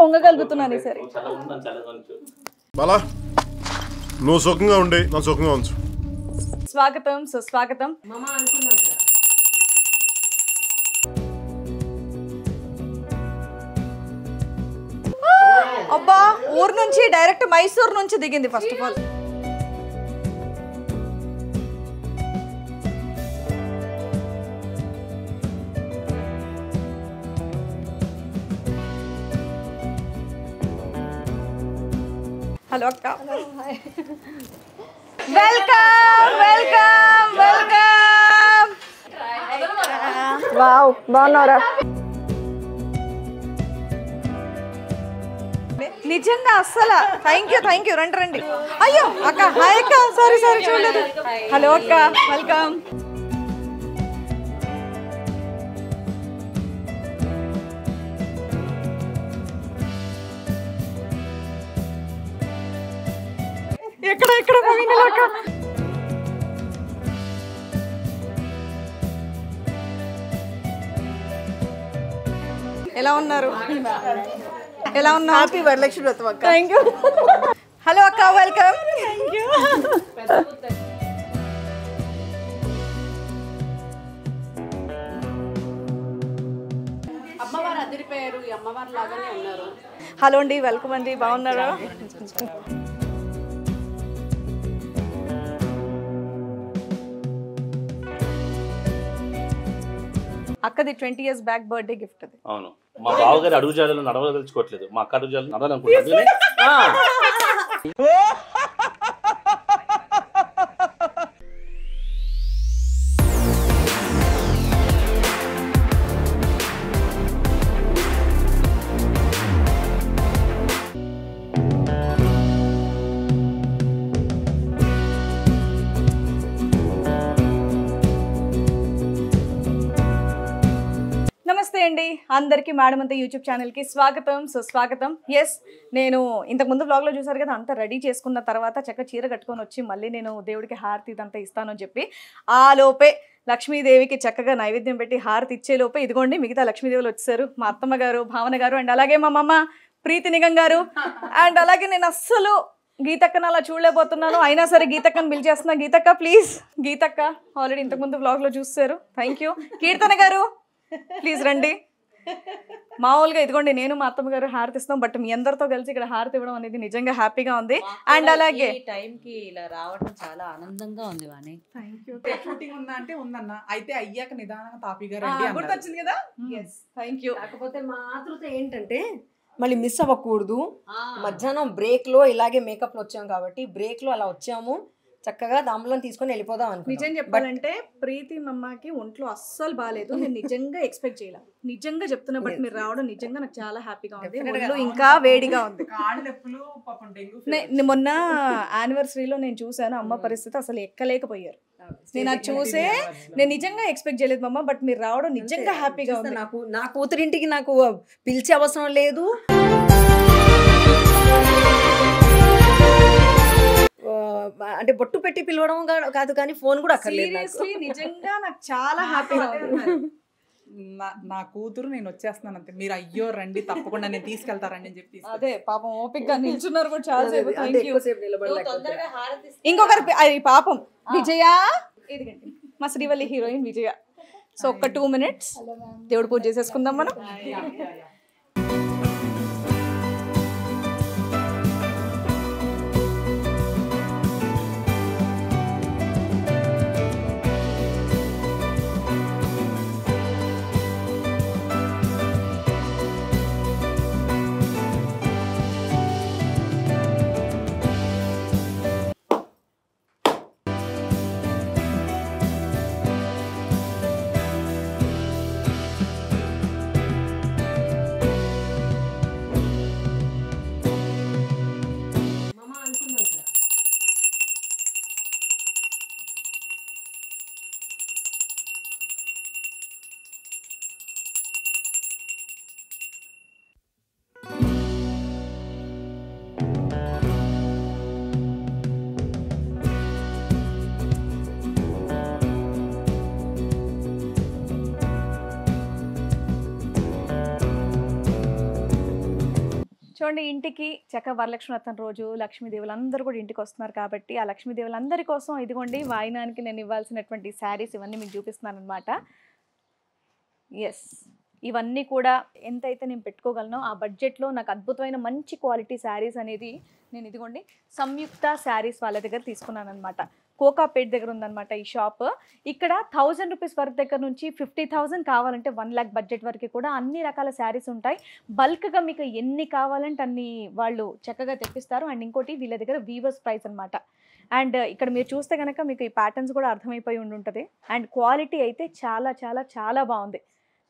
వంగగలుగుతున్నాను ఈసారి. బాలా నువ్వు సుఖంగా ఉండి నా సుఖంగా ఉంచు. స్వాగతం సుస్వాగతం. అబ్బా ఊరు నుంచి డైరెక్ట్ మైసూర్ నుంచి దిగింది. ఫస్ట్ ఆఫ్ ఆల్ హలో అక్క. Welcome welcome welcome. వావ్ బాగున్నారా? నిజంగా అస్సలు థ్యాంక్ యూ రండి రండి. అయ్యో అక్క హాయ్ అక్క. సారీ చూడలేదు. హలో అక్క వెల్కమ్. ఎక్కడ అక్క ఎలా ఉన్నారు? హ్యాపీ వరలక్ష్మి వ్రతం అక్క. Thank you. హలో అక్క వెల్కమ్. Thank you. అమ్మవారు అదిరిపోయారు. ఈ అమ్మవారు లాగానే ఉన్నారు. హలో అండి వెల్కమ్ అండి. బాగున్నారా? అక్కది 20 years బ్యాక్ బర్త్డే గిఫ్ట్ అది. అవును మా బావగారి అడుగు జాడలు నడవదలుచుకోవట్లేదు. మా అక్క అడుగు జాడలు నడవాలనుకుంటున్నాను. నమస్తే అండి అందరికీ మేడమంత యూట్యూబ్ ఛానల్కి స్వాగతం సుస్వాగతం. ఎస్ నేను ఇంతకుముందు బ్లాగ్లో చూసారు కదా, అంతా రెడీ చేసుకున్న తర్వాత చక్క చీర కట్టుకొని వచ్చి మళ్ళీ నేను దేవుడికి హారతి ఇదంతా ఇస్తానని చెప్పి ఆ లోపే లక్ష్మీదేవికి చక్కగా నైవేద్యం పెట్టి హారతి ఇచ్చే లోపే ఇదిగోండి మిగతా లక్ష్మీదేవులు వచ్చారు. మా అత్తమ్మ గారు, భావన గారు అండ్ అలాగే మా అమ్మ ప్రీతి నిగం గారు. అండ్ అలాగే నేను అస్సలు గీతక్కను అలా చూడలేకపోతున్నాను, అయినా సరే గీతక్కను పిలిచేస్తున్నా. గీతక్క ప్లీజ్. గీతక్క ఆల్రెడీ ఇంతకుముందు బ్లాగ్లో చూస్తారు. Thank you. కీర్తన గారు ప్లీజ్ రండి. మామూలుగా ఇదిగోండి నేను మా అత్తమ్మ గారు హారతి ఇస్తాం, బట్ మీ అందరితో కలిసి ఇక్కడ హారతి ఇవ్వడం అనేది నిజంగా హ్యాపీగా ఉంది. అండ్ అలాగే టైంకి ఇలా రావడం చాలా ఆనందంగా ఉంది. వాణి షూటింగ్ ఉందా అంటే ఉందన్న, అయితే అయ్యాక నిదానంగా తాపిగా గుర్తొచ్చింది కదా. Thank you. కాకపోతే మా ఆతృత ఏంటంటే మళ్ళీ మిస్ అవ్వకూడదు. మధ్యాహ్నం బ్రేక్ లో ఇలాగే మేకప్ లో వచ్చాము కాబట్టి బ్రేక్ లో అలా వచ్చాము, చక్కగా దాంట్లో తీసుకొని వెళ్ళిపోదాం అనుకున్నాం. నిజం చెప్పాలంటే ప్రీతి మమ్మకి ఒంట్లో అస్సలు బాగాలేదు. నేను నిజంగా ఎక్స్పెక్ట్ చేయలే, నిజంగా చెప్తున్నా. బట్ మీరు రావడం నిజంగా నాకు చాలా హ్యాపీగా ఉంది. ఒళ్ళు ఇంకా వేడిగా ఉంది. మొన్న యానివర్సరీలో నేను చూసాను అమ్మ పరిస్థితి అసలు ఎక్కలేకపోయారు. నేను అది చూసే నేను నిజంగా ఎక్స్పెక్ట్ చేయలేదు మమ్మ, బట్ మీరు రావడం నిజంగా హ్యాపీగా ఉంది. నాకు నా కూతురింటికి నాకు పిలిచే అవసరం లేదు, అంటే బొట్టు పెట్టి పిలవడం కాదు, కానీ ఫోన్ కూడా అక్కర్లేదు. నిజంగా నాకు చాలా హ్యాపీగా ఉంది. నా కూతురు నేను వచ్చేస్తున్నాను అంతే, మీరు అయ్యో రండి తప్పకుండా నేను తీసుకెళ్తారండి అని చెప్పి. అదే పాపం ఓపిక్ గా నిల్చున్నారు కూడా చాలా సేపు. తొందరగా ఇంకొకరి పాపం విజయ, ఇదిగండి మా శ్రీవల్లి హీరోయిన్ విజయ. సో ఒక్క 2 minutes దేవుడు పూజ చేసేసుకుందాం మనం. చూడండి ఇంటికి వరలక్ష్మి వ్రతం రోజు లక్ష్మీదేవులందరూ కూడా ఇంటికి వస్తున్నారు కాబట్టి ఆ లక్ష్మీదేవులందరి కోసం ఇదిగోండి వాయినానికి నేను ఇవ్వాల్సినటువంటి శారీస్ ఇవన్నీ మీకు చూపిస్తున్నాను అనమాట. ఎస్, ఇవన్నీ కూడా ఎంతైతే నేను పెట్టుకోగలను ఆ బడ్జెట్లో నాకు అద్భుతమైన మంచి క్వాలిటీ శారీస్ అనేది నేను ఇదిగోండి సంయుక్త శారీస్ వాళ్ళ దగ్గర తీసుకున్నాను అనమాట. కోకాపేట్ దగ్గర ఉందన్నమాట ఈ షాప్. ఇక్కడ 1000 రూపీస్ వరకు దగ్గర నుంచి 50,000 కావాలంటే 1 lakh బడ్జెట్ వరకు కూడా అన్ని రకాల శారీస్ ఉంటాయి. బల్క్గా మీకు ఎన్ని కావాలంటే అన్ని వాళ్ళు చక్కగా తెప్పిస్తారు. అండ్ ఇంకోటి వీళ్ళ దగ్గర వీవర్స్ ప్రైస్ అనమాట. అండ్ ఇక్కడ మీరు చూస్తే కనుక మీకు ఈ ప్యాటర్న్స్ కూడా అర్థమైపోయి ఉంటుంది. అండ్ క్వాలిటీ అయితే చాలా చాలా చాలా బాగుంది.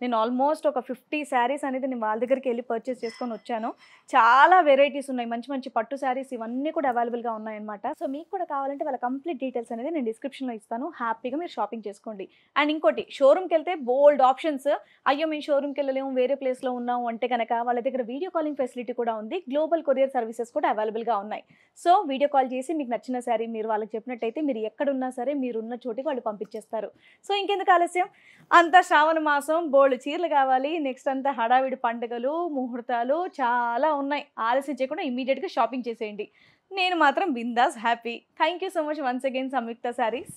నేను ఆల్మోస్ట్ ఒక 50 శారీస్ అనేది నేను వాళ్ళ దగ్గరికి వెళ్ళి పర్చేస్ చేసుకొని వచ్చాను. చాలా వెరైటీస్ ఉన్నాయి, మంచి మంచి పట్టు శారీస్ ఇవన్నీ కూడా అవైలబుల్గా ఉన్నాయన్నమాట. సో మీకు కూడా కావాలంటే వాళ్ళ కంప్లీట్ డీటెయిల్స్ అనేది నేను డిస్క్రిప్షన్లో ఇస్తాను. హ్యాపీగా మీరు షాపింగ్ చేసుకోండి. అండ్ ఇంకోటి, షోరూమ్కి వెళ్తే బోల్డ్ ఆప్షన్స్. అయ్యో మేము షోరూమ్కి వెళ్ళలేము, వేరే ప్లేస్లో ఉన్నాము అంటే కనుక వాళ్ళ దగ్గర వీడియో కాలింగ్ ఫెసిలిటీ కూడా ఉంది. గ్లోబల్ కొరియర్ సర్వీసెస్ కూడా అవైలబుల్గా ఉన్నాయి. సో వీడియో కాల్ చేసి మీకు నచ్చిన శారీ మీరు వాళ్ళకి చెప్పినట్టయితే మీరు ఎక్కడున్నా సరే మీరున్న చోటికి వాళ్ళు పంపించేస్తారు. సో ఇంకెందుకు ఆలస్యం, అంతా శ్రావణ మాసం, బోల్డ్ చీరలు కావాలి, నెక్స్ట్ అంతా హడావిడి పండుగలు ముహూర్తాలు చాలా ఉన్నాయి. ఆలస్యం చేయకుండా ఇమీడియట్గా షాపింగ్ చేసేయండి. నేను మాత్రం బిందాస్ happy. Thank you so much once again Samyuktha sarees.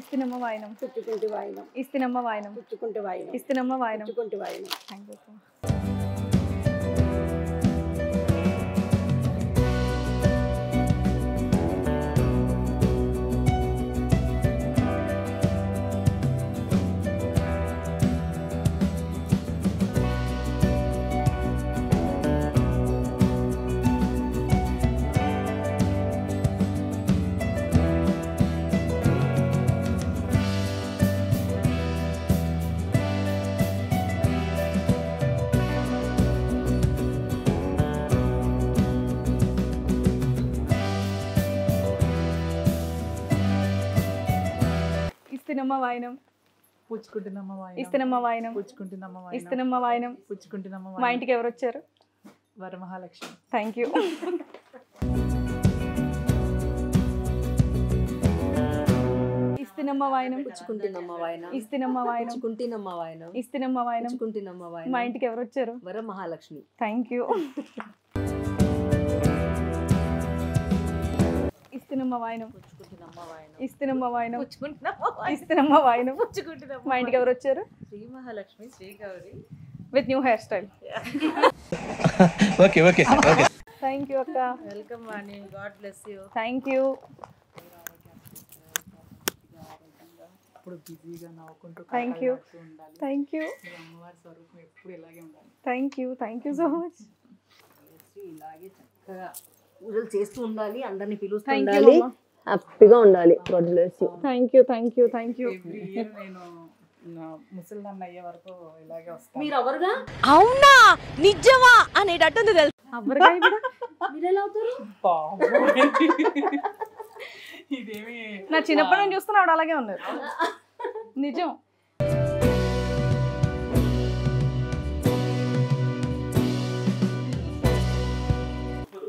ఇస్తినమ్మ వాయనం, పుచ్చుకుంటూ వాయినం, ఇస్తినమ్మ వాయనం, పుచ్చుకుంటూ వాయినం, ఇస్తినమ్మ వాయనం, పుచ్చుకుంటూ వాయినం. Thank you. ఇస్తినమ్మ వాయనం, పుచ్చుకుంటున్నమ్మ వాయినం, ఇస్తినమ్మ వాయనం, పుచ్చుకుంటున్నమ్మ వాయినం, ఇస్తినమ్మ వాయనం. పుచ్చుకుంటున్నమ్మ మా వాయినం. ఇంటికి ఎవరు వచ్చారు? వరమహాలక్ష్మి. Thank you. ఇస్తినమ్మ వాయనం, పుచ్చుకుంటున్నమ్మ వాయినం, ఇస్తినమ్మ వాయనం, పుచ్చుకుంటున్నమ్మ వాయినం, ఇస్తినమ్మ వాయనం. పుచ్చుకుంటున్నమ్మ మా వాయినం. ఇంటికి ఎవరు వచ్చారు? వరమహాలక్ష్మి. Thank you. ఇస్తినమ్మ వాయనం, ఇస్తినమ్మ వాయనం, ఇస్తినమ్మ వాయనం. మా ఇంటికి ఎవరు వచ్చారు? Shri Mahalakshmi, Shri Gauri. With new hair style. Okay okay okay. Thank you అక్క. Welcome Vani, God bless you. Thank you. ఇప్పుడు బిజీగా నవ్వుకుంటూ Thank you. కలకలాడుతూ ఉండాలి. Thank you. మీ అమ్మవారి స్వరూపం ఎప్పుడు ఇలాగే ఉండాలి. Thank you. Thank you so much. ఇలాగే చక్కగా పూజలు చేస్తూ ఉండాలి, అందరిని పిలుస్తూ థ్యాంక్ యూ ఉండాలి, అమ్మా. హ్యాపీగా ఉండాలి. God bless you. Thank you. Thank you. Thank you. Every year నేను నా ముసలిదాన్ని అయ్యే వరకు ఇలాగే వస్తాను. మీరు ఎవరుగా? అవునా నిజమా అనేటట్టుంది తెలుసు. అవ్వరుగా ఇప్పుడు. మీరు ఎలా అవుతారు? ఇదేమి నా చిన్నప్పటి నుంచి చూస్తున్నా ఆవిడ అలాగే ఉన్నారు. నిజం.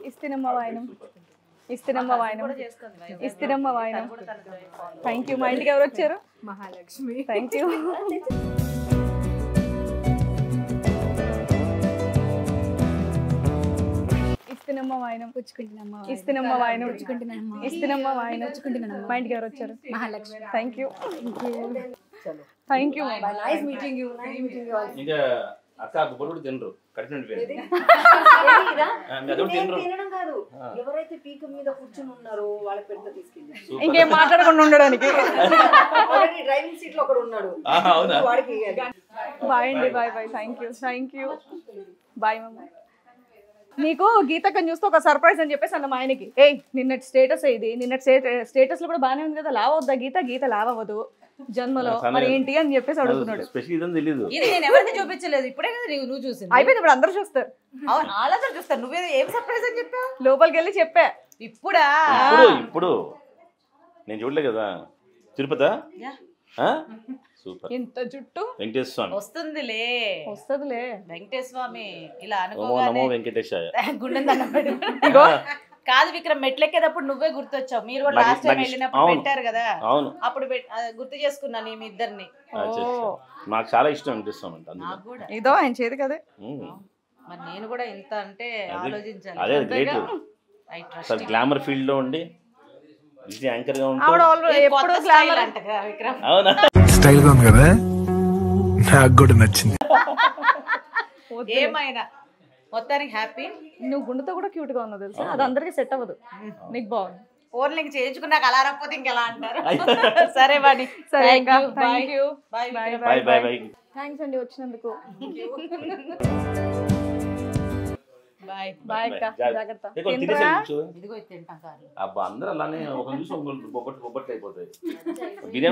ఇస్తినమ్మ వాయనం, ఇస్తినమ్మ వాయనం, ఇస్తినమ్మ వాయనం. Thank you. మా ఇంటికి ఎవరు వచ్చారు? మహాలక్ష్మి. Thank you. ఇస్తినమ్మ వాయనం, ఇస్తినమ్మ వాయనం, ఇస్తినమ్మ వాయనం. మా ఇంటికి ఎవరు వచ్చారు? Mahalakshmi. Thank you. Thank you. Nice meeting you. Nice meeting you. ఇంకా అక్క బొబ్బలు కూడా తినరు, కట్టినట్టు వేరు. అదొకటి తినరు. తినడం కాదు, ఎవరైతే పీక మీద కూర్చుని ఉన్నారో వాళ్ళ పెద్ద తీసుకెళ్ళి ఇంకేం మాట్లాడకుండా ఉండడానికి. డ్రైవింగ్ సీట్ లో ఒకడు ఉన్నాడు, అవునా? వాడికి బాయ్ అండి. Bye bye. Thank you. Thank you. Bye మమ్మ. నీకు గీతకని చూస్తే ఒక సర్ప్రైజ్ అని చెప్పేసి అన్న మా ఆయనకి ఏయ్ నిన్నటి స్టేటస్ ఇది నిన్నటి స్టేటస్ లో కూడా బాగానే ఉంది కదా లావద్దా గీత లావవదు జన్మలో మరి ఏంటి అని చెప్పేసి అడుగుతున్నాడు. స్పెషల్ ఇదని తెలియదు. ఇది నేను ఎవరికి చూపించలేదు, ఇప్పుడే కదా నువ్వు చూసింది. అయిపోయింది, ఇప్పుడు అందరూ చూస్తారు. అవును, వాళ్ళందరూ చూస్తారు. నువ్వే ఏం సర్ప్రైజ్ అని చెప్పావు? లోపలికి వెళ్ళి చెప్పా. ఇప్పుడా? ఇప్పుడు నేను చూడలే కదా. తిరుపతి సూపర్. ఇంత జుట్టు వెంకటేశ్వర స్వామి వస్తుందిలే. వెంకటేశ్వర స్వామి ఇలా ఓమో నమో అనుకోగానే వెంకటేశాయ. గుండె దండం పెట్టు. ఇగో కాదు విక్రమ్, మెట్లెక్కేటప్పుడు నువ్వే గుర్తొచ్చావు. మీరు కూడా లాస్ట్ టైం వెళ్ళినప్పుడు పెట్టారు కదా, అవును అప్పుడు గుర్తు చేసుకున్నాను మీ ఇద్దరిని. నాకు చాలా ఇష్టం వెంకటేశ్వర స్వామి అంటే. నాకు కూడా. ఇదో ఆయన చేతి కదే. మరి నేను కూడా ఇంత అంటే ఆలోచించాలి. అదే గ్రేట్. I trust అసలు you. గ్లామర్ ఫీల్డ్ లో ఉండి బిజీ యాంకర్ గా ఆవిడ ఉంటా. ఆల్రెడీ ఏ ఎప్పుడు కొత్త గ్లామర్ style అంటగా విక్రమ్. అవునా? స్టైల్ గా ఉంది కదా, నాకు కూడా నచ్చింది. ఏమైనా మొత్తానికి హ్యాపీ. నువ్వు గుండెతో కూడా క్యూట్ గా ఉన్నావు తెలుసా, అది అందరికి సెట్ అవ్వదు. నీకు బాగుంది. ఓన్లీ చేయించుకున్నాక అలా రాకపోతే ఇంకెలా అంటారు. సరే వాడి, సరే ఇంకా Bye. Thank you. Bye, bye Vikram. Bye bye bye. Thanks అండి వచ్చినందుకు. బాయ్. బాయ్ అక్క, జాగ్రత్త. ఏ కొంచెం తింటారా? తినేసేయ్ కూర్చో. ఇదిగో తింటాం కాదు. అబ్బా అందరూ అలానే ఒక నిమిషం బొబ్బట్లు అయిపోతాయి.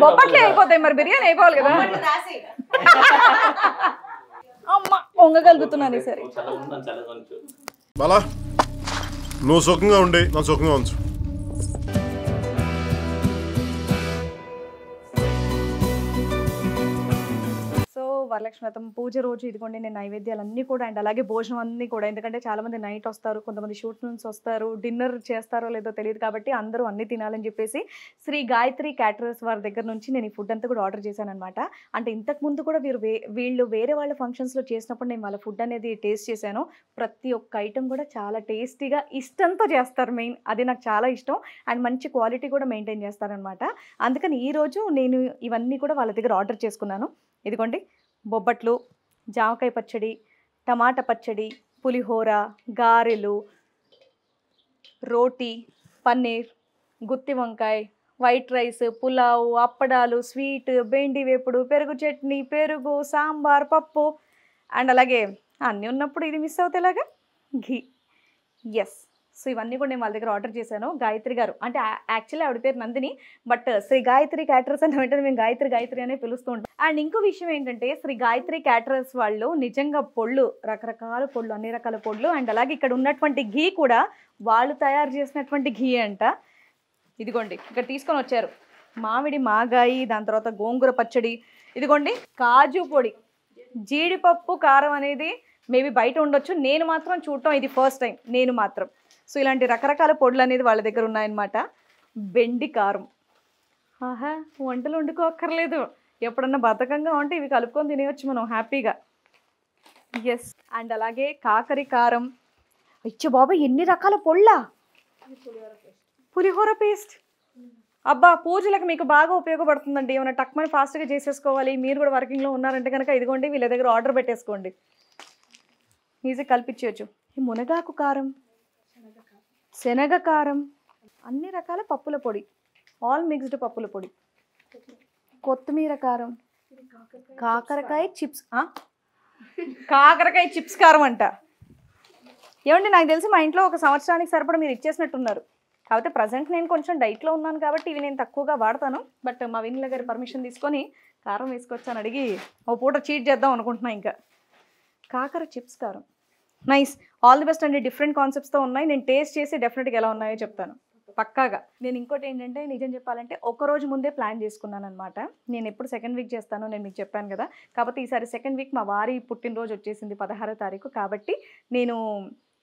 బొబ్బట్లే అయిపోతాయి, మరి బిర్యానీ అయిపోవాలి కదా. రాసి అమ్మ వంగగలుగుతున్నాను ఈసారి. చల్లగా ఉంచు. బాలా నువ్వు సుఖంగా ఉండి నన్ను సుఖంగా ఉంచు. సో వరలక్ష్మి వ్రతం పూజ రోజు ఇదిగోండి నేను నైవేద్యాలన్నీ కూడా అండ్ అలాగే భోజనం అన్నీ కూడా, ఎందుకంటే చాలా మంది నైట్ వస్తారు, కొంతమంది షూట్ నుంచి వస్తారు, డిన్నర్ చేస్తారో లేదో తెలియదు కాబట్టి అందరూ అన్నీ తినాలని చెప్పేసి శ్రీ గాయత్రి క్యాటరర్స్ వారి దగ్గర నుంచి నేను ఈ ఫుడ్ అంతా కూడా ఆర్డర్ చేశాను అనమాట. అంటే ఇంతకు ముందు కూడా వీళ్ళు వేరే వాళ్ళ ఫంక్షన్స్లో చేసినప్పుడు నేను వాళ్ళ ఫుడ్ అనేది టేస్ట్ చేశాను. ప్రతి ఒక్క ఐటెం కూడా చాలా టేస్టీగా ఇష్టంతో చేస్తారు. మెయిన్ అది నాకు చాలా ఇష్టం. అండ్ మంచి క్వాలిటీ కూడా మెయింటైన్ చేస్తారనమాట. అందుకని ఈరోజు నేను ఇవన్నీ కూడా వాళ్ళ దగ్గర ఆర్డర్ చేసుకున్నాను. ఇదిగోండి బొబ్బట్లు, జామకాయ పచ్చడి, టమాటా పచ్చడి, పులిహోర, గారెలు, రోటీ, పన్నీర్, గుత్తి వంకాయ, వైట్ రైస్, పులావ్, అప్పడాలు, స్వీట్, బెండి వేపుడు, పెరుగు చట్నీ, పెరుగు, సాంబార్, పప్పు అండ్ అలాగే అన్నీ ఉన్నప్పుడు ఇది మిస్ అవుతేలాగా ఘీ. ఎస్, సో ఇవన్నీ కూడా నేను వాళ్ళ దగ్గర ఆర్డర్ చేశాను. గాయత్రి గారు అంటే యాక్చువల్లీ ఆవిడ పేరు నందిని, బట్ శ్రీ గాయత్రి క్యాటరర్స్ అని వెంటనే మేము గాయత్రి అనే పిలుస్తూ ఉంటాం. అండ్ ఇంకో విషయం ఏంటంటే శ్రీ గాయత్రి క్యాటరర్స్ వాళ్ళు నిజంగా పొళ్ళు, రకరకాల పొళ్ళు, అన్ని రకాల పొళ్ళు అండ్ అలాగే ఇక్కడ ఉన్నటువంటి ఘీ కూడా వాళ్ళు తయారు చేసినటువంటి ఘీ అంట. ఇదిగోండి ఇక్కడ తీసుకొని వచ్చారు మామిడి మాగాయి, దాని తర్వాత గోంగూర పచ్చడి, ఇదిగోండి కాజు పొడి, జీడిపప్పు కారం అనేది మేబీ బయట ఉండొచ్చు, నేను మాత్రం చూడటం ఇది ఫస్ట్ టైం నేను మాత్రం. సో ఇలాంటి రకరకాల పొడులు అనేది వాళ్ళ దగ్గర ఉన్నాయన్నమాట. బెండి కారం, ఆహా వంటలు వండుకోక్కర్లేదు, ఎప్పుడన్నా బద్ధకంగా ఉంటే ఇవి కలుపుకొని తినేయచ్చు మనం హ్యాపీగా. ఎస్, అండ్ అలాగే కాకరి కారం, ఇచ్చే బాబా ఎన్ని రకాల పొళ్ళా, పులిహోర పేస్ట్. అబ్బా పూజలకు మీకు బాగా ఉపయోగపడుతుందండి. ఏమైనా టక్మని ఫాస్ట్గా చేసేసుకోవాలి, మీరు కూడా వర్కింగ్లో ఉన్నారంటే కనుక ఇదిగోండి వీళ్ళ దగ్గర ఆర్డర్ పెట్టేసుకోండి, ఈజీ కల్పించవచ్చు. ఈ మునగాకు కారం, శనగ కారం, అన్ని రకాల పప్పుల పొడి, ఆల్ మిక్స్డ్ పప్పుల పొడి, కొత్తిమీర కారం, కాకరకాయ చిప్స్, కాకరకాయ చిప్స్ కారం అంట. ఏమండి నాకు తెలిసి మా ఇంట్లో ఒక సంవత్సరానికి సరిపడా మీరు ఇచ్చేసినట్టున్నారు. కాకపోతే ప్రజెంట్ నేను కొంచెం డైట్లో ఉన్నాను కాబట్టి ఇవి నేను తక్కువగా వాడతాను. బట్ మా వినిల గారి పర్మిషన్ తీసుకొని కారం వేసుకొచ్చాను, అడిగి ఓ పూట చీట్ చేద్దాం అనుకుంటున్నా. ఇంకా కాకర చిప్స్ కారం నైస్, ఆల్ ది బెస్ట్ అండి. డిఫరెంట్ కాన్సెప్ట్స్తో ఉన్నాయి, నేను టేస్ట్ చేసి డెఫినెట్గా ఎలా ఉన్నాయో చెప్తాను పక్కాగా. నేను ఇంకోటి ఏంటంటే నిజం చెప్పాలంటే ఒక రోజు ముందే ప్లాన్ చేసుకున్నాను అనమాట. నేను ఎప్పుడు సెకండ్ వీక్ చేస్తానో నేను మీకు చెప్పాను కదా, కాకపోతే ఈసారి సెకండ్ వీక్ మా వారి పుట్టినరోజు వచ్చేసింది 16వ తారీఖు కాబట్టి నేను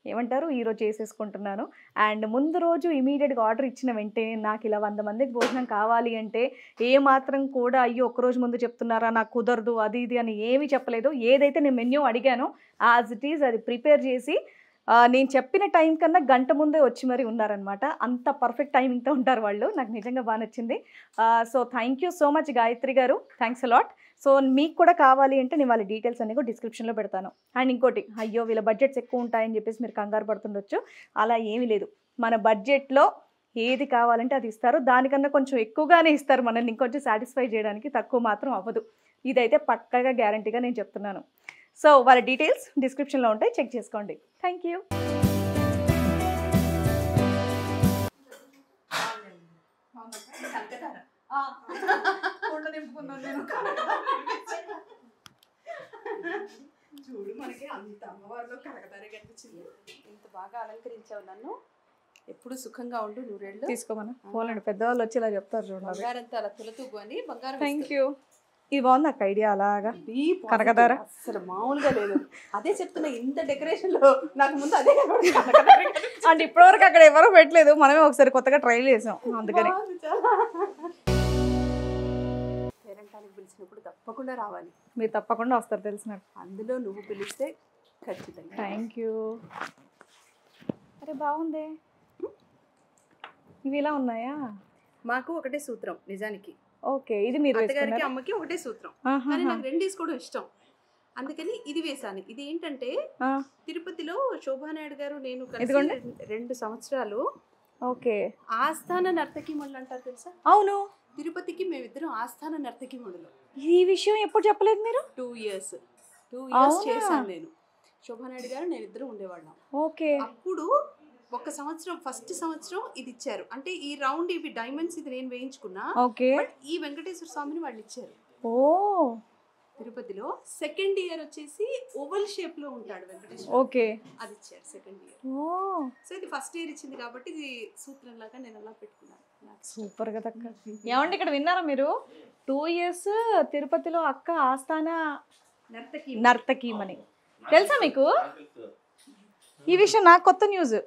ఏమంటారు ఈరోజు చేసేసుకుంటున్నాను. అండ్ ముందు రోజు ఇమీడియట్గా ఆర్డర్ ఇచ్చిన వెంటనే నాకు ఇలా 100 మందికి భోజనం కావాలి అంటే ఏమాత్రం కూడా అయ్యో ఒక్కరోజు ముందు చెప్తున్నారా నాకు కుదరదు అది ఇది అని ఏమీ చెప్పలేదు. ఏదైతే నేను మెన్యూ అడిగానో యాజ్ ఇట్ ఈజ్ అది ప్రిపేర్ చేసి నేను చెప్పిన టైం కన్నా గంట ముందే వచ్చి మరి ఉన్నారనమాట. అంత పర్ఫెక్ట్ టైమింగ్తో ఉంటారు వాళ్ళు, నాకు నిజంగా బాగా నచ్చింది. So thank you so much Gayatri గారు, థ్యాంక్స్ అలాట్. సో మీకు కూడా కావాలి అంటే నేను వాళ్ళ డీటెయిల్స్ అన్నీ కూడా డిస్క్రిప్షన్లో పెడతాను. అండ్ ఇంకోటి, అయ్యో వీళ్ళ బడ్జెట్స్ ఎక్కువ ఉంటాయని చెప్పేసి మీరు కంగారు పడుతుండొచ్చు, అలా ఏమీ లేదు. మన బడ్జెట్లో ఏది కావాలంటే అది ఇస్తారు, దానికన్నా కొంచెం ఎక్కువగానే ఇస్తారు మనల్ని ఇంకొంచెం సాటిస్ఫై చేయడానికి, తక్కువ మాత్రం అవ్వదు. ఇదైతే పక్కాగా గ్యారంటీగా నేను చెప్తున్నాను. సో వాళ్ళ డీటెయిల్స్ డిస్క్రిప్షన్లో ఉంటాయి, చెక్ చేసుకోండి. Thank you. చూడు మనకి అంత అమ్మవారిలో కనకదారే కనిపించింది. ఇంత బాగా అలంకరించావు నన్ను. ఎప్పుడు సుఖంగా ఉండు నూరేళ్ళు. తీసుకోమని పోలండి, పెద్దవాళ్ళు వచ్చి ఇలా చెప్తారు చూడండి. బంగారంతో అలా తులతూగు అని బంగారం. Thank you. ఇది బాగుంది అక్క ఐడియా, అలాగా Deep కనకదార. అసలు మామూలుగా లేదు. అదే చెప్తున్నా, ఇంత డెకరేషన్ లో నాకు ముందు అదే కనపడింది, కనకదారే కనిపించింది. అంటే ఇప్పటివరకు అక్కడ ఎవరో పెట్టలేదు, మనమే ఒకసారి కొత్తగా ట్రై చేసాం అందుకని. బాగుంది చాలా. పేరంటానికి పిలిచినప్పుడు తప్పకుండా రావాలి. మీరు తప్పకుండా వస్తారు తెలిసినట్టు. అందులో నువ్వు పిలిస్తే ఖచ్చితంగా. Thank you. అరే బాగుంది. ఇవి ఇలా ఉన్నాయా? మాకు ఒకటే సూత్రం నిజానికి. ఓకే, ఇది మీరు అత్తగారికి వేసుకున్నారా? అమ్మకి ఒకటే సూత్రం. ఆహాహా. కానీ నాకు రెండు వేసుకోవడం ఇష్టం, అందుకని ఇది వేసాను. ఇది ఏంటంటే ఆ, తిరుపతిలో శోభానాయుడు గారు నేను ఇదిగోండి. కలిసి 2 సంవత్సరాలు ఓకే. ఆస్థాన నర్తకిమణులు అంటారు తెలుసా? అవును, తిరుపతికి మేమిద్దరం ఆస్థాన నర్తకిమణులు. ఈ విషయం ఎప్పుడు చెప్పలేదు మీరు? 2 years అవునా? చేశాను నేను. శోభానాయుడు గారు నేను ఇద్దరు ఉండేవాళ్ళం. ఓకే. అప్పుడు ఒక సంవత్సరం, ఫస్ట్ సంవత్సరం ఇది ఇచ్చారు. అంటే ఈ రౌండ్ ఇవి డైమండ్స్ ఇది నేను వేయించుకున్నా. ఓకే. బట్ ఈ వెంకటేశ్వర స్వామిని వాళ్ళు ఇచ్చారు ఓ తిరుపతిలో. సెకండ్ ఇయర్ వచ్చేసి ఓవల్ షేప్ లో ఉంటాడు వెంకటేశ్వర, ఓకే. అది ఇచ్చారు సెకండ్ ఇయర్. ఓ సో ఇది ఫస్ట్ ఇయర్ ఇచ్చింది కాబట్టి ఇది సూత్రం లాగా నేను అలా పెట్టుకున్నాను. సూపర్ కదా అక్క. ఏమండి ఇక్కడ విన్నారా మీరు? 2 years తిరుపతిలో అక్క ఆస్థాన నర్తకీమణి. తెలుసా మీకు ఈ విషయం? నాకు కొత్త న్యూస్.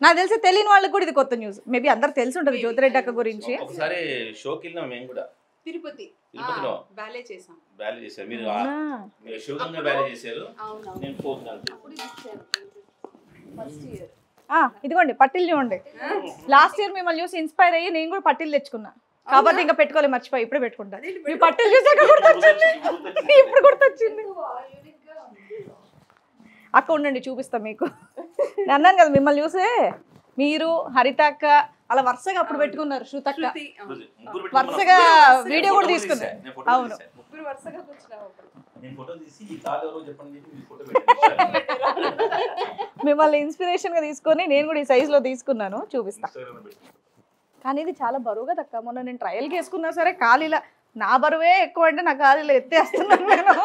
నాకు తెలిసి తెలియని వాళ్ళకి కూడా ఇది కొత్త న్యూస్. మేబీ అందరు తెలిసి ఉంటుంది జ్యోతిరెడ్డి అక్క గురించి. ఒకసారి షోకి వెళ్ళినాం మేము కూడా. తిరుపతిలో బ్యాలే చేసాం. బ్యాలే చేశారు మీరు. అవునా? మీరు శివగంగా బ్యాలే చేశారు, అవునవును. నేను ఫోర్త్ దాంట్లో. అప్పుడు ఇది ఇచ్చారు ఫస్ట్ ఇయర్. ఇదిగోండి పట్టీలు చూడండి. లాస్ట్ ఇయర్ మిమ్మల్ని చూసి ఇన్స్పైర్ అయ్యి నేను కూడా పట్టీలు తెచ్చుకున్నా. కాబట్టి ఇంకా పెట్టుకోలేదు, మర్చిపోయి. ఇప్పుడే పెట్టుకుంటా. మీ పట్టీలు చూసాక గుర్తొచ్చింది, ఇప్పుడు గుర్తొచ్చింది. అక్క ఉండండి చూపిస్తా మీకు. నేను అన్నాను కదా మిమ్మల్ని చూసే మీరు హరిత అక్క అలా వరుసగా అప్పుడు పెట్టుకున్నారు. శృతక్క వరుసగా వీడియో కూడా తీసుకున్నారు. అవును. ముగ్గురు వరుసగా కూర్చున్నాం అప్పుడు. నేను ఫోటో తీసి ఈ కాల్ ఎవరో చెప్పండి మీ ఫోటో పెట్టాను. మిమ్మల్ని ఇన్స్పిరేషన్ గా తీసుకొని నేను కూడా ఈ సైజ్ లో తీసుకున్నాను, చూపిస్తా. కానీ ఇది చాలా బరువుగా తక్కువ. మొన్న నేను ట్రయల్కి వేసుకున్నా సరే ఖాళీలా నా బరువే ఎక్కువ అంటే నా ఖాళీలో ఎత్తేస్తున్నాను నేను.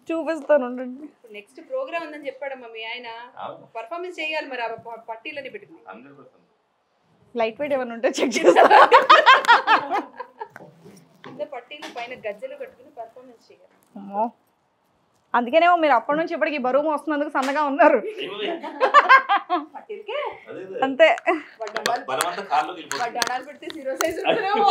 చూపిస్తాను ఉండండి. నెక్స్ట్ ప్రోగ్రామ్ ఉందని చెప్పాడమ్మా మీ ఆయన. పర్ఫార్మెన్స్ చేయాలి మరి ఆ పట్టీలని పెట్టుకుని. 100%. లైట్ వెయిట్ ఏమైనా ఉంటే చెక్ చేస్తా. కింద పట్టీలు పైన గజ్జలు కట్టుకుని పర్ఫార్మెన్స్ చేయాలి. అమ్మో, అందుకేనేమో మీరు అప్పటి నుంచి ఇప్పటికి బరువు వస్తున్నందుకు సన్నగా ఉన్నారు. పట్టీలకే అదే అంతే. బలవంత కాల్లో వెళ్ళిపోతుంది. డాడాలు పెడితే 0 సైజ్ ఉంటుందేమో.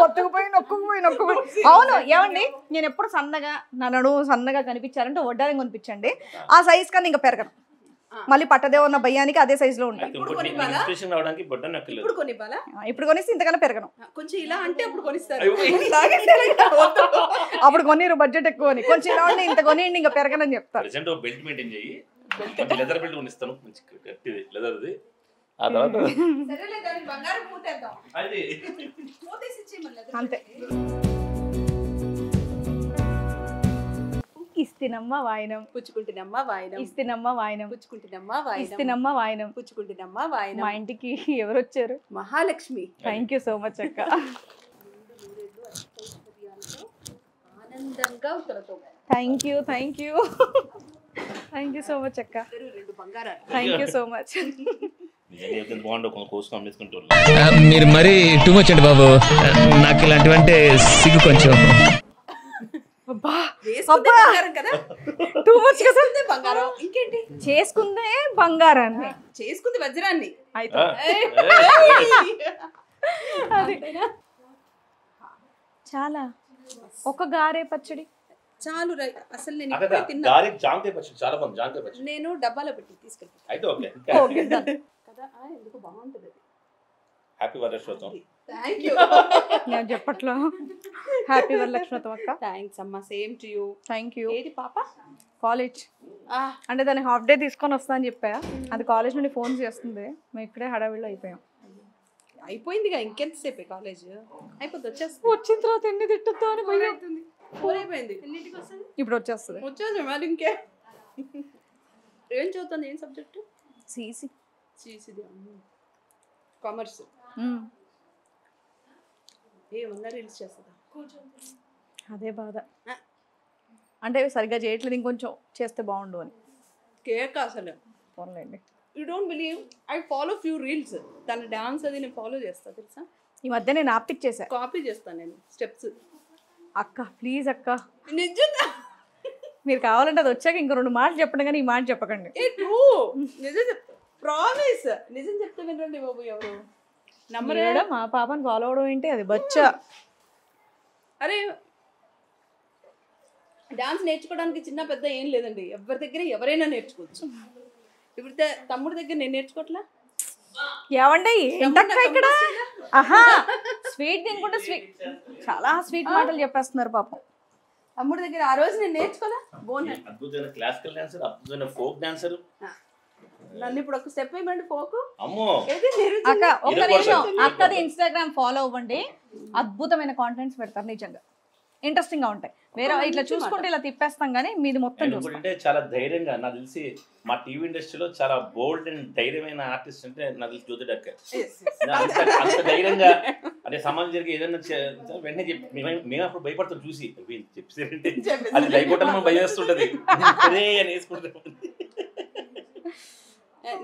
ఒత్తుకుపోయి నొక్కుపోయి. అవును ఏమండి, నేను ఎప్పుడు సన్నగా నా నడుము సన్నగా కనిపించారంటే వడ్డారం కొనిపించండి. ఆ సైజ్ కన్నా ఇంకా పెరగను. మళ్ళీ పట్టదేవన్న భయానికి అదే సైజ్ లో ఉంటాయి. ఇన్స్పిరేషన్ రావడానికి బొట్టను నక్కలేదు. ఇప్పుడు కొనివ్వాలా? ఇప్పుడు కొనిస్తే ఇంతకన్నా పెరగను. కొంచెం ఇలా అంటే అప్పుడు కొనిస్తారు. అప్పుడు కొనిరు బడ్జెట్ ఎక్కువ అని. కొంచెం ఇలా ఉండి ఇంత కొనియండి ఇంకా పెరగనని చెప్తారు. ప్రెసెంట్ బెల్ట్ మెయింటైన్ చెయ్యి, మంచి లెదర్ బెల్ట్ కొనిస్తాను, మంచి గట్టిది లెదర్ది. ఆ తర్వాత సరేలే దాని బంగారం మూటేద్దాం. అది మూతేసి ఇచ్చేయమని లేదు. అంతే. ఇస్తినమ్మ వాయినం, పుచ్చుకుంటున్నమ్మా వాయినం, ఇస్తినమ్మ వాయినం, పుచ్చుకుంటున్నమ్మా వాయినం, ఇస్తినమ్మ వాయినం. పుచ్చుకుంటున్నమ్మా వాయినం. మా ఇంటికి ఎవరు వచ్చారు? Mahalakshmi. Thank you so much అక్క. ఆనందంగా ఉత్తరతో thank you thank you thank you so much అక్క. 2 బంగారాలు. Thank you so much. నిజంగా ఎంత బాగుండో కొంచెం కోసుకొని అమ్మేసుకుంటారు. మీరు మరీ టూ మచ్ అండి బాబు, నాకు ఇలాంటివంటే సిగ్గు కొంచెం. వేసుకుందే బంగారం కదా. టూ మచ్ కదా. బంగారం ఇంకేంటి? చేసుకుందే బంగారాన్ని, చేసుకుంది వజ్రాన్ని. అయితే అది చాలా ఒక గారే పచ్చడి చాలు. అసలు నేను అక్కడ ఇప్పుడే తిన్నా. గాలి జాంకాయ పచ్చడి చాలా బాగుంది. జాంకాయ పచ్చడి నేను డబ్బాలో పెట్టి తీసుకెళ్తాను అయితే ఓకే కదా. ఎందుకు బాగుంటుంది. హ్యాపీ వరలక్ష్మి. Thank you. నేను చెప్పట్లో హ్యాపీ వరలక్ష్మి అక్క. థ్యాంక్స్ అమ్మా. Same to you. Thank you. ఏది పాప? కాలేజ్ అంటే దాన్ని హాఫ్ డే తీసుకొని వస్తా అని చెప్పా. అది కాలేజ్ నుండి ఫోన్ చేస్తుంది, మేము ఇక్కడే హడావిడిలో అయిపోయాం. అయిపోయిందిగా, ఇంకెంతసేపే కాలేజ్ అయిపోతుంది. వచ్చేస్తుంది. వచ్చిన తర్వాత ఎన్ని తిట్టద్దు అని భయం అవుతుంది. ఫోన్ అయిపోయింది. ఎన్నింటికి వస్తుంది? ఇప్పుడు వచ్చేస్తుంది. వచ్చేది మరి ఇంకే. ఏం చదువుతుంది, ఏం సబ్జెక్టు? సిసి. సిసిది, కామర్స్. ఏమన్నా రీల్స్ చేస్తుందా? అదే బాధ. అంటే సరిగ్గా చేయట్లేదు, ఇంకొంచెం చేస్తే బాగుండు అని. కేక్ అసలు పోన్లేండి. You don't believe, I follow few reels. తన డాన్స్ అది నేను ఫాలో చేస్తా తెలుసా. ఈ మధ్య నేను ఆపిచ్చేసా, కాపీ చేస్తాను నేను స్టెప్స్. అక్క ప్లీజ్ అక్క, నిజంగా మీరు కావాలంటే అది వచ్చాక ఇంకో 2 మాటలు చెప్పండి కానీ ఈ మాట చెప్పకండి. ఏ ట్రూ, నిజం చెప్తా, ప్రామిస్. నిజం చెప్తా వినండి బాబు. ఎవరు నమ్మరే? మా పాపని ఫాలో అవడం ఏంటి, అది బచ్చా. అరే డాన్స్ నేర్చుకోవడానికి చిన్న పెద్ద ఏం లేదండి, ఎవరి దగ్గర ఎవరైనా నేర్చుకోవచ్చు. ఇప్పుడు తమ్ముడి దగ్గర నేను నేర్చుకోవట్లా. ఏమండి ఏంటక్క ఇక్కడ? ఆహా, స్వీట్ తినుకుంటే స్వీట్, చాలా స్వీట్ మాటలు చెప్పేస్తున్నారు పాపం. తమ్ముడి దగ్గర ఆ రోజు నేను నేర్చుకోలే. అద్భుతమైన క్లాసికల్ డాన్సర్, అద్భుతమైన ఫోక్ డాన్సర్. నన్ను ఇప్పుడు ఒక స్టెప్ వేయమండి ఫోక్. అమ్మో అక్క ఒక్క నిమిషం, అక్కది ఇన్స్టాగ్రామ్ ఫాలో అవ్వండి, అద్భుతమైన కాంటెంట్స్ పెడతారు, నిజంగా ఇంట్రెస్టింగ్ గా ఉంటాయి. వేరే ఇట్లా చూసుకుంటే ఇలా తిప్పేస్తాం కానీ మీది మొత్తం చూస్తాం. అంటే చాలా ధైర్యంగా, నాకు తెలిసి మా టీవీ ఇండస్ట్రీలో చాలా బోల్డ్ అండ్ ధైర్యమైన ఆర్టిస్ట్ అంటే నాకు తెలిసి జ్యోతి డక్కే. అంత ధైర్యంగా అంటే సమాజం జరిగి ఏదైనా వెంటనే చెప్పి మేము అప్పుడు భయపడతాం చూసి, చెప్పేసారంటే అది లైకొట్టడం భయం వేస్తుంటది అదే అని వేసుకుంటాం.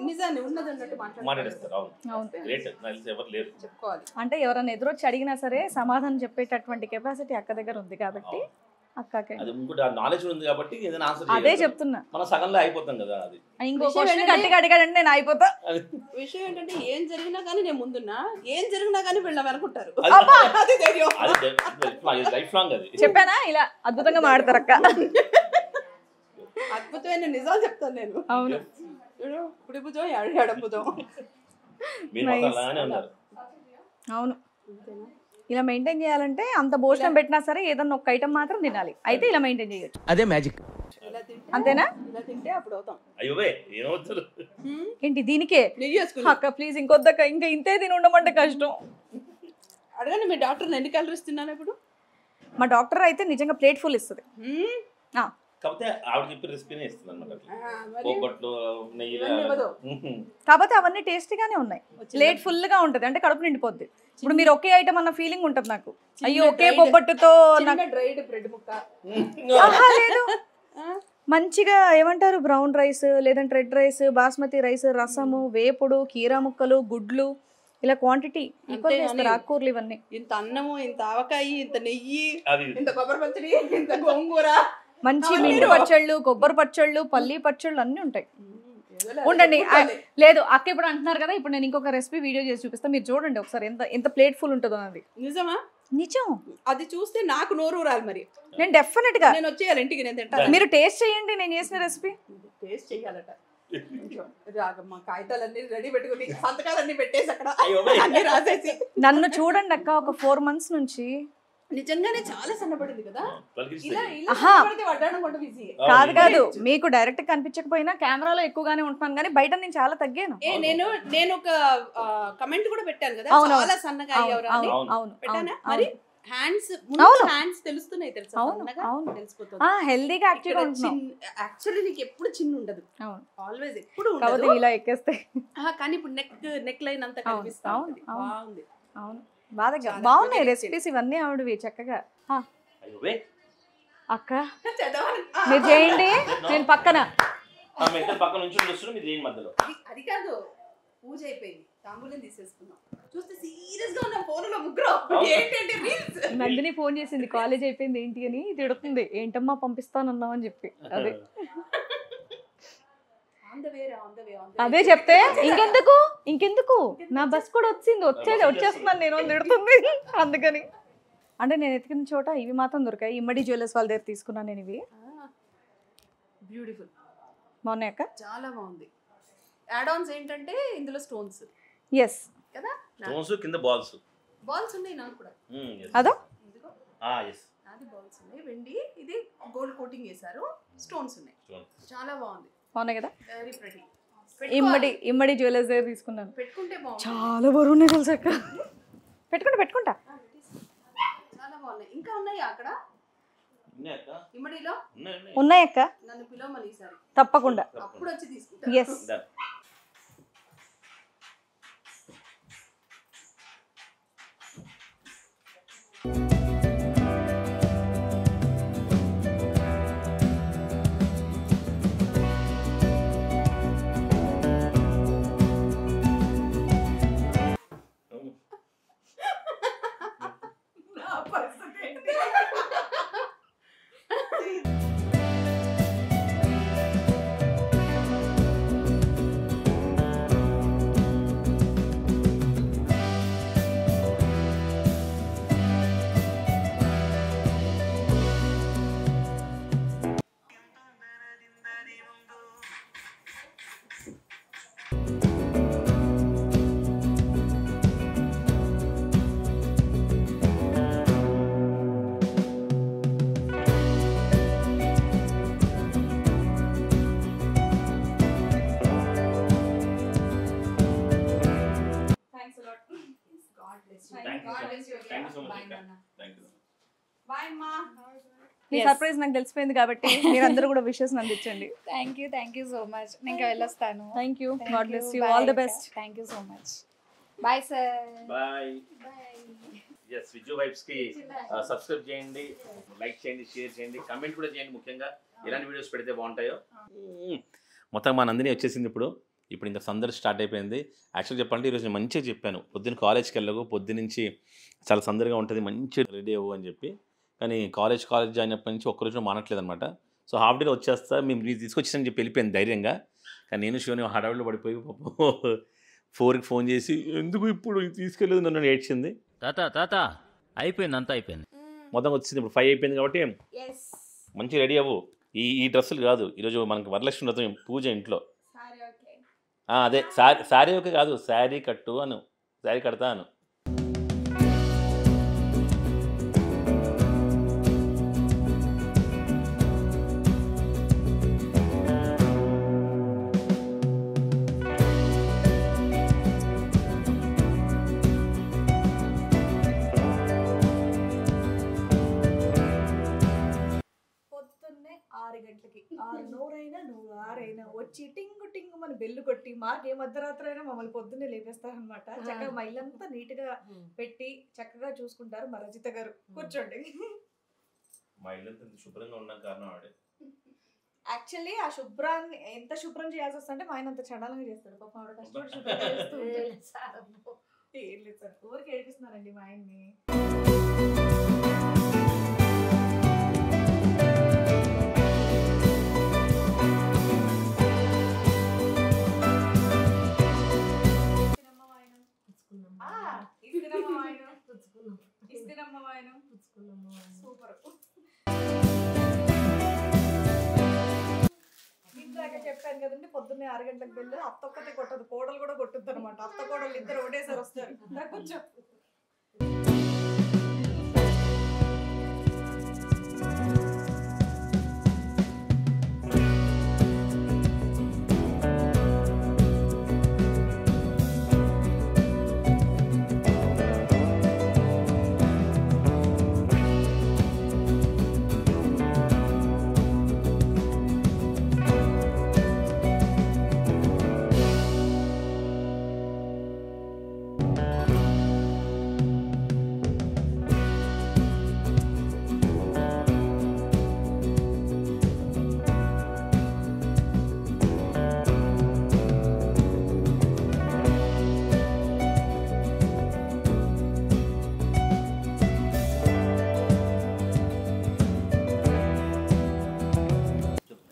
నిజాన్ని ఉన్నది ఉన్నట్టు మాట్లాడేస్తారు. అవును, గ్రేట్. నాకు తెలిసి ఎవరు లేరు చెప్పుకోవాలి. అంటే ఎవరైనా ఎదురొచ్చి అడిగినా సరే సమాధానం చెప్పేటటువంటి కెపాసిటీ అక్క దగ్గర ఉంది కాబట్టి అక్కకే అది ఇంకోటి నాలెడ్జ్ ఉంది కాబట్టి ఏదైనా ఆన్సర్ అదే చెప్తున్నా. మనం సగంలో అయిపోతాం కదా. అది ఇంకో క్వశ్చన్ గట్టిగా అడిగాడంటే నేను అయిపోతా. విషయం ఏంటంటే ఏం జరిగినా కానీ నేను ముందున్నా, ఏం జరిగినా కానీ వీళ్ళ వెనుకుంటారు. లైఫ్ లాంగ్ అది. చెప్పానా ఇలా అద్భుతంగా మాడతారు అక్క. అద్భుతమైన నిజాలు చెప్తాను నేను. అవును, కుడి భుజం ఎడం భుజం. అవును, ఇలా మెయింటైన్ చేయాలంటే అంత భోజనం పెట్టినా సరే ఏదన్నా ఒక ఐటమ్ మాత్రం తినాలి. అయితే ఇలా మెయింటైన్ చేయొచ్చు. అదే మ్యాజిక్. అంతేనా? ఇలా తింటే అప్పుడు అవుతాం. అయ్యో ఏమవుతారు ఏంటి దీనికే? నెయ్యి వేసుకుని అక్క ప్లీజ్ ఇంకొద్దక్క, ఇంకా ఇంతే తిని ఉండమంటే కష్టం. అడగండి మీ డాక్టర్ని ఎన్ని క్యాలరీస్ తిన్నాను ఇప్పుడు. మా డాక్టర్ అయితే నిజంగా ప్లేట్ ఫుల్ ఇస్తుంది. కాకపోతే ఆవిడ చెప్పి రెసిపీనే ఇస్తుంది అనమాట. బొబ్బట్లు, నెయ్యి. కాకపోతే అవన్నీ టేస్టీగానే ఉన్నాయి, ప్లేట్ ఫుల్ గా ఉంటది, అంటే కడుపు నిండిపోద్ది. ఇప్పుడు మీరు ఒకే ఐటమ్ అన్న ఫీలింగ్ ఉంటది నాకు. అయ్యో ఒకే బొబ్బట్టుతో డ్రైడ్ బ్రెడ్ ముక్క లేదు, మంచిగా ఏమంటారు బ్రౌన్ రైస్ లేదంటే రెడ్ రైస్, బాస్మతి రైస్, రసము, వేపుడు, కీరా ముక్కలు, గుడ్లు, ఇలా క్వాంటిటీ ఈక్వల్ చేస్తారు. ఆకుకూరలు ఇవన్నీ, ఇంత అన్నము, ఇంత ఆవకాయ, ఇంత నెయ్యి, ఇంత కొబ్బరి పచ్చడి, ఇంత గోంగూర, మంచి మిండి పచ్చళ్ళు, కొబ్బరి పచ్చళ్ళు, పల్లి పచ్చళ్ళు అన్నీ ఉంటాయి. ఉండండి, లేదు అక్క ఇప్పుడు అంటున్నారు కదా, ఇప్పుడు నేను ఇంకొక రెసిపీ వీడియో చేసి చూపిస్తాను, మీరు చూడండి ఒకసారి ఎంత ఎంత ప్లేట్ ఫుల్ ఉంటుందో. అది నిజమా? నిజం. అది చూస్తే నాకు నోరు ఊరాలి. మరి నేను డెఫినెట్ గా నేను వచ్చేయాలి ఇంటికి, నేను తింటాను. మీరు టేస్ట్ చేయండి నేను చేసిన రెసిపీ. టేస్ట్ చెయ్యాలట. రాగమ్మ కాగితాలన్నీ రెడీ పెట్టుకుని సంతకాలన్నీ పెట్టేసి అక్కడ అన్ని రాసేసి. నన్ను చూడండి అక్క, ఒక 4 months నుంచి నిజంగానే చాలా సన్నపడింది కదా. కాదు కాదు, మీకు డైరెక్ట్ కనిపించకపోయినా కెమెరాలో ఎక్కువగానే ఉంటున్నాను కానీ బయట నేను చాలా తగ్గాను. నేను ఒక కమెంట్ కూడా పెట్టాను కదా, చాలా సన్నగా అయ్యారు అని. పెట్టానా? మరి హ్యాండ్స్ తెలుస్తున్నాయి తెలుసా, తెలిసిపోతుంది. హెల్దీగా యాక్చువల్లీ నీకు ఎప్పుడు చిన్న ఉండదు, ఆల్వేస్ ఎప్పుడు ఉండదు, ఇలా ఎక్కేస్తే. కానీ ఇప్పుడు నెక్ లైన్ అంతా కనిపిస్తా ఉంది. బాగుంది. అవును, బాగున్నాయి రెసిపీస్ ఇవన్నీ ఆవిడవి చక్కగా. అక్క మీరు చేయండి, నేను పక్కన. అది కాదు, పూజ అయిపోయింది, తాంబూలం తీసేసుకున్నాం, చూస్తే సీరియస్ గా ఉన్నాం ఫోన్ లో ముగ్గురు. ఏంటంటే నందిని ఫోన్ చేసింది, కాలేజ్ అయిపోయింది ఏంటి అని తిడుతుంది, ఏంటమ్మా పంపిస్తానన్నావు అని చెప్పి. అదే అదే చెప్తే ఇంకెందుకు నా బస్ కూడా వచ్చేస్తున్నాను నేను తిడుతుంది. అందుకని అంటే నేను ఎతికిన చోట ఇవి మాత్రం దొరికాయి. ఇమ్మడి జ్యువెలర్స్ వాళ్ళ దగ్గర తీసుకున్నాను నేను ఇవి. బ్యూటిఫుల్, బాగున్నాయి అక్క, చాలా బాగుంది. యాడ్ ఆన్స్ ఏంటంటే ఇందులో స్టోన్స్. ఎస్ కదా, స్టోన్స్ కింద బాల్స్ ఉన్నాయి నాకు కూడా. అదో నాది బాల్స్ ఉన్నాయి, వెండి, ఇది గోల్డ్ కోటింగ్ చేశారు, స్టోన్స్ ఉన్నాయి. చాలా బాగుంది, బాగున్నాయి కదా. Very pretty. ఇమ్మడి జ్యువెలర్స్ దగ్గర తీసుకున్నాను, పెట్టుకుంటే బాగుంది. చాలా బరువు ఉన్నాయి తెలుసు అక్క. పెట్టుకుంటా చాలా బాగున్నాయి. ఇంకా ఉన్నాయి అక్కడ ఇమ్మడిలో ఉన్నాయక్క, నన్ను పిలవమని ఈసారి తప్పకుండా. అప్పుడు వచ్చి తీసుకుంటా. ఎస్. మీ సర్ప్రైజ్ నాకు తెలిసిపోయింది కాబట్టి మీరందరూ కూడా విషెస్ అందించండి. Thank you so much. నేను వెళ్ళొస్తాను. Thank you. God bless you. All the best. Thank you so much. Bye sir. Bye. Yes, Viju vibes కి సబ్స్క్రైబ్ చేయండి, లైక్ చేయండి, షేర్ చేయండి, కమెంట్ కూడా చేయండి. ముఖ్యంగా ఇలాంటి వీడియోస్ పెడితే బాగుంటాయో. మొత్తం మా నందిని వచ్చేసింది. ఇప్పుడు ఇంకా సందడి స్టార్ట్ అయిపోయింది. యాక్చువల్గా చెప్పాలంటే ఈరోజు నేను మంచిగా చెప్పాను, పొద్దున్న కాలేజ్కి వెళ్ళకు, పొద్దునుంచి చాలా సందడిగా ఉంటుంది, మంచి రెడీ అవ్వు అని చెప్పి. కానీ కాలేజ్ జాయిన్ అయినప్పటి నుంచి ఒక్కరోజు మానట్లేదు అనమాట. సో హాఫ్ డేలో వచ్చేస్తా, మీరు తీసుకొచ్చారని చెప్పి వెళ్ళిపోయింది ధైర్యంగా. కానీ నేను శివని హడావిడిలో పడిపోయి 4కి ఫోన్ చేసి ఎందుకు ఇప్పుడు తీసుకెళ్ళలేదు నన్ను ఏడ్చింది. తాత అయిపోయింది, అంతా అయిపోయింది, మొత్తం వచ్చింది. ఇప్పుడు 5 అయిపోయింది కాబట్టి మంచి రెడీ అవ్వు. ఈ డ్రెస్సులు కాదు, ఈరోజు మనకి వరలక్ష్మి వ్రతం పూజ ఇంట్లో. అదే శారీ ఓకే కాదు, శారీ కట్టు అను, శారీ కడతా అను. పొద్దున్నే 6 గంటలకి 6:06 వచ్చి టింగు టింగు మన బెల్లు కొట్టి మాకే మధ్యరాత్రి అయినా మమ్మల్ని పొద్దున్నే లేపేస్తారనమాట. చక్కగా మా ఇల్లంతా నీట్ గా పెట్టి చక్కగా చూసుకుంటారు మా రజిత గారు. కూర్చోండి. మా ఇల్లంతా శుభ్రంగా ఉన్న కారణం ఆడే. యాక్చువల్లీ ఆ శుభ్రాన్ని ఎంత శుభ్రం చేయాల్సి వస్తుంటే మా ఆయన అంత చడాలంగా చేస్తాడు. పాపం ఆవిడ కష్టపడి శుభ్రం చేస్తూ ఉంటాడు. ఏం లేదు సార్, ఊరికి ఏడిపిస్తున్నారండి మా ఆయన్ని. సూపర్. ఇందాక చెప్పాను కదండి, పొద్దున్నే 6 గంటలకు వెళ్ళి అత్త ఒక్కతే కొట్టదు, కోడలు కూడా కొట్టుద్ది అనమాట. అత్త కోడలు ఇద్దరు ఒకటేసారి వస్తారు. కొంచెం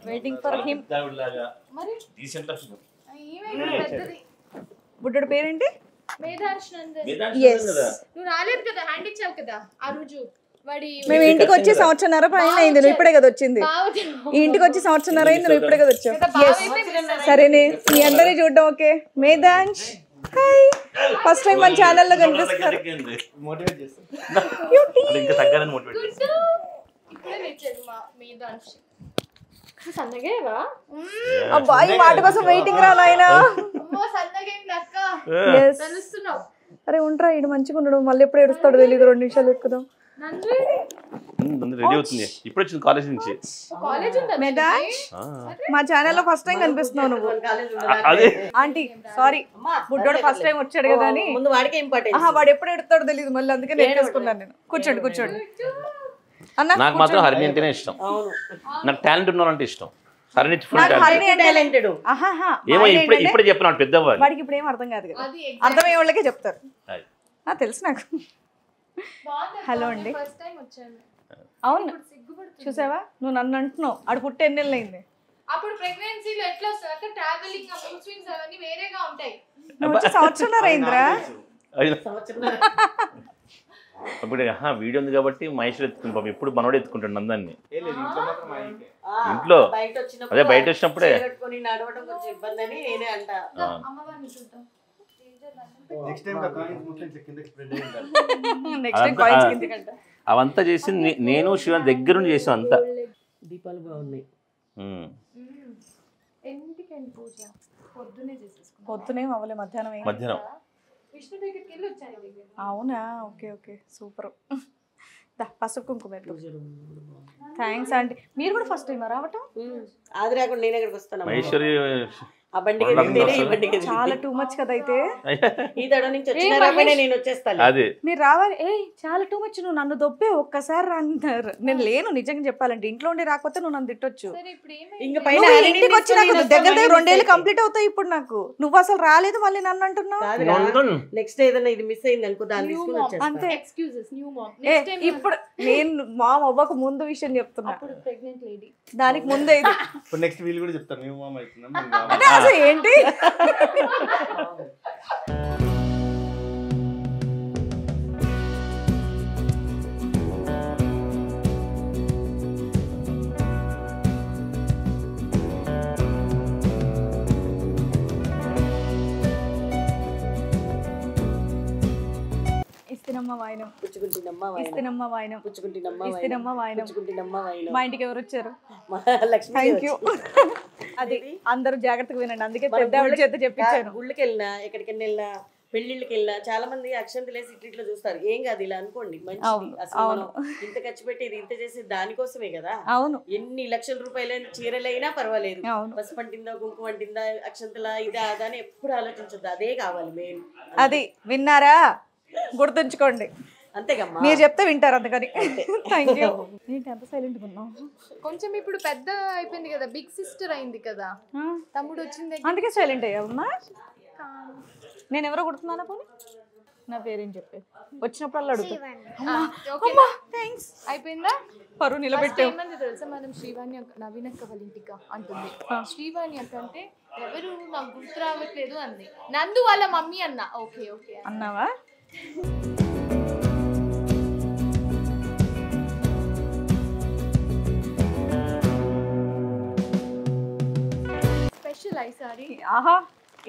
వెయిటింగ్ ఫర్ హిమ్. బుడ్డోడి పేరేంటి? నువ్వు రాలేదు కదా, హ్యాండ్ ఇచ్చావు కదా ఆ రోజు. మేము ఇంటికి వచ్చి 1.5 సంవత్సరం పైన అయింది, నువ్వు ఇప్పుడే కదా వచ్చింది. ఈ ఇంటికి వచ్చి 1.5 సంవత్సరం అయింది, నువ్వు ఇప్పుడే కదా వచ్చావు. సరేనే, మీ అందరినీ చూడడం okay. Medhansh hi, first time మన ఛానల్లో కనిపిస్తారు. అబ్బాయి మాట కోసం వెయిటింగ్ రా నాయనా. అరే ఉండరా ఈడు మంచిగా ఉన్నాడు, మళ్ళీ ఎప్పుడు ఏడుస్తాడో తెలియదు, 2 నిమిషాలు ఎక్కుదాం. రెడీ అవుతుంది, ఇప్పుడు వచ్చింది కాలేజ్ నుంచి. మెదాజ్ మా ఛానల్లో ఫస్ట్ టైం కనిపిస్తున్నావు నువ్వు. అదే ఆంటీ సారీ, బుడ్డోడు ఫస్ట్ టైం వచ్చాడు కదా అని. ముందు వాడికే ఇంపార్టెంట్. వాడు ఎప్పుడు ఎడతాడో తెలియదు, మళ్ళీ అందుకే నేర్చుకున్నాను నేను. కూర్చోండి కూర్చోండి అన్న. నాకు మాత్రం హరిణి అంటేనే ఇష్టం, నాకు టాలెంట్ ఉన్నారంటే ఇష్టం. Harini full talented. ఏమో ఇప్పుడే చెప్పినాడు పెద్దవాళ్ళు. వాడికి ఇప్పుడు ఏం అర్థం కాదు కదా, అర్థమయ్యే వాళ్ళకే చెప్తారు. తెలుసు నాకు. హలో అండి. అవును చూసావా, నువ్వు నన్ను అంటున్నావు, ఆడు పుట్టి ఎన్ని నెలలు అయింది. అప్పుడు ప్రెగ్నెన్సీలో ఎట్లా వస్తుంది అక్కడ, ట్రావెలింగ్ మూడ్ స్వింగ్స్ అవన్నీ వేరేగా ఉంటాయి. నువ్వు సంవత్సరం అయిందిరా. ఇప్పుడు వీడియో ఉంది కాబట్టి మహేష్ ఎత్తుకుని పాపం ఎప్పుడు మనోడు ఎత్తుకుంటాడు అందరినీ ఇంట్లో. అదే బయట వచ్చినప్పుడే అవంతా చేసి నేను శివన్ దగ్గర నుండి చేసాం అంతా. దీపాలు బాగున్నాయి. పొద్దునే అవ్వలే, మధ్యాహ్నం. అవునా, ఓకే ఓకే సూపర్. పసుపు కుంకుమ థ్యాంక్స్ ఆంటీ. మీరు కూడా ఫస్ట్ టైం రావటం? అది రాకుండా నేను ఎక్కడికి వస్తాను. మహేశ్వరి చాలా టూ మచ్ కదా. అయితే మీరు రావాలి. చాలా టూ మచ్, నువ్వు నన్ను దొబ్బే ఒక్కసారి రాన్నారు. నేను లేను నిజంగా చెప్పాలంటే, ఇంట్లో ఉండి రాకపోతే నువ్వు నన్ను తిట్టొచ్చు. ఇంటికి వచ్చి నాకు దగ్గర 2 ఏళ్ళు కంప్లీట్ అవుతాయి ఇప్పుడు నాకు. నువ్వు అసలు రాలేదు, మళ్ళీ నన్ను అంటున్నావు. నెక్స్ట్ ఏదైనా ఇది మిస్ అయింది అనుకో, అంతే. ఇప్పుడు నేను మా అవ్వకు ముందు విషయం చెప్తున్నా, దానికి ముందే ఇది. నెక్స్ట్ వీళ్ళు కూడా చెప్తారు మేము మామ అవుతున్నాం. ఏంటి ఇస్తినమ్మ వాయినం, ఇస్తినమ్మ వాయినం, ఇస్తినమ్మ వాయినం. మా ఇంటికి ఎవరు వచ్చారు? Thank you. అది అందరూ జాగ్రత్తగా వినండి, అందుకే పెద్ద చేత చెప్పించాను. గుళ్ళకి వెళ్ళినా ఎక్కడికి వెళ్ళినా పెళ్లిళ్ళకి వెళ్ళినా చాలా మంది అక్షంతలు వేసి ఇట్లా చూస్తారు. ఏం కాదు ఇలా అనుకోండి, మంచిది. అసలు మనం ఇంత ఖర్చు పెట్టి ఇంత చేసి దానికోసమే కదా. అవును, ఎన్ని లక్షల రూపాయలైన చీరలైనా పర్వాలేదు, పసుపు పంటిందా కుంకుమ పంటిందా అక్షంతలా ఇదా అదా అని ఎప్పుడు ఆలోచించద్దు, అదే కావాలి మెయిన్. అది విన్నారా, గుర్తుంచుకోండి. అంతేగమ్మా, మీరు చెప్తే వింటారు అందుకని. Thank you. ఏంటి అంత సైలెంట్గా ఉన్నావు? కొంచెం ఇప్పుడు పెద్ద అయిపోయింది కదా, బిగ్ సిస్టర్ అయింది కదా, తమ్ముడు వచ్చింది, అందుకే సైలెంట్ అయ్యావమ్మా. నేను ఎవరో కొడుతున్నానా పోనీ? నా పేరేం చెప్పే వచ్చినప్పుడు అడుగుతా. అయిపోయిందా? పరువు నిలబెట్టావు. ఏమంది తెలుసా, మనం శ్రీవాణి నవీన్ అక్క వాళ్ళ ఇంటికి అంటుంది. శ్రీవాణి అక్క అంటే ఎవరు నాకు గుర్తు రావట్లేదు అంది. నందు వాళ్ళ మమ్మీ అన్న. ఓకే ఓకే అన్నావా? స్పెషల్ ఐసారి. ఆహా,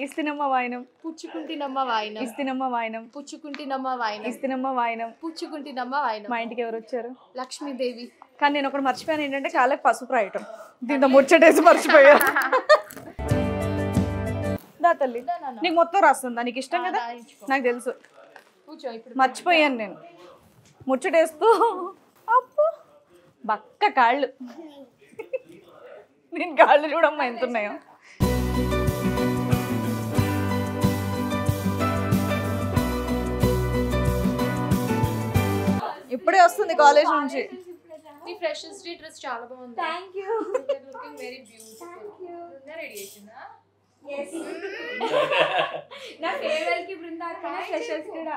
ఇస్తినమ్మ వాయినం, పుచ్చుకుంటినమ్మ వాయినం, ఇస్తినమ్మ వాయినం, పుచ్చుకుంటినమ్మ వాయినం, ఇస్తినమ్మ వాయినం, పుచ్చుకుంటినమ్మ వాయినం. మా ఇంటికి ఎవరు వచ్చారు? లక్ష్మీదేవి. కానీ నేను ఒకటి మర్చిపోయాను, ఏంటంటే కాళ్ళకి పసుపు రాయటం. దీంతో ముచ్చటేసి మర్చిపోయా. దా తల్లి, నీకు మొత్తం రాస్తుందా? నీకు ఇష్టం కదా, నాకు తెలుసు. మర్చిపోయాను నేను ముచ్చటేస్తూ. అప్పు బక్క కాళ్ళు, నేను కాళ్ళు చూడమ్మా ఎంత ఉన్నాయో. ఇప్పుడే వస్తుంది కాలేజ్ నుంచి. మీ ఫ్రెషర్స్ డే డ్రెస్ చాలా బాగుంది. Thank you. Looking very beautiful. Ready చేసిందా? yes. నా ఫేర్వెల్ కి బృందా అక్క ఫ్రెషర్స్ కూడా.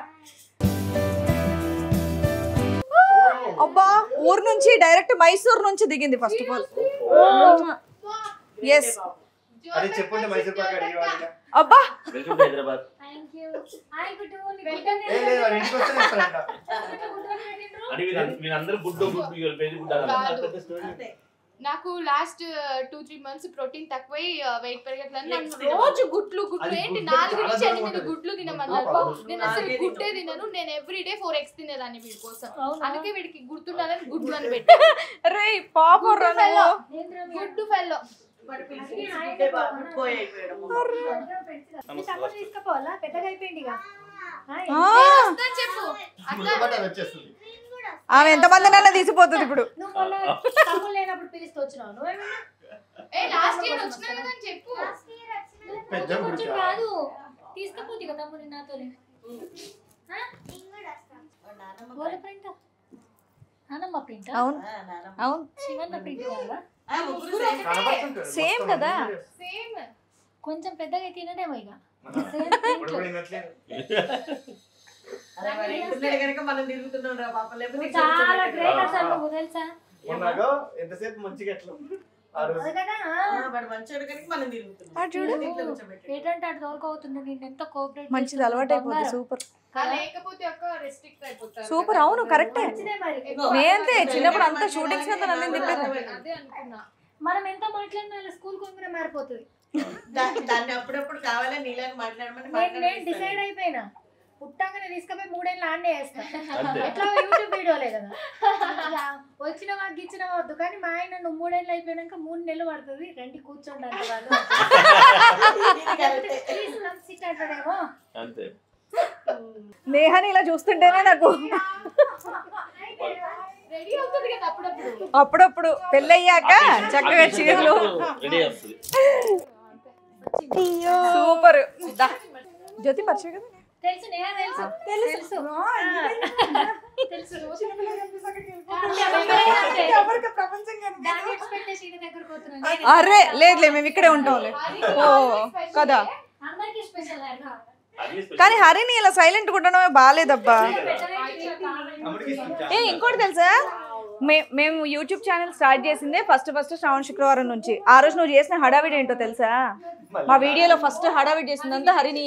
అబ్బా, ఊరు నుంచి డైరెక్ట్ మైసూర్ నుంచి దిగింది ఫస్ట్ ఆఫ్ ఆల్. yes. అరే చెప్పండి మైసూర్ పాక్ అడిగేవాళ్ళ. అబ్బా welcome to Hyderabad. Thank you. Hi good welcome. లేదు వాడు ఇంటికి వచ్చేస్తారంట. అని మీరందరూ గుడ్డు యువర్ వెరీ గుడ్ అన్నారు. నాకు లాస్ట్ 2-3 మంత్స్ ప్రోటీన్ తక్కువై వెయిట్ పెరగట్లేదు. నన్ను రోజు గుడ్లు ఏంటి 4 నుంచి 8 గుడ్లు తినమన్నారు. నేను అసలు గుడ్డే తినను. నేను ఎవ్రీడే 4 eggs తినేదాన్ని వీడి కోసం. అందుకే వీడికి గుర్తుండాలని గుడ్లు అని పెట్టా. రే పాపం రనో గుడ్డు ఫెల్లో. చెప్పు ఆమె ఎంతమందినైనా తీసిపోతుంది ఇప్పుడు. నువ్వు మొన్న తమ్ముడు లేనప్పుడు పిలిస్తే వచ్చినావు నువ్వేమన్నా లాస్ట్ ఇయర్ వచ్చినా కదా అని చెప్పు. కొంచెం కాదు తీసుకపోతే కదా తమ్ముడు నాతోనే గోల ప్రింట్ నానమ్మ ప్రింట్ అవును అవును శివన్న ప్రింట్ కాదా సేమ్ కదా. సేమ్ కొంచెం పెద్దగా తినడేమో ఇక చాలా గ్రేట్ అసలు నువ్వు తెలుసా ఎంతసేపు మంచిగా ఎట్లా ఏంటంటే అటు దొరక అవుతుంది నేను ఎంత కోఆపరేట్ మంచిది అలవాటు అయిపోతుంది. సూపర్ లేకపోతే అక్క రెస్ట్రిక్ట్ అయిపోతారు. సూపర్. అవును కరెక్టే. నేనంతే చిన్నప్పుడు అంతా షూటింగ్స్ కదా నన్ను తిప్పేది. అదే అనుకున్నా. మనం ఎంత మాట్లాడినా అలా స్కూల్ కొంచెం మారిపోతుంది. దాన్ని అప్పుడప్పుడు కావాలని నీళ్ళని మాట్లాడమని నేను డిసైడ్ అయిపోయినా పుట్టంగానే తీసుకుపోయి 3 ఏళ్ళు ఆన్నే వేస్తా. ఎట్లా యూట్యూబ్ వీడియోలే కదా వచ్చిన వాకి ఇచ్చిన వద్దు. కానీ మా ఆయన నువ్వు 3 ఏళ్ళు అయిపోయినాక 3 నెలలు పడుతుంది రండి కూర్చోండి అంటే వాళ్ళు అంటాడేమో. నేహాని ఇలా చూస్తుంటేనే నాకు రెడీ అవుతుంది కదా అప్పుడప్పుడు. అప్పుడప్పుడు పెళ్ళయ్యాక చక్కగా చీరలు సూపర్. జ్యోతి పరిచయం కదా తెలుసు నేహ తెలుసు తెలుసు తెలుసు అరే లేదులే మేము ఇక్కడే ఉంటాంలే. ఓ కదా. కానీ హరిని ఇలా సైలెంట్ ఉండడమే బాగాలేదబ్బా. ఇంకోటి తెలుసా, మేము యూట్యూబ్ ఛానల్ స్టార్ట్ చేసిందే ఫస్ట్ శ్రావణ శుక్రవారం నుంచి. ఆ రోజు నువ్వు చేసిన హడావిడి ఏంటో తెలుసా? మా వీడియోలో ఫస్ట్ హడావిడి చేసిందంతా హరిని.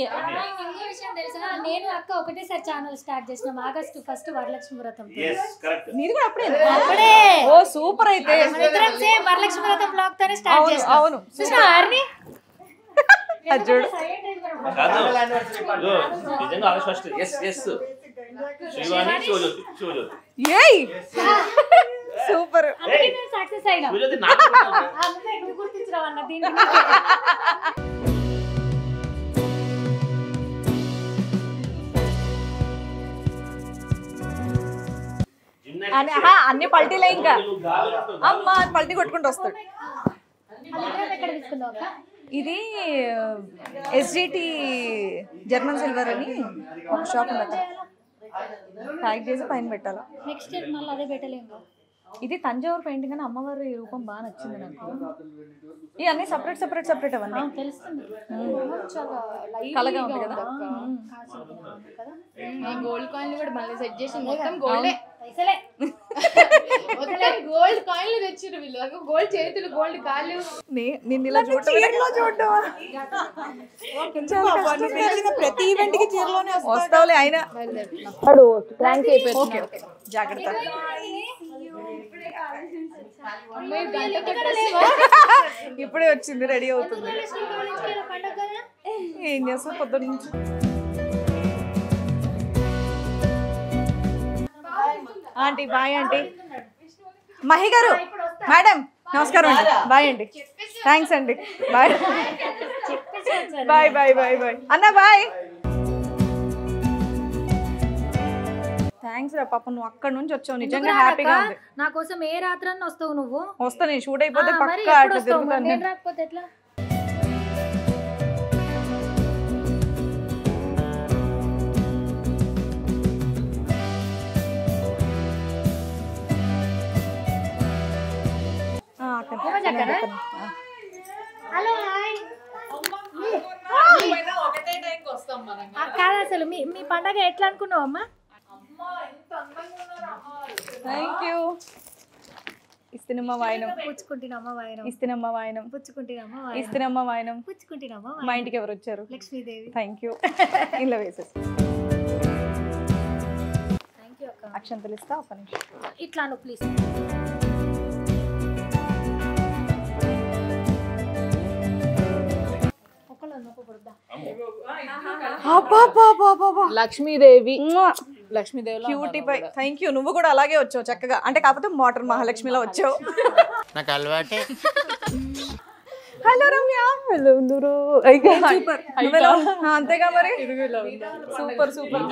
నేను అక్క ఒకటేసారి ఛానల్ స్టార్ట్ చేసినాం August 1 వరలక్ష్మి వ్రతం. మీరు కూడా అప్పుడే? ఓ సూపర్. అయితే వరలక్ష్మి వ్రతం బ్లాగ్ తోనే స్టార్ట్ చేసినాం. అవును హరిని చూడు నిజంగా August first. Srivani Sivajyothi super. Success అయినా గుర్తించడం అన్న దీన్ని. అన్ని పల్టీలే ఇంకా. అమ్మా పల్టీ కొట్టుకుంటూ వస్తాడు. ఎక్కడ తీసుకున్నావు అక్క? ఇది SGT జర్మన్ సిల్వర్ అని ఒక షాప్ ఉంది అక్కడ. ప్యాక్ చేసి పైన పెట్టాలి. నెక్స్ట్ ఇయర్ మళ్ళీ అదే పెట్టలేము. ఇది తంజావూరు పెయింటింగ్ అని అమ్మవారి రూపం బాగా నచ్చింది నాకు. ఇవన్నీ సపరేట్ అవన్నీ తెలుస్తుంది. కలగా ఉంది కదా. గోల్డ్ కాయిన్లు కూడా మళ్ళీ సెట్ చేసి మొత్తం గోల్డే. పైసలే గోల్డ్ కాయిన్లు తెచ్చిరు వీళ్ళు. గోల్డ్ చేతులు గోల్డ్ కాళ్ళు. నిన్ను ఇలా ప్రతి ఈవెంట్ కి చీరలోనే వస్తావులే. అయినా జాగ్రత్త. ఇప్పుడే వచ్చింది, రెడీ అవుతుంది. ఏం చేస్తా పొద్దున్న నుంచి. Aunty bye. ఆంటీ మహి గారు మేడం నమస్కారం అండి. బాయ్ అండి. థ్యాంక్స్ అండి. Bye bye bye bye bye అన్న. బాయ్. థ్యాంక్స్ రా పాప, నువ్వు అక్కడ నుంచి వచ్చావు. నిజంగా హ్యాపీగా ఉంది. నా కోసం ఏ రాత్రన్నా వస్తావు నువ్వు? వస్తా. నేను షూట్ అయిపోతే పక్కా అట్లా తిరుగుతాను. నేను రాకపోతే ఎట్లా? Hello hi. కాదు అసలు మీ పండగ ఎట్లా అనుకున్నావు అమ్మా? Thank you. ఇస్తున్నమ్మ వాయనం పుచ్చుకుంటున్నమ్మ వాయనం. ఇస్తున్నమ్మ వాయనం పుచ్చుకుంటున్నమ్మ ఇస్తున్నమ్మ వాయనం. పుచ్చుకుంటున్నమ్మ. మా ఇంటికి ఎవరు వచ్చారు? లక్ష్మీదేవి. Thank you. ఇలా వేసేసి థ్యాంక్ యూ అక్క. అక్షంతలు ఇస్తా. ఒక నిమిషం ఇట్లా నువ్వు please. Lakshmidevi. Cutie pie. Thank you. నువ్వు కూడా అలాగే వచ్చావు చక్కగా. అంటే కాకపోతే మోటార్ మహాలక్ష్మిలో వచ్చావు. నాకు అలవాటే. హలో రమ్య. హలో నూరు. సూపర్. అంతేగా మరి. Super super.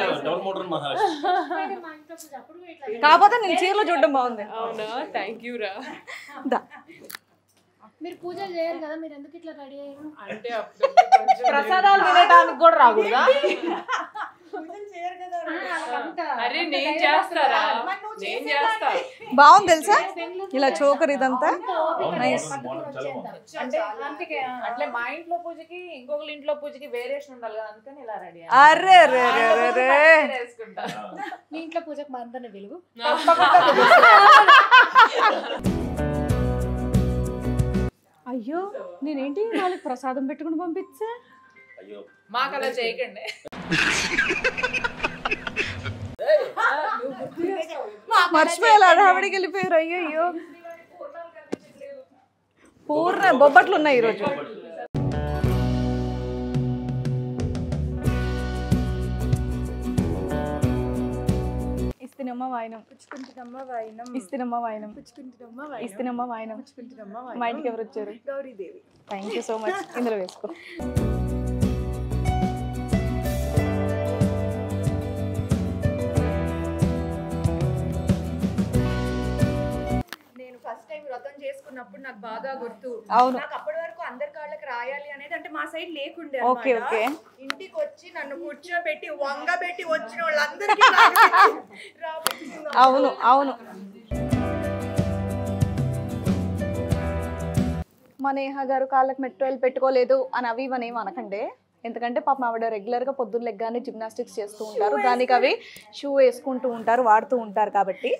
కాకపోతే నేను చీరలో చూడడం బాగుంది. అవునా, థ్యాంక్ యూ రా. మీరు పూజ చేయరు కదా, మీరు ఎందుకు ఇట్లా రెడీ అయ్యారు? అంటే ప్రసాదాలు తినడానికి కూడా రాకూడదా? అరే నేను చేస్తారా, నేను చేస్తా. బాగుంది తెలుసా ఇలా చోకర్ ఇదంతా. నైస్. అంటే అందుకే అట్లే మా ఇంట్లో పూజకి ఇంకొకరి ఇంట్లో పూజకి వేరియేషన్ ఉండాలి కదా, అందుకని ఇలా రెడీ. అరే రే రే రే. మీ ఇంట్లో పూజకి మా అందరిని వెలుగు. అయ్యో నేనేంటి వాళ్ళకి ప్రసాదం పెట్టుకుని పంపించా. మాకు అలా చేయకండి. మర్చిపోయాలి హడావిడికి వెళ్ళిపోయారు. అయ్యో అయ్యో. పూర్ణ బొబ్బట్లు ఉన్నాయి ఈరోజు. ఇస్తినమ్మ వాయినం. ఇస్తినమ్మ వాయినం. ఇస్తినమ్మ వాయినం. మా ఇంటికి ఎవరు వచ్చారు? Gauri Devi. Thank you so much. ఇందులో వేసుకో. నేను ఫస్ట్ టైం వ్రతం చేసుకున్నప్పుడు నాకు బాగా గుర్తు. అవును. నాకు అప్పటి వరకు అందరి కాళ్ళకి రాయాలి అనేది అంటే మా సైడ్ లేకుండే. Okay okay. ఇంటికి వచ్చి నన్ను కూర్చోబెట్టి వంగబెట్టి వచ్చిన వాళ్ళందరికీ అవును అవును. మా నేహ గారు కాళ్ళకి మెట్రోలు పెట్టుకోలేదు అని అవి ఇవన్నీ ఏమి అనకండి. ఎందుకంటే పాపం ఆవిడ రెగ్యులర్గా పొద్దున్న లెగ్గానే జిమ్నాస్టిక్స్ చేస్తూ ఉంటారు, దానికి అవి షూ వేసుకుంటూ ఉంటారు, వాడుతూ ఉంటారు కాబట్టి.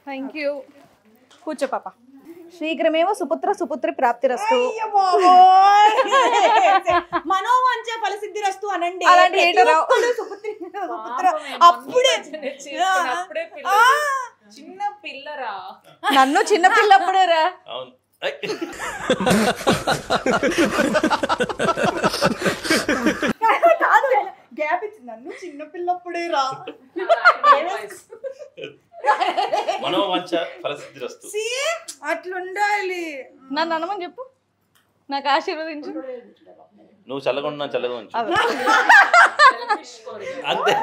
Thank you. కూర్చో పాప. శీఘ్రమేమో సుపుత్ర సుపుత్రి ప్రాప్తిరస్తు. మనోవాంఛ ఫలసిద్ధిరస్తు అనండి. అలాంటి అప్పుడే చిన్న పిల్లరా. నన్ను చిన్న పిల్లప్పుడే రా. కాదు గ్యాప్ ఇచ్చి నన్ను చిన్న పిల్లప్పుడే రా. మనోవాంఛ ఫలసిద్ధిరస్తు. అట్లుండాలి. నన్ను అనమని చెప్పు, నాకు ఆశీర్వదించు. నువ్వు చల్లగొండ చల్లగా ఉంచు అంతే.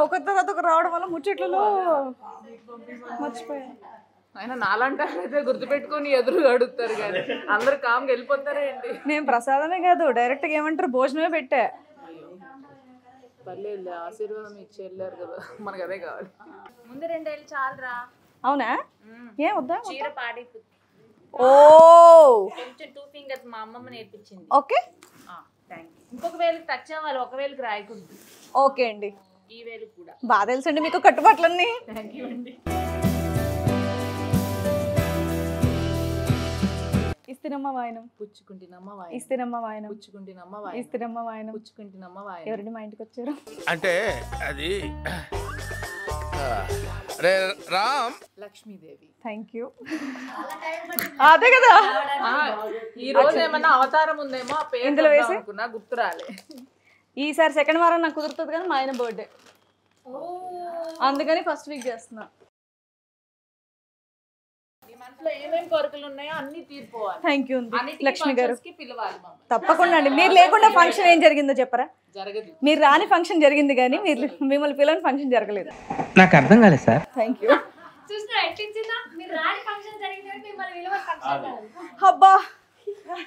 ఒక తర్వాత ఒక రావడం వల్ల ముచ్చట్లలో మర్చిపోయా. ఆయన నాలంటే అయితే గుర్తుపెట్టుకొని ఎదురు అడుగుతారు కానీ అందరు కామ్గా వెళ్ళిపోతారే ఏంటి. నేను ప్రసాదమే కాదు డైరెక్ట్గా ఏమంటారు భోజనమే పెట్టా. పర్లేదు, ఆశీర్వాదం ఇచ్చి వెళ్ళారు కదా, మనకు అదే కావాలి. ముందు 2 ఏళ్ళు చాలరా. అవునా? ఏం వద్దా? చీర పాడి. ఓ కొంచెం 2 ఫింగర్స్ మా అమ్మమ్మ నేర్పించింది. Okay thank you. ఇంకొక వేలుకి టచ్ అవ్వాలి, ఒక వేలుకి రాయకూడదు. ఓకే అండి. ఈ వేలు కూడా బాగా తెలుసండి మీకు కట్టుబాట్లన్నీ. థ్యాంక్ యూ అండి. ఇస్తినమ్మ వాయనం. పుచ్చుకుంటినమ్మ వాయనం. ఇస్తినమ్మ వాయనం. పుచ్చుకుంటినమ్మ వాయనం. ఇస్తినమ్మ వాయనం. పుచ్చుకుంటినమ్మ వాయనం. ఎవరండి మా ఇంటికి వచ్చారు? అంటే అది రామ్. లక్ష్మీదేవి. Thank you. అదే కదా. ఈ రోజు ఏమన్నా అవతారం ఉందేమో ఇందులో వేసి అనుకున్నా, గుర్తు రాలే. ఈసారి సెకండ్ వారం నాకు కుదురుతుంది కానీ మా ఆయన బర్త్డే, అందుకని ఫస్ట్ వీక్ చేస్తున్నా. మీ మనసులో ఏమేమి కోరికలు ఉన్నాయో అన్ని తీర్పోవాలి. థ్యాంక్ యూ లక్ష్మి గారు. పిలవాలి మమ్మల్ని తప్పకుండా అండి. మీరు లేకుండా ఫంక్షన్ ఏం జరిగిందో చెప్పరా? జరగదు. మీరు రాని ఫంక్షన్ జరిగింది కానీ మీరు మిమ్మల్ని పిలవని ఫంక్షన్ జరగలేదు. నాకు అర్థం కాలేదు సార్. Thank you. చూసినా ఎట్టించిందా? మీరు రాని ఫంక్షన్ జరిగింది మిమ్మల్ని విలువ ఫంక్షన్. అబ్బా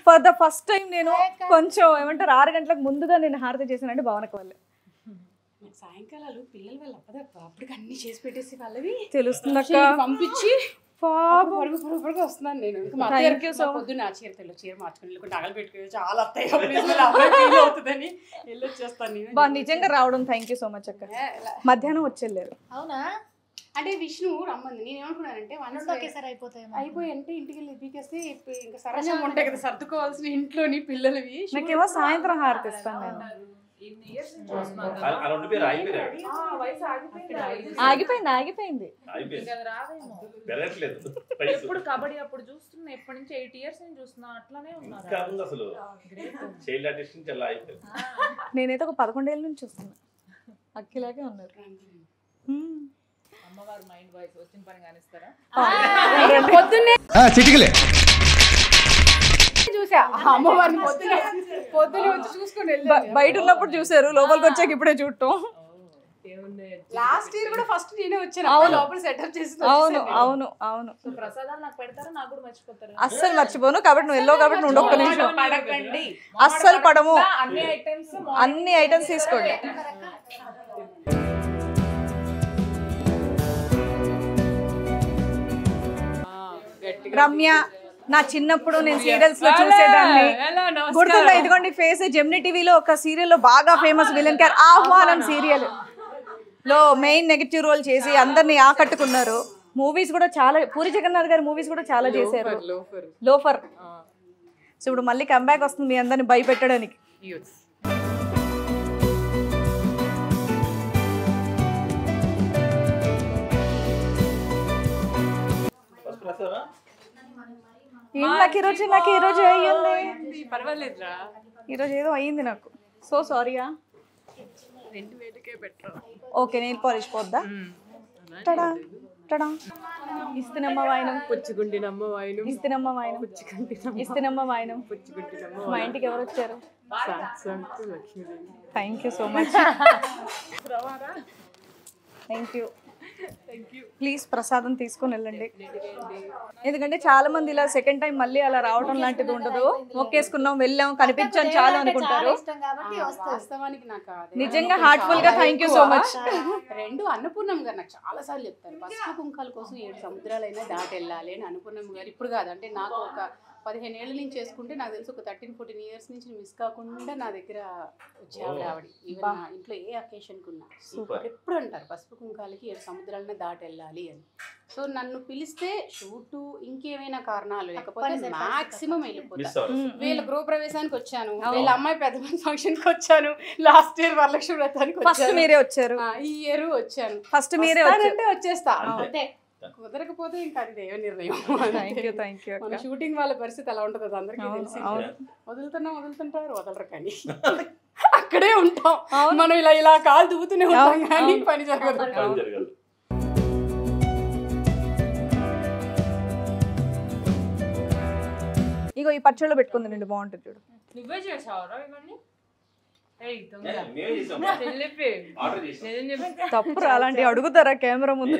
ఫర్ ద ఫస్ట్ టైం నేను కొంచెం ఏమంటారు 6 గంటలకు ముందుగా నేను హారతి చేశానంటే భావనకు వాళ్ళే. సాయంకాలాలు పిల్లలు వాళ్ళు అప్పటికి అన్ని చేసి పెట్టేసి వాళ్ళవి తెలుస్తుందక్క పంపించి పరుగు వస్తున్నాను నేను. పొద్దున్న చీర మార్చుకుని నగలు పెట్టుకుని చాలా అవుతుందని వెళ్ళొచ్చేస్తాను నేను. బా నిజంగా రావడం థ్యాంక్ యూ సో మచ్ అక్క. మధ్యాహ్నం వచ్చేళ్ళారు. అవునా? అంటే విష్ణు రమ్మంది. నేను ఏమనుకున్నానంటే ఒకేసారి అయిపోయి అంటే ఇంటికి వెళ్ళి పీకేస్తే ఇంకా సరళంగా ఉంటాయి కదా సర్దుకోవాల్సిన ఇంట్లోని పిల్లలవి. నాకేమో సాయంత్రం హారతి ఇస్తాను నేను. అలా ఉండిపోయారు, ఆగిపోయారు. ఆగిపోయింది పెరగట్లేదు ఎప్పుడు కబడ్డీ అప్పుడు చూస్తున్నా, ఎప్పటి నుంచి 8 years నుంచి చూస్తున్నా, అట్లానే ఉన్నారు. ఇంకా ఉంది అసలు చైల్డ్ ఆర్టిస్ట్ నుంచి అలా అయిపోయింది. నేనైతే ఒక 11 ఏళ్ళ నుంచి చూస్తున్నా, అక్కిలాగే ఉన్నారు. అమ్మవారు మైండ్ వాయిస్ వచ్చిన పని కానిస్తారా? పొద్దున్నే చిటికలే చూసా అమ్మవారిని పొద్దునే వచ్చి చూసుకొని బయట ఉన్నప్పుడు చూసారు, లోపలికి వచ్చాక ఇప్పుడే చూడటం. లాస్ట్ ఇయర్ కూడా ఫస్ట్ నేనే వచ్చాను, లోపల సెటప్ చేసి. అవును. సో ప్రసాదాలు నాకు పెడతారా? నాకు కూడా మర్చిపోతారు. అస్సలు మర్చిపోను, కాబట్టి నువ్వు వెళ్ళావు కాబట్టి నువ్వు ఒక్క నిమిషం పడకండి, అస్సలు పడము. అన్ని ఐటమ్స్ తీసుకోండి. రమ్య, నా చిన్నప్పుడు నేను సీరియల్స్ లో చూసేదాన్ని, గుర్తుందా? ఇదిగోండి ఫేస్. జెమినీ టీవీలో ఒక సీరియల్ లో బాగా ఫేమస్ విలన్ క్యారెక్టర్ ఆహ్వానం సీరియల్ లో మెయిన్ నెగటివ్ రోల్ చేసి అందరినీ ఆకట్టుకున్నారు. మూవీస్ కూడా చాలా, పూరి జగన్నాథ్ గారి మూవీస్ కూడా చాలా చేశారు. లోఫర్. సో ఇప్పుడు మళ్ళీ కంబ్యాక్ వస్తుంది మీ అందరిని భయపెట్టడానికి. నాకు ఈరోజు అయ్యింది. పర్వాలేదురా, ఈరోజు ఏదో అయ్యింది నాకు. సో సారీయా. ఓకే, నెయిల్ పాలిష్ పోద్దా? Tada tada. ఇస్తున్నమ్మ వాయనం, పుచ్చుకుంటినమ్మ వాయనం, ఇస్తున్నమ్మ వాయనం, ఇస్తున్నమ్మ వాయనం. మా ఇంటికి ఎవరు వచ్చారు? Thank you so much. Thank you. Please ప్రసాదం తీసుకొని వెళ్ళండి, ఎందుకంటే చాలా మంది ఇలా సెకండ్ టైం మళ్ళీ అలా రావడం లాంటిది ఉండదు. మొక్కేసుకున్నాం, వెళ్ళాం, కనిపించాం చాలు అనుకుంటారు. నిజంగా హార్ట్ఫుల్ గా థ్యాంక్ యూ సో మచ్. రెండు అన్నపూర్ణమ్మ గారు నాకు చాలా సార్లు చెప్తారు, పసుపు కుంకాల కోసం 7 సముద్రాలైనా దాటి వెళ్ళాలి అని. అన్నపూర్ణమ్మ గారు ఇప్పుడు కాదు, అంటే నాకు ఒక 15 ఏళ్ళ నుంచి చేసుకుంటే నాకు తెలిసి ఒక 13-14 years నుంచి మిస్ కాకుండా నా దగ్గర వచ్చేవాళ్ళు ఆవిడ. ఈవెన్ నా ఇంట్లో ఏ అకేషన్కి ఉన్నా ఎప్పుడు అంటారు పసుపు కుంకాలకి 7 సముద్రాలనే దాటి వెళ్ళాలి అని. సో నన్ను పిలిస్తే షూటు ఇంకేమైనా కారణాలు లేకపోతే మాక్సిమం వెళ్ళిపోతాను. వీళ్ళ గృహప్రవేశానికి వచ్చాను, వీళ్ళ అమ్మాయి పెద్ద మంది ఫంక్షన్కి వచ్చాను, లాస్ట్ ఇయర్ వరలక్ష్మి వ్రతానికి వచ్చారు, ఈ ఇయర్ వచ్చాను. ఫస్ట్ మీరే వచ్చేస్తా అంతే. కుదరకపోతే ఇంకా అది దేవ నిర్ణయం. మన షూటింగ్ వాళ్ళ పరిస్థితి అలా ఉంటుంది, అది అందరికీ తెలిసి. వదులుతుంటారు, వదలరు, కానీ అక్కడే ఉంటాం మనం. ఇలా కాలు దువ్వుతూనే ఉంటాం కానీ పని జరగదు. ఇగో ఈ పచ్చళ్ళు పెట్టుకుంది నిండు, బాగుంటుంది చూడు. నువ్వే చేసావరా ఇవన్నీ? తప్పురా, అలాంటివి అడుగుతారా కెమెరా ముందు?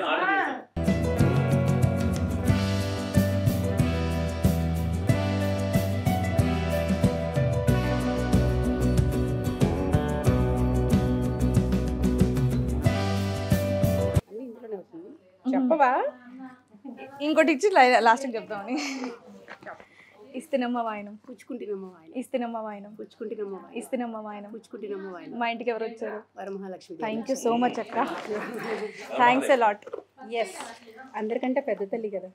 చెప్పవా? ఇంకోటి ఇచ్చి లాస్ట్ చెప్తామని. ఇస్తున్నమ్మ వాయనం, పుచ్చుకుంటున్నమ్మ వాయనం, ఇస్తున్నమ్మ వాయనం, పుచ్చుకుంటున్నమ్మ వాయనం, ఇస్తున్నమ్మ వాయనం, పుచ్చుకుంటున్నమ్మ వాయనం. మా ఇంటికి ఎవరు వచ్చారు? Varamahalakshmi. Thank you so much అక్క, థ్యాంక్స్ ఎ లాట్. ఎస్, అందరికంటే పెద్ద తల్లి కదా.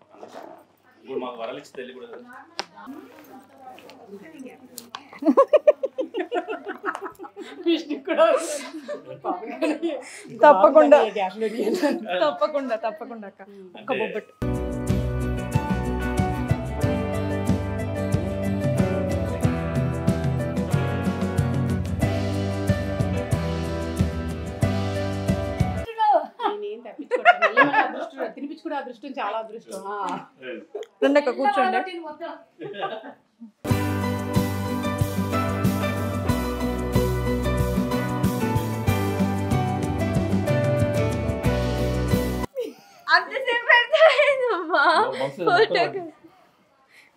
తప్పకుండా తప్పకుండా తప్పకుండా అక్క. ఒక్క బొబ్బట్టు. తినిపించుకునే అదృష్టం చాలా అదృష్టం. రెండక్క కూర్చోండి.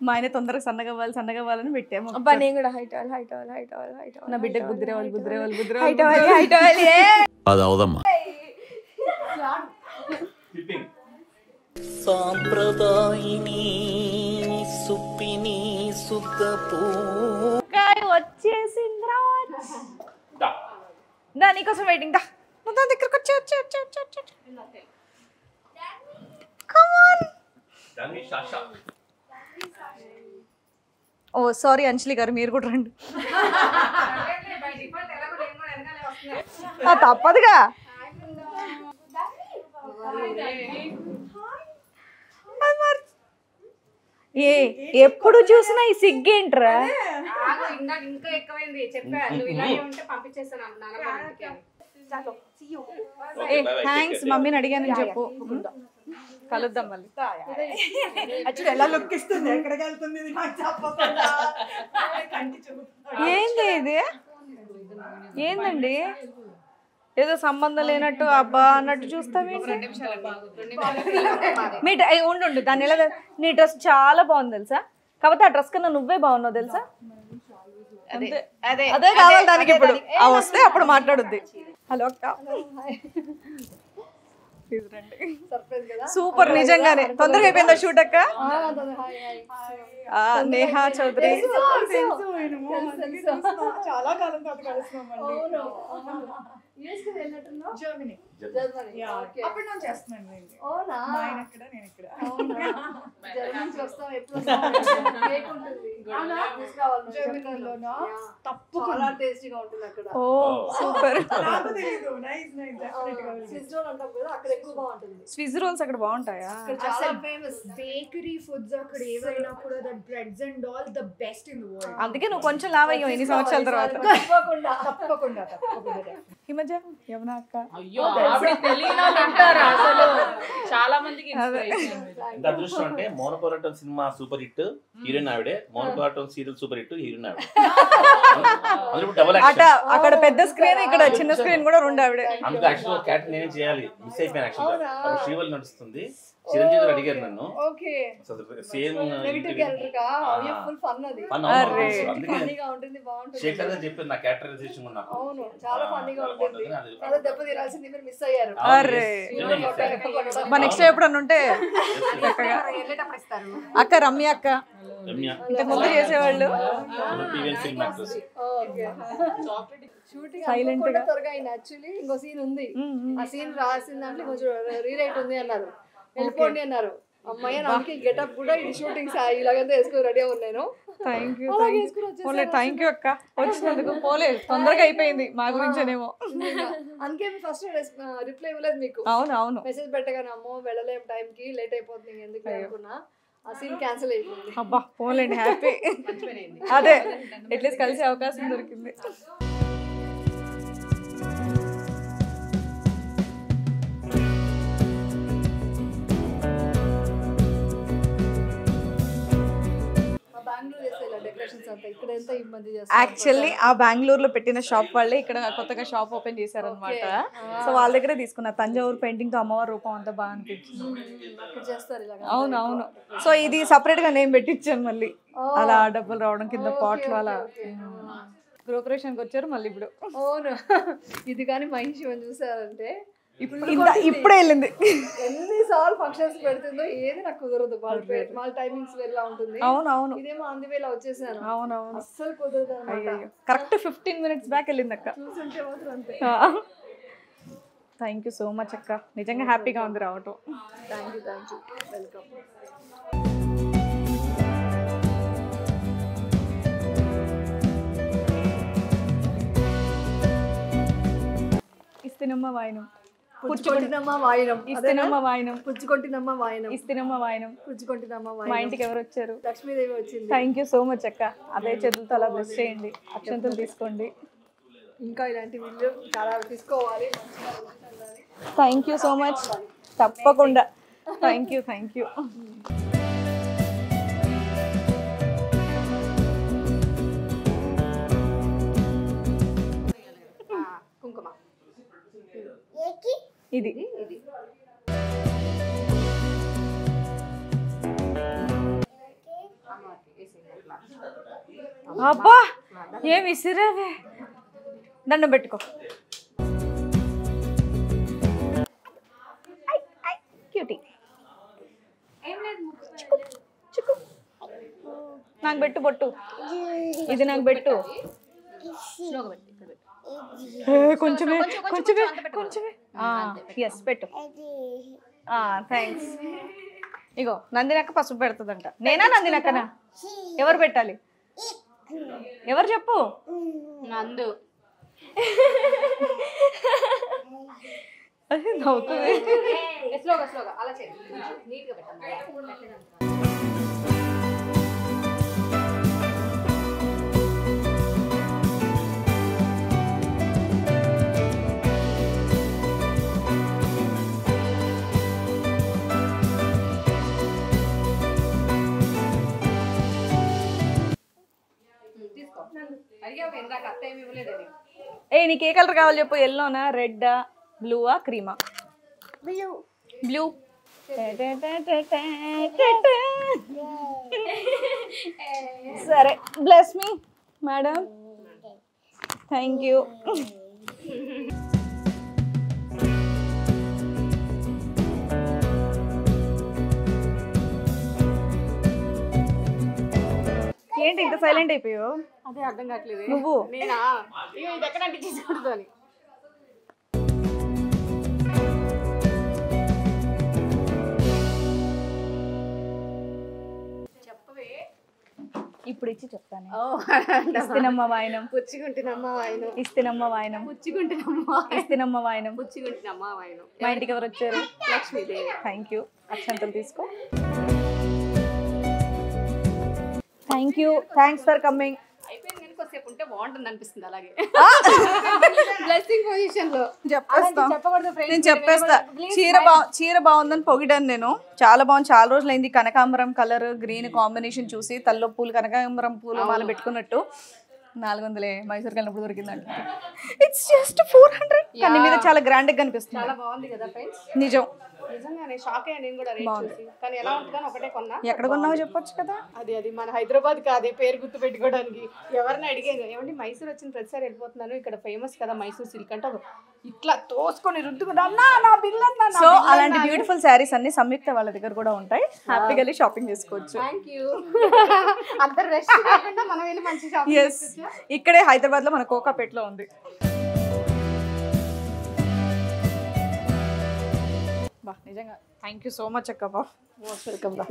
మా ఆయన తొందరగా సన్నగా అవ్వాలని పెట్టాము. నేను కూడా హైట్ అవ్వాలి. నా బిడ్డకు బుద్ధి రావాలి. అది అవుదమ్మా. సాంప్రదాయిని సుప్పిని సుద్దపు వచ్చేసింద్రా. దా నీకోసం వెయిటింగ్. దా దగ్గరకు వచ్చి. Come on. ఓ సారీ అంజలి గారు, మీరు కూడా రండి. తప్పదుగా. ఎప్పుడు చూసినా ఈ సిగ్గేంట్రా? ఇంకా ఎక్కువైంది చెప్పా, నువ్వు ఇలాగే ఉంటే పంపించేస్తాను థ్యాంక్స్ మమ్మీని అడిగానని చెప్పు. కలుద్దాం మళ్ళీ. యాక్చువల్లీ ఎలా లుక్ ఇస్తుంది, ఎక్కడికి వెళ్తుంది ఇది నాకు చెప్పకుండా. ఏంది ఇది? ఏందండి ఏదో సంబంధం లేనట్టు అబ్బా అన్నట్టు చూస్తావేంటి? ఉండు దాన్ని ఎలా, నీ డ్రెస్ చాలా బాగుంది తెలుసా, కాకపోతే ఆ డ్రెస్ కన్నా నువ్వే బాగున్నావు తెలుసా. అదే కావాలి దానికి. ఇప్పుడు వస్తే అప్పుడు మాట్లాడుద్ది. హలో అక్క, సూపర్ నిజంగానే. తొందరగా అయిపోయిందా షూట్ అక్క? నేహా చౌదరి చాలా కాలం తర్వాత కలుస్తున్నామండి. జర్మనీ అప్పుడు నేను చేస్తున్నాను. మా ఆయన ఇక్కడ, నేను ఇక్కడ. చాలా టేస్టీగా ఉంటుంది అక్కడ. ఓ సూపర్. అక్కడ ఎక్కువ బాగుంటుంది. స్విస్ రోల్స్ అక్కడ బాగుంటాయా? చాలా ఫేమస్ బేకరీ ఫుడ్స్ అక్కడ ఏవైనా కూడా the breads and all the best in the world. అందుకే నువ్వు కొంచెం లావయ్యో ఎన్ని సంవత్సరాల తర్వాత. తప్పకుండా ఈ మధ్య యమునా అక్క అయ్యో తెలియని ఉంటారా అసలు చాలా మందికి ఎంత అదృష్టం అంటే మోనోపోరాటం సినిమా సూపర్ హిట్, హీరోయిన్ ఆవిడే. మోనోపోరాటం సీరియల్ సూపర్ హిట్, హీరోయిన్ ఆవిడే. అక్కడ పెద్ద స్క్రీన్, ఇక్కడ చిన్న స్క్రీన్ కూడా రెండు ఆవిడే. అందుకు యాక్చువల్ క్యారెక్టర్ నేనే చేయాలి, మిస్ అయిపోయాను. యాక్చువల్గా శ్రీవల్లి నడుస్తుంది. చిరంజీవి గారు అడిగారు నన్ను. సేమ్ శేఖర్ గారు చెప్పారు నా క్యారెక్టరైజేషన్ నాకు. నెక్స్ట్ ఎప్పుడన్నా ఉంటే అక్క రమ్య అక్క ఇంతకు ముందు చేసేవాళ్ళు సైలెంట్ గా త్వరగా అయిన యాక్చువల్లీ ఇంకో సీన్ ఉంది. ఆ సీన్ రాసిన దాంట్లో కొంచెం రీరైట్ ఉంది అన్నారు, వెళ్ళిపోండి అన్నారు. అమ్మాయి నాకు గెటప్ కూడా ఇది షూటింగ్ ఇలాగంతా వేసుకుని రెడీ ఉన్నాను. థ్యాంక్ యూ అక్క వచ్చినందుకు. పోలేదు తొందరగా అయిపోయింది మా గురించేనేమో. అందుకే ఫస్ట్ రిప్లై ఇవ్వలేదు మీకు. అవును మెసేజ్ పెట్టగానే అమ్మో వెళ్ళలేం, టైం కి లేట్ అయిపోతుంది ఎందుకు అనుకున్నా. ఆ సీన్ క్యాన్సిల్ అయిపోయింది. అబ్బా పోలేండి, హ్యాపీ. అదే ఎట్లీస్ట్ కలిసే అవకాశం దొరికింది. యాక్చువల్లీ ఆ బెంగళూరులో పెట్టిన షాప్ వాళ్ళే ఇక్కడ కొత్తగా షాప్ ఓపెన్ చేశారనమాట. సో వాళ్ళ దగ్గరే తీసుకున్నా. తంజావూరు పెయింటింగ్ తో అమ్మవారి రూపం అంతా బాగా అనిపించింది. అవును. సో ఇది సపరేట్ గా నేమ్ పెట్టించాను మళ్ళీ. అలా డబ్బులు రావడం కింద పాట్లు అలా గృహప్రవేశానికి వచ్చారు మళ్ళీ ఇప్పుడు. అవును. ఇది కానీ మహిషి చూసారంటే ఇప్పుడే వెళ్ళింది. ఎన్నిసార్లు ఫంక్షన్స్ పెడుతుందో ఏది నాకు కుదరదు. వాళ్ళ టైమింగ్స్ వేరేలా ఉంటుంది. అవును ఇదేమో అందువేలా వచ్చేసాను. అవునవును అస్సలు కుదరదు. కరెక్ట్ 15 minutes బ్యాక్ వెళ్ళింది అక్క. చూసుంటే మాత్రం అంతే. థ్యాంక్ యూ సో మచ్ అక్క, నిజంగా హ్యాపీగా ఉంది రావటం. Thank you welcome. ఇస్తినమ్మ వాయినం పుచ్చుకొంటినమ్మ వాయినం, ఇస్తినమ్మ వాయినం, పుచ్చుకొంటినమ్మ వాయినం, ఇస్తినమ్మ వాయినం, పుచ్చుకొంటినమ్మ మా వాయినం. ఇంటికి ఎవరు వచ్చారు? లక్ష్మీదేవి వచ్చింది. థ్యాంక్ యూ సో మచ్ అక్క. అదే చేతులతో అలా బ్లెస్ చేయండి, అక్షంతలు తీసుకోండి. ఇంకా ఇలాంటి వీడియో చాలా తీసుకోవాలి. Thank you so much. తప్పకుండా. థ్యాంక్ యూ కుంకుమ ఇది అబ్బా ఏమి ఇసిరావే. దండం పెట్టుకో. క్యూటీ. నాకు పెట్టు బొట్టు. ఇది నాకు పెట్టు. కొంచెమే. ఎస్ పెట్టు. థ్యాంక్స్. ఇగో నందినక్క పసుపు పెడుతుందంట. నేనా నందినక్కనా? ఎవరు పెట్టాలి? ఎవరు చెప్పు. నందు. అదే నవ్వుతుంది. స్లోగా స్లోగా అలా చేయండి, నీట్గా పెట్టండి. ఏ నీకు ఏ కలర్ కావాలి చెప్పు. ఎల్లోనా, రెడ్డా, బ్లూవా, క్రీమా? బ్లూ. సరే, bless me madam. Thank you. ఏంటి ఇంత సైలెంట్ అయిపోయావు? అదే అర్థం కావట్లేదు. నువ్వు నేనా? ఇది ఎక్కడ అంటే తీసుకుంటుంది అని. ఇప్పుడు ఇచ్చి చెప్తాను. ఇస్తినమ్మ వాయనం, పుచ్చుకుంటున్నమ్మ వాయనం, ఇస్తినమ్మ వాయనం, పుచ్చుకుంటున్నమ్మ, ఇస్తినమ్మ వాయనం, పుచ్చుకుంటున్నమ్మ వాయనం. మా ఇంటికి ఎవరు వచ్చారు? లక్ష్మీదేవి. Thank you. అక్షంతలు తీసుకో. Thank you. Thanks for coming. అయిపోయింది కానీ కొద్దిసేపు ఉంటే బాగుంటుంది అనిపిస్తుంది. అలాగే బ్లెస్సింగ్ పొజిషన్ లో చెప్పేస్తా. చెప్పకూడదు ఫ్రెండ్స్. నేను చెప్పేస్తా. చీర బాగుందని పొగిడాను నేను. చాలా బాగుంది. చాలా రోజులైంది కనకాంబరం కలర్ గ్రీన్ కాంబినేషన్ చూసి. తల్లో పూలు కనకాంబరం పూలు మాల పెట్టుకున్నట్టు. 400 మైసూర్కి వెళ్ళినప్పుడు దొరికిందంట. It's just 400. కానీ మీద చాలా గ్రాండ్ గా కనిపిస్తుంది. చాలా బాగుంది కదా ఫ్రెండ్స్. నిజం. నిజంగానే షాక్ అయ్యా నేను కూడా రేట్ చూసి. కానీ ఎలా ఉంటుందని ఒకటే కొన్నా. ఎక్కడ కొన్నావో చెప్పొచ్చు కదా. అది మన హైదరాబాద్ కాదే, పేరు గుర్తు పెట్టుకోవడానికి. ఎవరిని అడిగాను, ఏమంటే మైసూర్ వచ్చిన ప్రతిసారి వెళ్ళిపోతున్నాను, ఇక్కడ ఫేమస్ కదా మైసూర్ సిల్క్ అంటే ఇట్లా తోసుకొని రుద్దుకున్నా నా బిల్ అంతా. సో అలాంటి బ్యూటిఫుల్ శారీస్ అన్ని సంయుక్త వాళ్ళ దగ్గర కూడా ఉంటాయి. హ్యాపీగా వెళ్ళి షాపింగ్ చేసుకోవచ్చు. Thank you. అందరు రెస్ట్ కాకుండా మనం వెళ్ళి మంచి షాపింగ్ చేసుకోవచ్చు. ఇక్కడే హైదరాబాద్ లో మన కోకాపేటలో ఉంది. బా నిజంగా థ్యాంక్ యూ సో మచ్ అక్క. బా మోస్ట్ వెల్కమ్. బా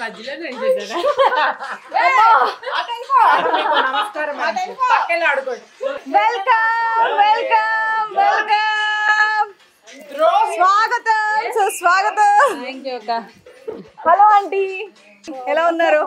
మధ్యలో వెల్కమ్ వెల్కమ్ వెల్కమ్. స్వాగతం సుస్వాగతం. థ్యాంక్ యూ అక్క. హలో ఆంటీ, ఎలా ఉన్నారు?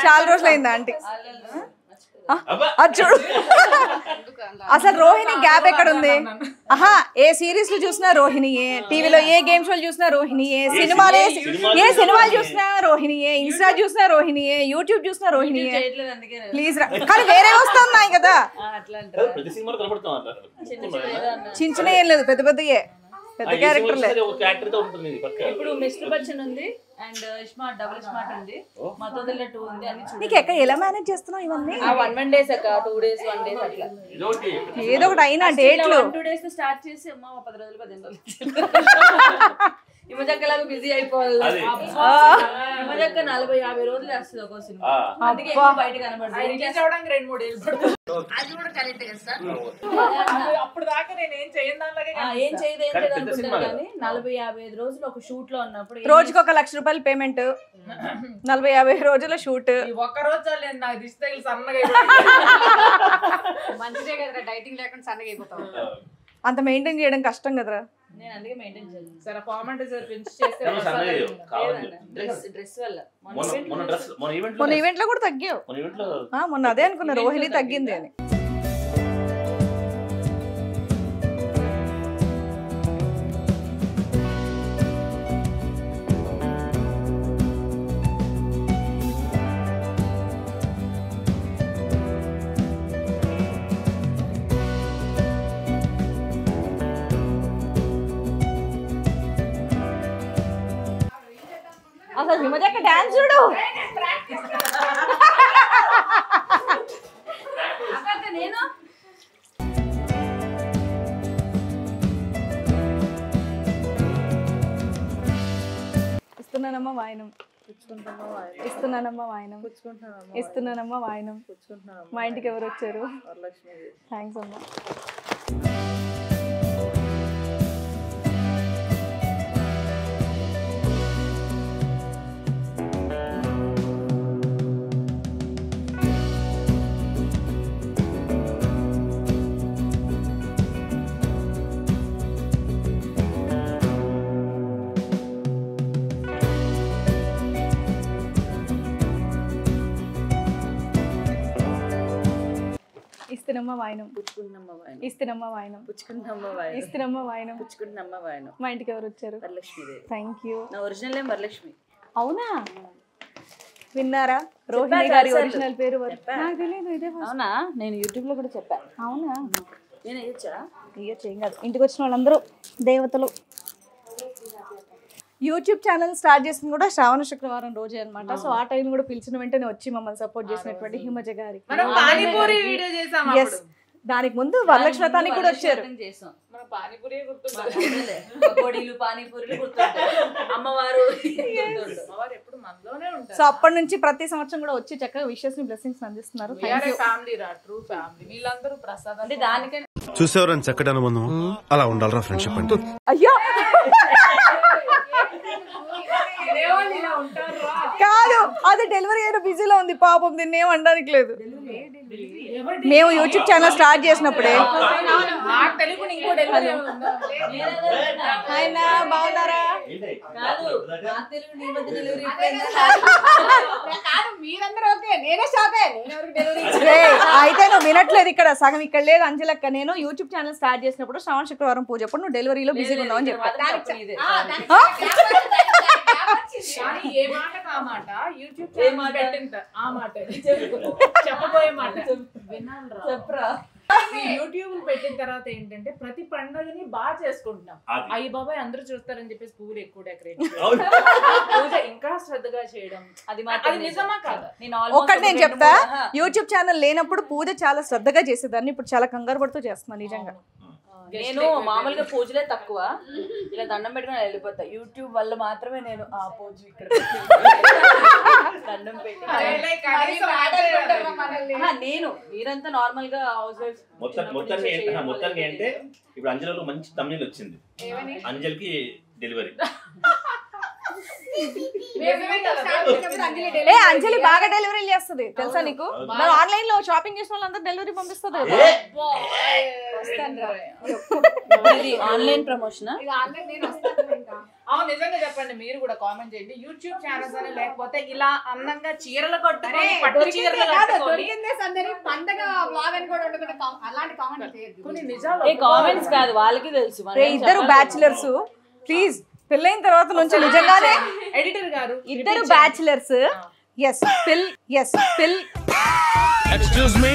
చాలా రోజులైందా ఆంటీ? చూడు అసలు రోహిణి గ్యాప్ ఎక్కడ ఉంది? ఆహా, ఏ సిరీస్ లో చూసినా రోహిణియే, టీవీలో ఏ గేమ్ షోలు చూసినా రోహిణియే, ఏ సినిమాలు చూసినా రోహిణియే, ఇన్స్టా చూసినా రోహిణియే, యూట్యూబ్ చూసినా రోహిణియే. ప్లీజ్ రా. కానీ వేరే వస్తున్నాయి కదా. చిన్న చిన్న ఏం లేదు, పెద్ద పెద్దయే, పెద్ద క్యారెక్టర్లే. ఇప్పుడు మిస్టర్ బచ్చన్ ఉంది అండ్ స్మార్ట్ డబుల్ స్మార్ట్ ఉంది, మతోదల 2 ఉంది. అన్ని చూడు. నీకు ఎక్కడ ఎలా మేనేజ్ చేస్తున్నావు ఇవన్నీ? 1 days అక్క, 2 days 1 days అట్లా ఏదో ఒకటి అయినా డేట్లు 2 days స్టార్ట్ చేసి అమ్మ 10 రోజులు 15 రోజులు ఈ మధ్యలాగా బిజీ అయిపోవాలి. ఈ మధ్య 40-50 రోజులు వస్తుంది ఒక సినిమా. అందుకే బయట కనబడుతుంది. 2-3 ఏళ్ళు పడుతుంది. అది కూడా కరెక్ట్ కదా సార్. అప్పుడు దాకా నేను ఏం చేయను దానిలాగే ఏం చేయదు అనుకుంటాను కానీ 40-55 రోజులు ఒక షూట్ లో ఉన్నప్పుడు రోజుకి 1 లక్ష రూపాయలు పేమెంట్, 40-50 రోజుల షూట్. ఒక్క రోజు చాలు నాకు దిష్టి తగిలి సన్నగా మంచిదే కదరా, డైటింగ్ లేకుండా సన్నగా అయిపోతాం. అంత మెయింటైన్ చేయడం కష్టం కదరా. నేను అందుకే మెయింటైన్ చేయాలి. సరే ఫార్మాట్ పెంచి చేస్తే డ్రెస్ వల్ల మొన్న ఈవెంట్ లో కూడా తగ్గావు. మొన్న అదే అనుకున్నా రోహిణి తగ్గింది అని. అసలు హిమజక్క డాన్స్ చూడు. నేను ఇస్తున్నానమ్మా వాయనం, ఇస్తున్నానమ్మా వాయనం, ఇస్తున్నానమ్మా వాయనం. మా ఇంటికి ఎవరు వచ్చారు? థ్యాంక్స్ అమ్మా. ఇస్తున్నమ్మ వాయనం, ఇస్తున్నమ్మ వాయనం, ఇస్తున్నమ్మ వాయనం. మా ఇంటికి ఎవరు వచ్చారు? వరలక్ష్మిదేవి. Thank you. నా ఒరిజినల్ నేమ్ వరలక్ష్మి. అవునా? విన్నారా? రోహిణి గారి ఒరిజినల్ పేరు నాకు తెలియదు. ఇదే అవునా? నేను యూట్యూబ్ లో కూడా చెప్పా. అవునా? నేను ఇయ్యొచ్చా? ఇయ్యొచ్చు, ఏం కాదు. ఇంటికి వచ్చిన వాళ్ళందరూ దేవతలు. యూట్యూబ్ ఛానల్ స్టార్ట్ చేసింది కూడా శ్రావణ శుక్రవారం రోజే అనమాట. సో ఆ టైం కూడా పిలిచిన వెంటనే వచ్చి మమ్మల్ని సపోర్ట్ చేసినటువంటి హిమజ గారికి. దానికి ముందు వరలక్ష్మి వ్రతానికి కూడా వచ్చారు. సో అప్పటి నుంచి ప్రతి సంవత్సరం కూడా వచ్చి చక్కగా విషెస్ ని బ్లెస్సింగ్స్ అందిస్తున్నారు. చూసేవారని చక్కటి అనుబంధం అలా ఉండాలరా ఫ్రెండ్షిప్ అంటే. అయ్యో కాదు, అది డెలివరీ అయిన బిజీలో ఉంది పాపం, దీన్ని ఏం అనడానికి లేదు. మేము యూట్యూబ్ ఛానల్ స్టార్ట్ చేసినప్పుడే ఆయన బాగున్నారా? అయితే నువ్వు వినట్లేదు ఇక్కడ సగం. ఇక్కడ లేదు అంజలక్క. నేను యూట్యూబ్ ఛానల్ స్టార్ట్ చేసినప్పుడు శ్రావణ శుక్రవారం పూజ అప్పుడు నువ్వు డెలివరీలో బిజీగా ఉన్నావు అని చెప్పాను. యూట్యూబ్ పెట్టిన తర్వాత ఏంటంటే ప్రతి పండుగని బాగా చేసుకుంటున్నాం. అయ్యి బాబాయ్ అందరూ చూస్తారని చెప్పేసి పూలు ఎక్కువ డెకరేట్ పూజ ఇంకా శ్రద్ధగా చేయడం. అది నిజమా కాదా? ఒకటి నేను చెప్తా, యూట్యూబ్ ఛానల్ లేనప్పుడు పూజ చాలా శ్రద్ధగా చేసేదాన్ని, ఇప్పుడు చాలా కంగారు పడుతూ చేస్తున్నాను నిజంగా. నేను మామూలుగా పూజలే తక్కువ, ఇలా దండం పెట్టుకుని వెళ్ళిపోతా. యూట్యూబ్ వల్ల మాత్రమే నేను ఆ పూజ ఇక్కడ దండం పెట్టి నేను మీరంతా నార్మల్ గా హౌస్ వైఫ్. మొత్తానికి అంటే ఇప్పుడు అంజలిలో మంచి తమిళ వచ్చింది. అంజలికి డెలివరీ. అంజలి బాగా డెలివరీ చేస్తుంది తెలుసా నీకు? మరి ఆన్లైన్ లో షాపింగ్ చేసిన వాళ్ళందరూ డెలివరీ పంపిస్తుంది. Online promotion. అవును, నిజంగా చెప్పండి. మీరు కూడా కామెంట్ చేయండి. యూట్యూబ్ ఛానల్స్ అనే లేకపోతే ఇలా అందంగా చీరలు కట్టుకొని పట్టు చీరలు కట్టుకొని కొన్ని నిజాలు కామెంట్స్ కాదు వాళ్ళకి తెలుసు. ఇద్దరు బ్యాచిలర్స్ ప్లీజ్, పెళ్ళైన తర్వాత నుంచి నిజంగానే ఎడిటర్ గారు ఇద్దరు బ్యాచిలర్స్. ఎస్ పిల్ ఎక్స్క్యూజ్ మీ.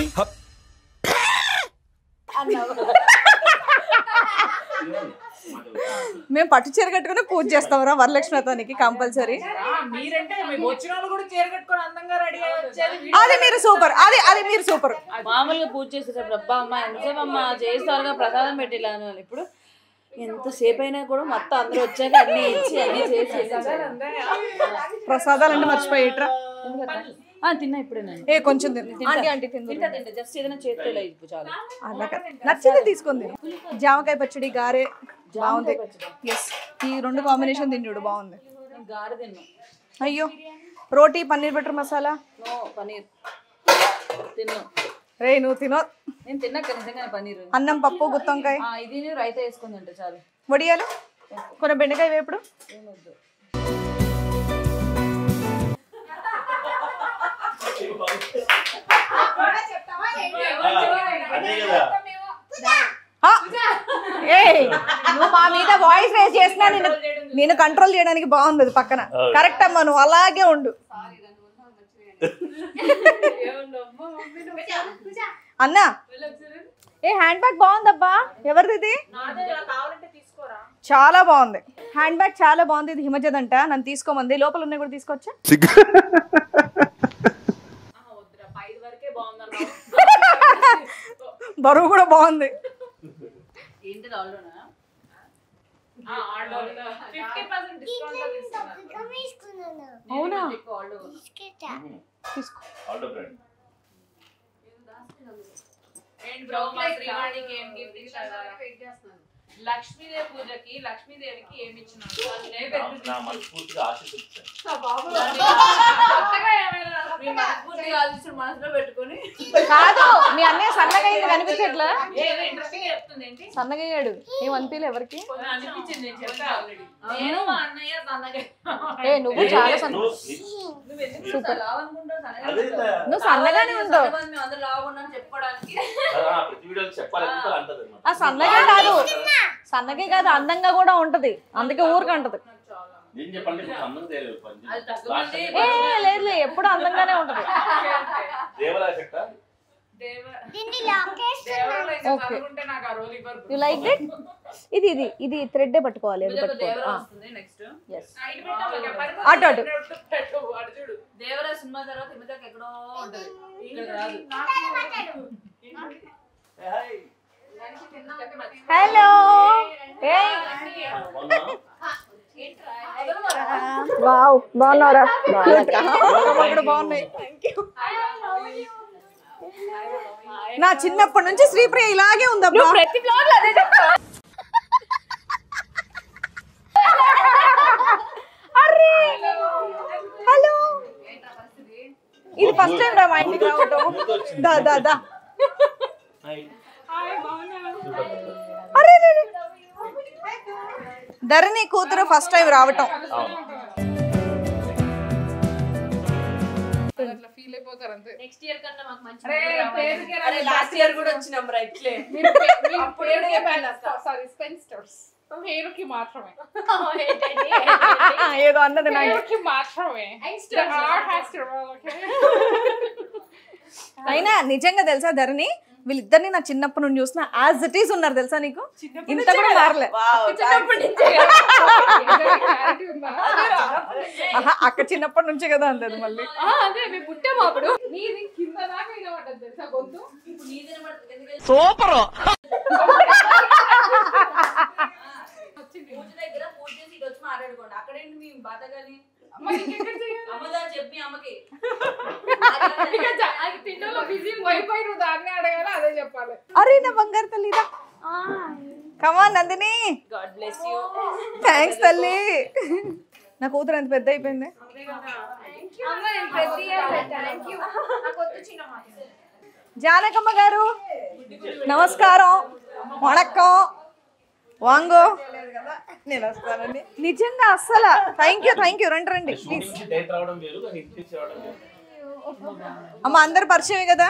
మేము పట్టు చీర కట్టుకుని పూజ చేస్తామరా వరలక్ష్మి వ్రతానికి కంపల్సరీ. మీరంటే మీకు వచ్చిన వాళ్ళు కూడా చీర కట్టుకొని అందంగా రెడీ అయ్యి అది మీరు సూపర్. అది మీరు సూపర్. మామూలుగా పూజ చేసేటప్పుడు అబ్బా అమ్మ ఎంతసేపు అమ్మ చేస్తారుగా ప్రసాదం పెట్టిలా అని. ఇప్పుడు ఎంతసేపు అయినా కూడా మొత్తం అందరూ వచ్చాక అన్ని ఇచ్చి అన్ని చేసి ప్రసాదాలు అంటే మర్చిపోయేట్రా. తిన్నా ఇప్పుడే నేను. కొంచెం జస్ట్ ఏదైనా చేతితో చాలు. నచ్చింది తీసుకుంది. జామకాయ పచ్చడి, గారె బాగుంది. ఎస్, ఈ రెండు కాంబినేషన్ తిండి బాగుంది. గారె తిన్నా. అయ్యో, రోటీ పన్నీర్ బటర్ మసాలా. పన్నీర్ తిన్నా. రే నువ్వు తినో. నేను తిన్నాక నిజంగానే పన్నీర్. అన్నం, పప్పు, గుత్తొంకాయ, ఇది రైతా వేసుకుని తింటే చాలు. వడియాలు, కొన్ని బెండకాయ వేపుడు. నువ్వు మా మీద వాయిస్ రేస్ చేసినా నేను కంట్రోల్ చేయడానికి బాగుంది పక్కన. కరెక్ట్ అమ్మా, నువ్వు అలాగే ఉండు. అన్నా హ్యాండ్ బ్యాగ్ బాగుందబ్బా. ఎవరిది? చాలా బాగుంది హ్యాండ్ బ్యాగ్, చాలా బాగుంది. ఇది హిమజదంట, నన్ను తీసుకోమంది. లోపల ఉన్నాయి కూడా తీసుకోవచ్చా? బరువు కూడా బాగుంది. 50% డిస్కౌంట్ లో ఇస్తున్నారు. అవునా శ్రీవాణికి ఏం గిఫ్ట్ ఇచ్చారు? లక్ష్మీదేవి పూజకి లక్ష్మీదేవికి ఏమి ఇచ్చినారు? నా మనస్ఫూర్తిగా ఆశీస్సులు కొత్తగా ఏమైనా మీ మనస్ఫూర్తిగా ఆలోచించి మనసులో పెట్టుకొని కాదు మీ అన్నయ్య సన్నగా అయింది కనిపించట్లా ఏదో ఇంట్రెస్టింగ్ చెప్తుంది ఏంటి? సన్నగా అయ్యాడు ఏం అనిపించలే ఎవరికి అనిపించింది నేను చెప్పా ఆల్రెడీ. నేను మా అన్నయ్య సన్నగా ఏ నువ్వు చాలా సూపర్ నువ్వు సన్నగానే ఉండవు మేము అందరూ లావున్నాం చెప్పుకోవడానికి ఆ సన్నగా కాదు సన్నగే కాదు అందంగా కూడా ఉంటది అందుకే ఊరికంటది లేదు ఎప్పుడు అందంగానే ఉంటది యు లైక్ ఇట్ ఇది ఇది ఇది థ్రెడ్ పట్టుకోవాలి అది పట్టుకోవాలి అటు అటు దేవరా సినిమా తర్వాత ఇమిదాక ఎక్కడో ఉంటది ఇక్కడ రాదు. హలో వావ్ బాగున్నారా బాగున్నాయి నా చిన్నప్పటి నుంచి శ్రీప్రియ ఇలాగే ఉందబ్బా ప్రతి బ్లాగ్ అదే చెప్తా అరే హలో ఇది ఫస్ట్ టైం రా మా ఇంటికి రావటం దా దా దా అరే ధరణి కూతురు ఫస్ట్ టైం రావటం ఫీల్ అయిపోతారు అంతే. నెక్స్ట్ ఇయర్ కన్నా మాకు మంచి అరే లాస్ట్ ఇయర్ కూడా వచ్చినాం రా ఇట్లే సారీ స్పెన్స్టర్స్ హేరుకి మాత్రమే ఏదో అన్నది నాకు హేరుకి మాత్రమే అయినా నిజంగా తెలుసా ధరణి వీళ్ళిద్దరిని నా చిన్నప్పటి నుండి చూసిన యాజ్ ఇట్ ఈస్ ఉన్నారు తెలుసా నీకు ఇంత కూడా మారలే అక్క చిన్నప్పటి నుంచే కదా అంటది మళ్ళీ అదే మేము పుట్టాము అప్పుడు నీది కింద దాకా వినబడ్డది తెలుసా గొంతు సూపర్ పూజ దగ్గర పూజ చేసి ఇటు వచ్చి మాట్లాడుకోండి అక్కడేంటి మీ బాధగాని అమ్మదా చెప్పి అమ్మకి తిండిలో బిజీ అయిపోయి నువ్వు దాన్ని అడగాలి అదే చెప్పాలి. అరే నా బంగారు తల్లిరా come on Nandini God bless you thanks తల్లి నా కూతురు ఎంత పెద్ద అయిపోయింది జానకమ్మ గారు నమస్కారం వణక్కం వాంగో నేను వస్తానండి నిజంగా అస్సలు థ్యాంక్ యూ రండి రండి ప్లీజ్ అమ్మ అందరు పరిచయమే కదా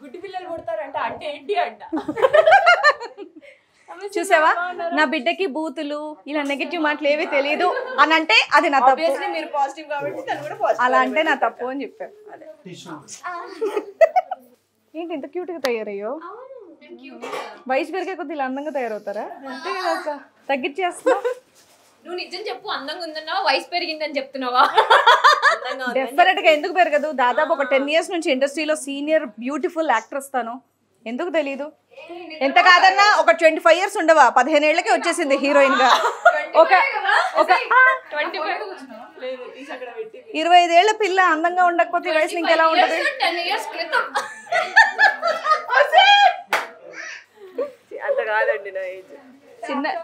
గుడ్డి పిల్లలు పుడతారంట అంటే ఏంటి అంట చూసావా నా బిడ్డకి బూతులు ఇలా నెగటివ్ మాటలు ఏవి తెలియదు అని అంటే అది నా తప్పు మీరు పాజిటివ్ కాబట్టి తను కూడా పాజిటివ్ అలా అంటే నా తప్పు అని చెప్పారు ఏంటి ఇంత క్యూట్ గా తయారయ్యో వయసు పెరిగే కొద్ది ఇలా అందంగా తయారవుతారా అంతే కదా అక్క తగ్గించేస్తా నువ్వు నిజం చెప్పు అందంగా ఉందన్నావా వయసు పెరిగిందని చెప్తున్నావా డెఫినెట్ గా ఎందుకు పెరగదు దాదాపు ఒక 10 years నుంచి ఇండస్ట్రీలో సీనియర్ బ్యూటిఫుల్ యాక్ట్రెస్ తాను ఎందుకు తెలీదు ఎంత కాదన్నా ఒక 25 years ఉండవా 15 ఏళ్ళకే వచ్చేసింది హీరోయిన్ గా ఒక 25 ఏళ్ల పిల్ల అందంగా ఉండకపోతే వయసు ఇంకెలా ఉంటది 10 years క్రితం అంత కాదండి నా ఏజ్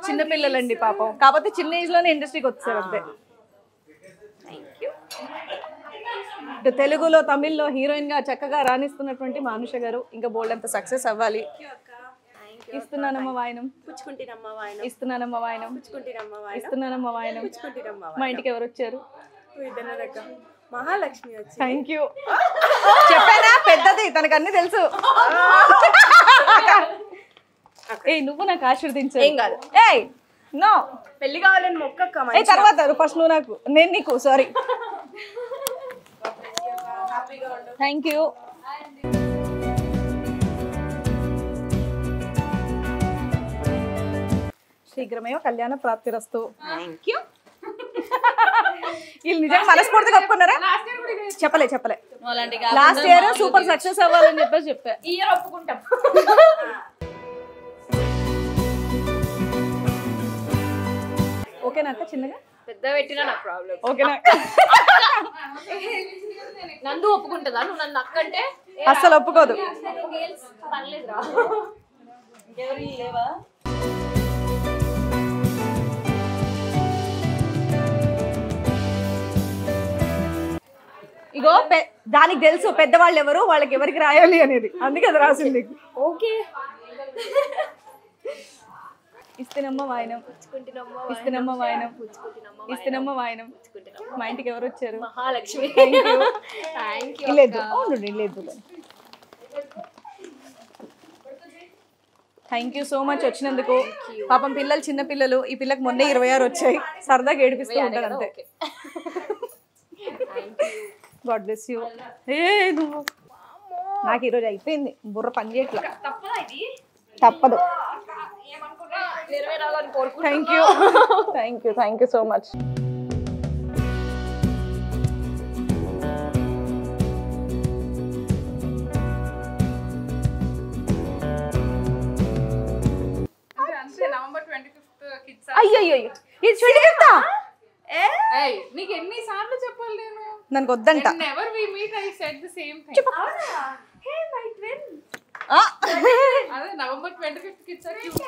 చిన్న పిల్లలండి పాపం కాకపోతే చిన్న ఏజ్ లోనే ఇండస్ట్రీకి వచ్చారు అంతే ఇటు తెలుగులో తమిళ్లో హీరోయిన్ గా చక్కగా రాణిస్తున్నటువంటి మానుష గారు ఇంకా బోల్డ్ అంత సక్సెస్ అవ్వాలి ఇస్తున్నానమ్మ వాయనం ఇస్తున్నానమ్మ వాయనం ఇస్తున్నానమ్మ వాయనం మా ఇంటికి ఎవరు వచ్చారు మహాలక్ష్మి వచ్చి థ్యాంక్ యూ చెప్పానా పెద్దది తనకు అన్ని తెలుసు ఏ నువ్వు నాకు ఆశీర్వదించు ఏం కాదు ఏయ్ నో పెళ్లి కావాలని మొక్కక్క ఏ తర్వాత ఫస్ట్ నువ్వు నాకు నేను నీకు సారీ థ్యాంక్ యూ శీఘ్రమేమో కళ్యాణ ప్రాప్తిరస్తు వీళ్ళు నిజంగా మనస్ఫూర్తిగా ఒప్పుకున్నారా చెప్పలే లాస్ట్ ఇయర్ సూపర్ సక్సెస్ అవ్వాలని చెప్పేసి చెప్పా ఈ ఇయర్ ఒప్పుకుంటాం ఓకేనా అక్క చిన్నగా పెద్ద పెట్టినా నాకు ప్రాబ్లం. ఓకేనా నందు ఒప్పుకుంటుందా నువ్వు నన్ను అక్కంటే? అస్సలు ఒప్పుకోదు. పర్లేదురా. ఇంకెవరి లేవా? ఇగో దానికి తెలుసు పెద్దవాళ్ళు ఎవరు, వాళ్ళకి ఎవరికి రాయాలి అనేది, అందుకే అది రాసింది. ఓకే. ఇస్తేనమ్మ వాయనం, ఇస్తేనమ్మ వాయనం, ఇస్తేనమ్మ వాయనం. మా ఇంటికి ఎవరు వచ్చారు? మహాలక్ష్మి. లేదు లేదు. థ్యాంక్ యూ సో మచ్ వచ్చినందుకు. పాపం పిల్లలు చిన్న పిల్లలు, ఈ పిల్లకి మొన్నే 26 వచ్చాయి, సరదాగా ఏడిపిస్తూ ఉంటారు అంతే. God bless you. నువ్వు నాకు ఈరోజు అయిపోయింది, బుర్ర పని చేయట్లేదు. తప్పదు. Thank you thank you thank you so much. అయ్యో ఇది 25th. నీకు ఎన్ని సార్లు చెప్పాలి నేను? నన్ను వద్దంట. Whenever we meet, I said the same thing. Hey, my twin. అదే November 25th kids are cute.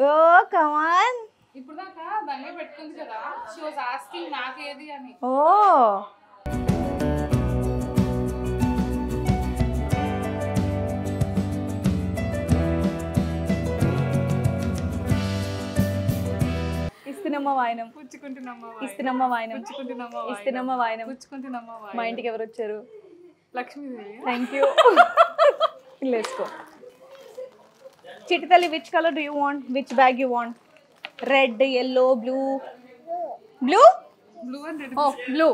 Oh come on. ఇప్పుడు దాకా దాన్ని పెట్టుకుంది కదా, she was asking నాకేది అని. ఓ ఇస్తేనమ్మ వాయనం, ఇస్తేనమ్మ వాయనం, ఇస్తేనమ్మ వాయనం. మా ఇంటికి ఎవరు వచ్చారు? లక్ష్మీదేవి. Thank you. వేసుకో. చిట్టి తల్లి, which colour do you want? Which bag you want? Red, yellow, blue? Blue blue and red. Oh blue.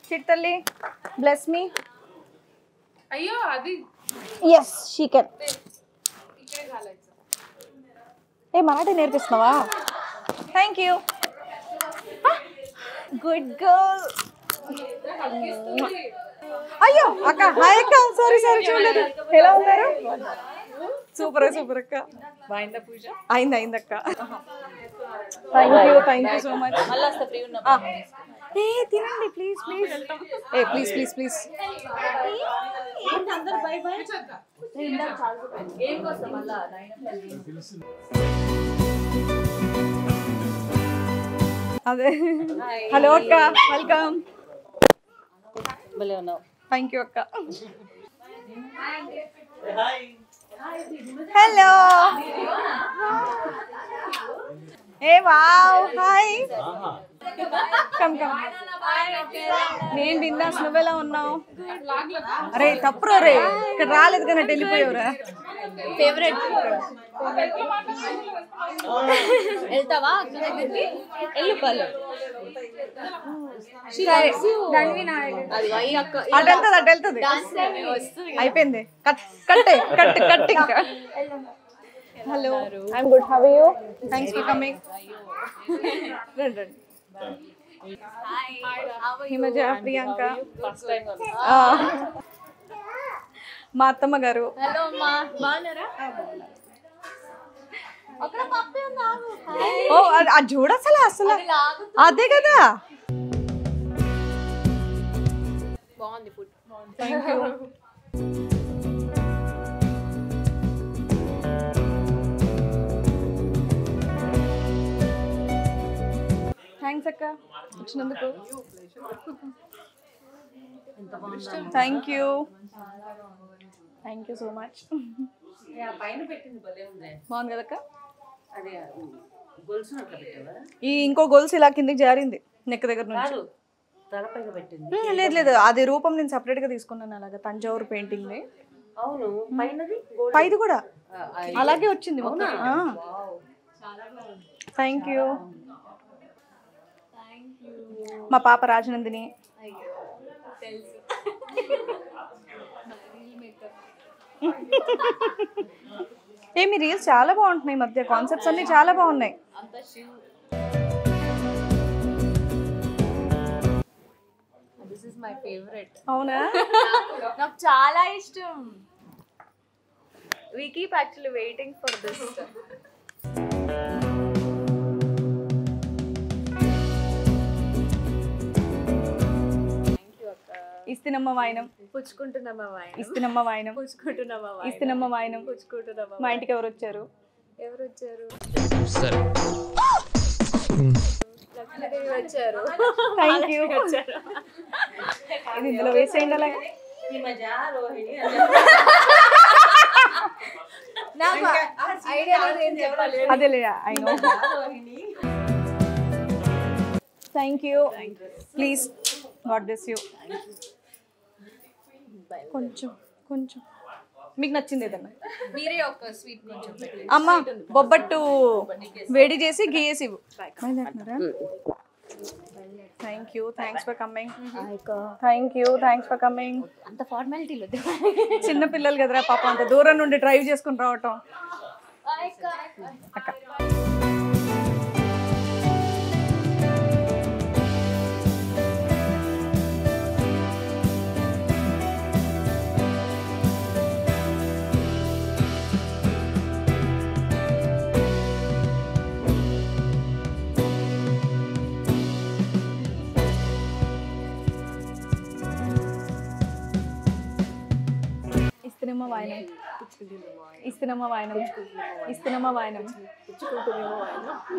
చిట్టి తల్లి, బ్లెస్ మీ. అయ్యో అది ఎస్ షీ కెన్. ఇక్కడే కాలేదు. ఏ మరాఠీ నేర్పిస్తున్నావా? Thank you. Good girl. అయ్యో అక్క, హాయ్ అక్క. సారీ చూడలేదు. ఎలా ఉన్నారు? సూపర్ సూపర్ అక్క. అయిందా పూజ? అయింది అక్క. Thank you so much. మళ్ళీ వస్తా ఫ్రీ ఉన్నప్పుడు. ఏ తినండి please please. A please please please. అందరూ బై బై. ఏం కోసం మళ్ళా? అదే. హలో అక్క, వెల్కమ్. భలే ఉన్నావు. థ్యాంక్ యూ అక్క. హలో. ఏ వావ్, హాయ్. Come come. నేను బిందాస్, నువ్వెలా ఉన్నావు? అరే తప్పురా రే, ఇక్కడ రాలేదు కానీ వెళ్ళిపోయావురా. ఫేవరెట్ వెళ్తావా అక్క దగ్గరికి? వెళ్ళు పర్లే. అటు వెళ్తుంది. అయిపోయింది. కట్ ఇంకా. Hello, I'm good. How are you? Thanks for coming. రండి. హిమజ, ప్రియాంక, మా అత్తమ్మ గారు. హలో అమ్మా, బాగున్నారా? ఓ అది చూడు, అసలు అదే కదా. బాగుంది ఫుడ్. Thank you. థ్యాంక్స్ అక్క వచ్చినందుకు. Thank you so much. పైన పెట్టింది భలే ఉంది. బాగుంది కదక్క. అదే గొలుసు అట్లా పెట్టావా? ఈ ఇంకో గొలుసు ఇలా కిందకి జారింది నెక్ దగ్గర నుంచి. తలపైన పెట్టింది. లేదు అది రూపం నేను సపరేట్ గా తీసుకున్నాను, అలాగా తంజావూరు పెయింటింగ్ ని. అవును, పైనది పైది కూడా అలాగే వచ్చింది. Thank you. మా పాప రాజనందిని. ఏమి రీల్స్ చాలా బాగుంటున్నాయి మధ్య, కాన్సెప్ట్స్ అన్ని చాలా బాగున్నాయి. My favourite. అవునా? నాకు చాలా ఇష్టం. We keep actually waiting for this. ఇస్తినమ్మ వాయనం. పుచ్చుకుంటున్నామా వాయనం. ఇస్తినమ్మ వాయనం. పుచ్చుకుంటున్నామా వాయనం. ఇస్తినమ్మ వాయనం. పుచ్చుకుంటున్నామా. మా ఇంటికి ఎవరు వచ్చారు? ఎవరు వచ్చారు? సరే లక్ష్మీదేవి వచ్చారు. Thank you. వచ్చారు. ఇది ఇందులో వేసేయండి అలాగే. నాకు ఐడియా లేదు ఏం చెప్పాలి. అదేలే I know. Thank you. Please God bless you. కొంచెం కొంచెం మీకు నచ్చింది ఏదన్నా? మీరే ఒక స్వీట్ కొంచెం పెట్టండి. అమ్మ బొబ్బట్టు వేడి చేసి గీయేసి ఇవ్వు. Thank you. Thanks for coming. Thank you. Thanks for coming. అంత ఫార్మాలిటీలు చిన్న పిల్లలు కదరా పాప, అంత దూరం నుండి డ్రైవ్ చేసుకుని రావటం. అక్క ఇస్తినమ్మ వాయనం. ఇస్తినమ్మ వాయనం. ఇస్తినమ్మ వాయనం.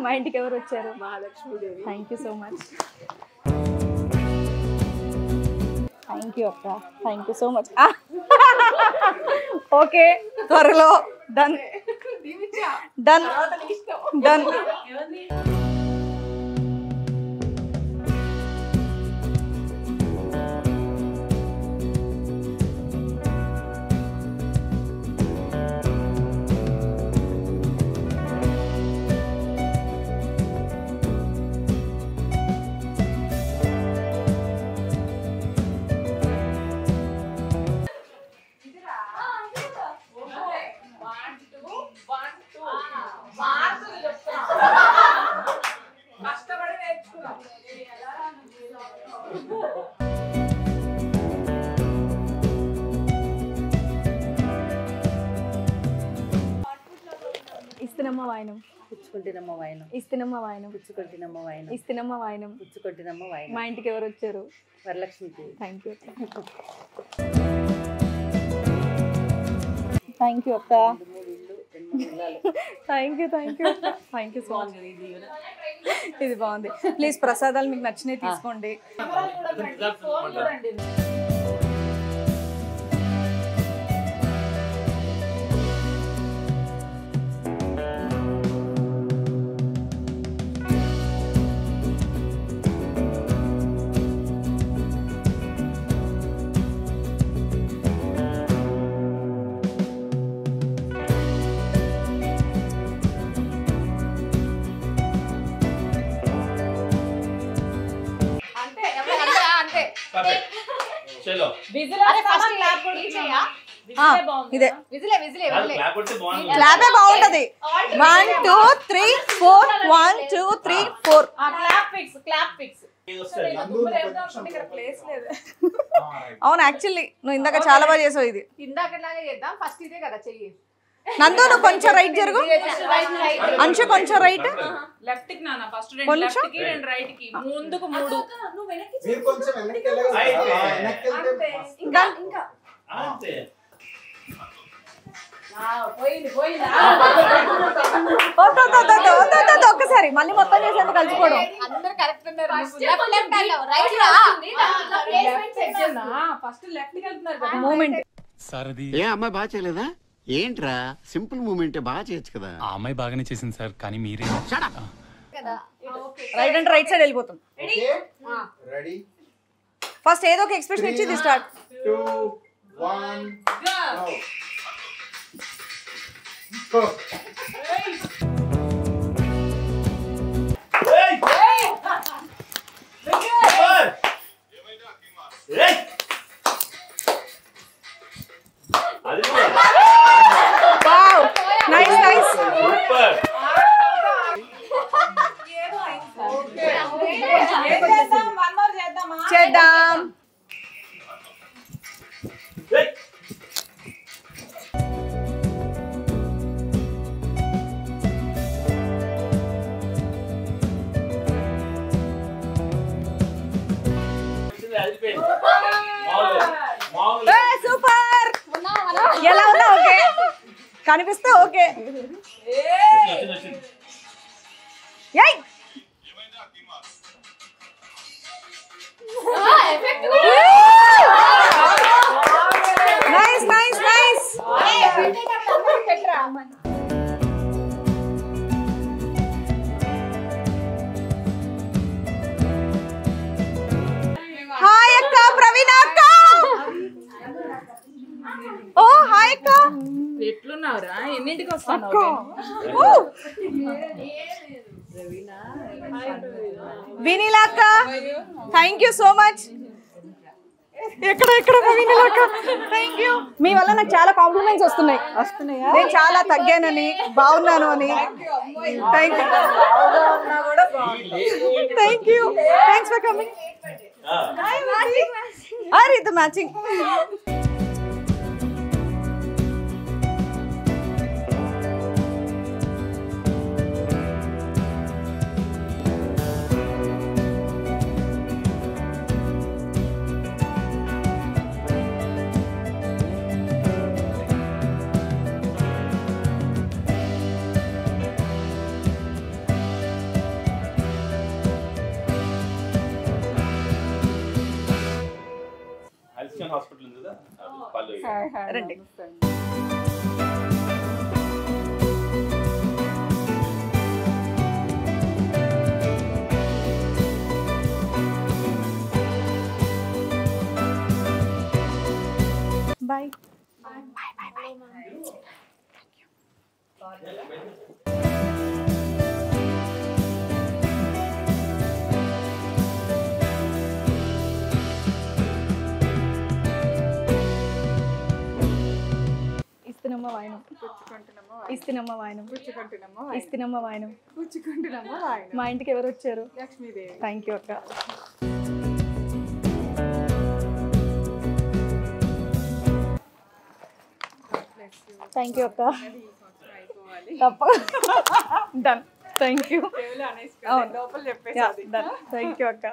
మా ఇంటికి ఎవరు వచ్చారు? Mahalakshmidevi. Thank you so much. Thank you అక్క. Thank you so much. Okay త్వరలో డన్ డన్ డన్. ఇస్తినమ్మ వాయనం. పుచ్చుకుంటున్నమ్మ వాయనం. ఇస్తినమ్మ వాయనం. పుచ్చుకుంటున్నమ్మ వాయనం. ఇస్తినమ్మ వాయనం. పుచ్చుకుంటున్నమ్మ వాయనం. మా ఇంటికి ఎవరు వచ్చారు? Varalakshmidevi. Thank you. Thank you అక్క. Thank you. Thank you. Thank you so much. ఇది బాగుంది. ప్లీజ్ ప్రసాదాలు మీకు నచ్చినవి తీసుకోండి. చలో ఇదే క్లాపే బాగుంటది. 1 2 3 4 1 2 3 4. అవును యాక్చువల్లీ నువ్వు ఇందాక చాలా బాగా చేసావు. ఇది ఇందాకలాగే చేద్దాం. ఫస్ట్ ఇదే కదా చెయ్యి. నందు నువ్వు కొంచెం రైట్ జరుగు. అంశు కొంచెం రైట్. లెఫ్ట్ కి నాన్న ఫస్ట్ రెండు కొంచెం లెఫ్ట్ కి రెండు రైట్ కి ముందుకు మూడు. మీరు కొంచెం వెనక్కి వెళ్ళగలరా? ఇంకా అంతే. ఒక్కసారి మళ్ళీ మొత్తం చేసేందుకు కలిసిపోవడం. అందరూ కరెక్ట్ ఉన్నారు. ఫస్ట్ లెఫ్ట్ కి వెళ్తున్నారు కదా. మూమెంట్. ఏ అమ్మాయి బాగా చేయలేదా? ఏంట్రా సింపుల్ మూమెంట్ బాగా చేయొచ్చు కదా. ఆ అమ్మాయి బాగానే చేసింది సార్, కానీ మీరే రైట్ అండ్ రైట్ సైడ్ వెళ్ళిపోతాం. రెడీ ఫస్ట్ ఏదో ఒక ఎక్స్ప్రెషన్ ఇచ్చి ఇది start. 2 1 go. Wow nice nice. Super. చేద్దాం. సూపర్. ఎలా ఉన్నా ఓకే, కనిపిస్తే okay. Nice nice nice. Hi అక్క, ప్రవీణ అక్క. ఓ హాయ్ అక్క, ఎట్లున్నావురా? ఎన్నింటికి వస్తావు? వినీలా అక్క, థ్యాంక్ యూ సో మచ్. ఎక్కడ వినీలా అక్క, థ్యాంక్ యూ. మీ వల్ల నాకు చాలా కాంప్లిమెంట్స్ వస్తున్నాయి. నేను చాలా తగ్గానని, బాగున్నాను అని. Thank you, thank you, thanks for coming. అరే ఇది మ్యాచింగ్. హాస్పిటల్ ఉంది కదా, రండి. బాయ్. ఇస్తున్నమ్మ వాయనం, ఇస్తున్నమ్మ వాయనం, ఇస్తున్నమ్మ వాయనం. మా ఇంటికి ఎవరు వచ్చారు? లక్ష్మీదేవి. థ్యాంక్ యూ అక్క. థ్యాంక్ యూ అక్క. తప్ప done. Thank you. Done. Thank you అక్క.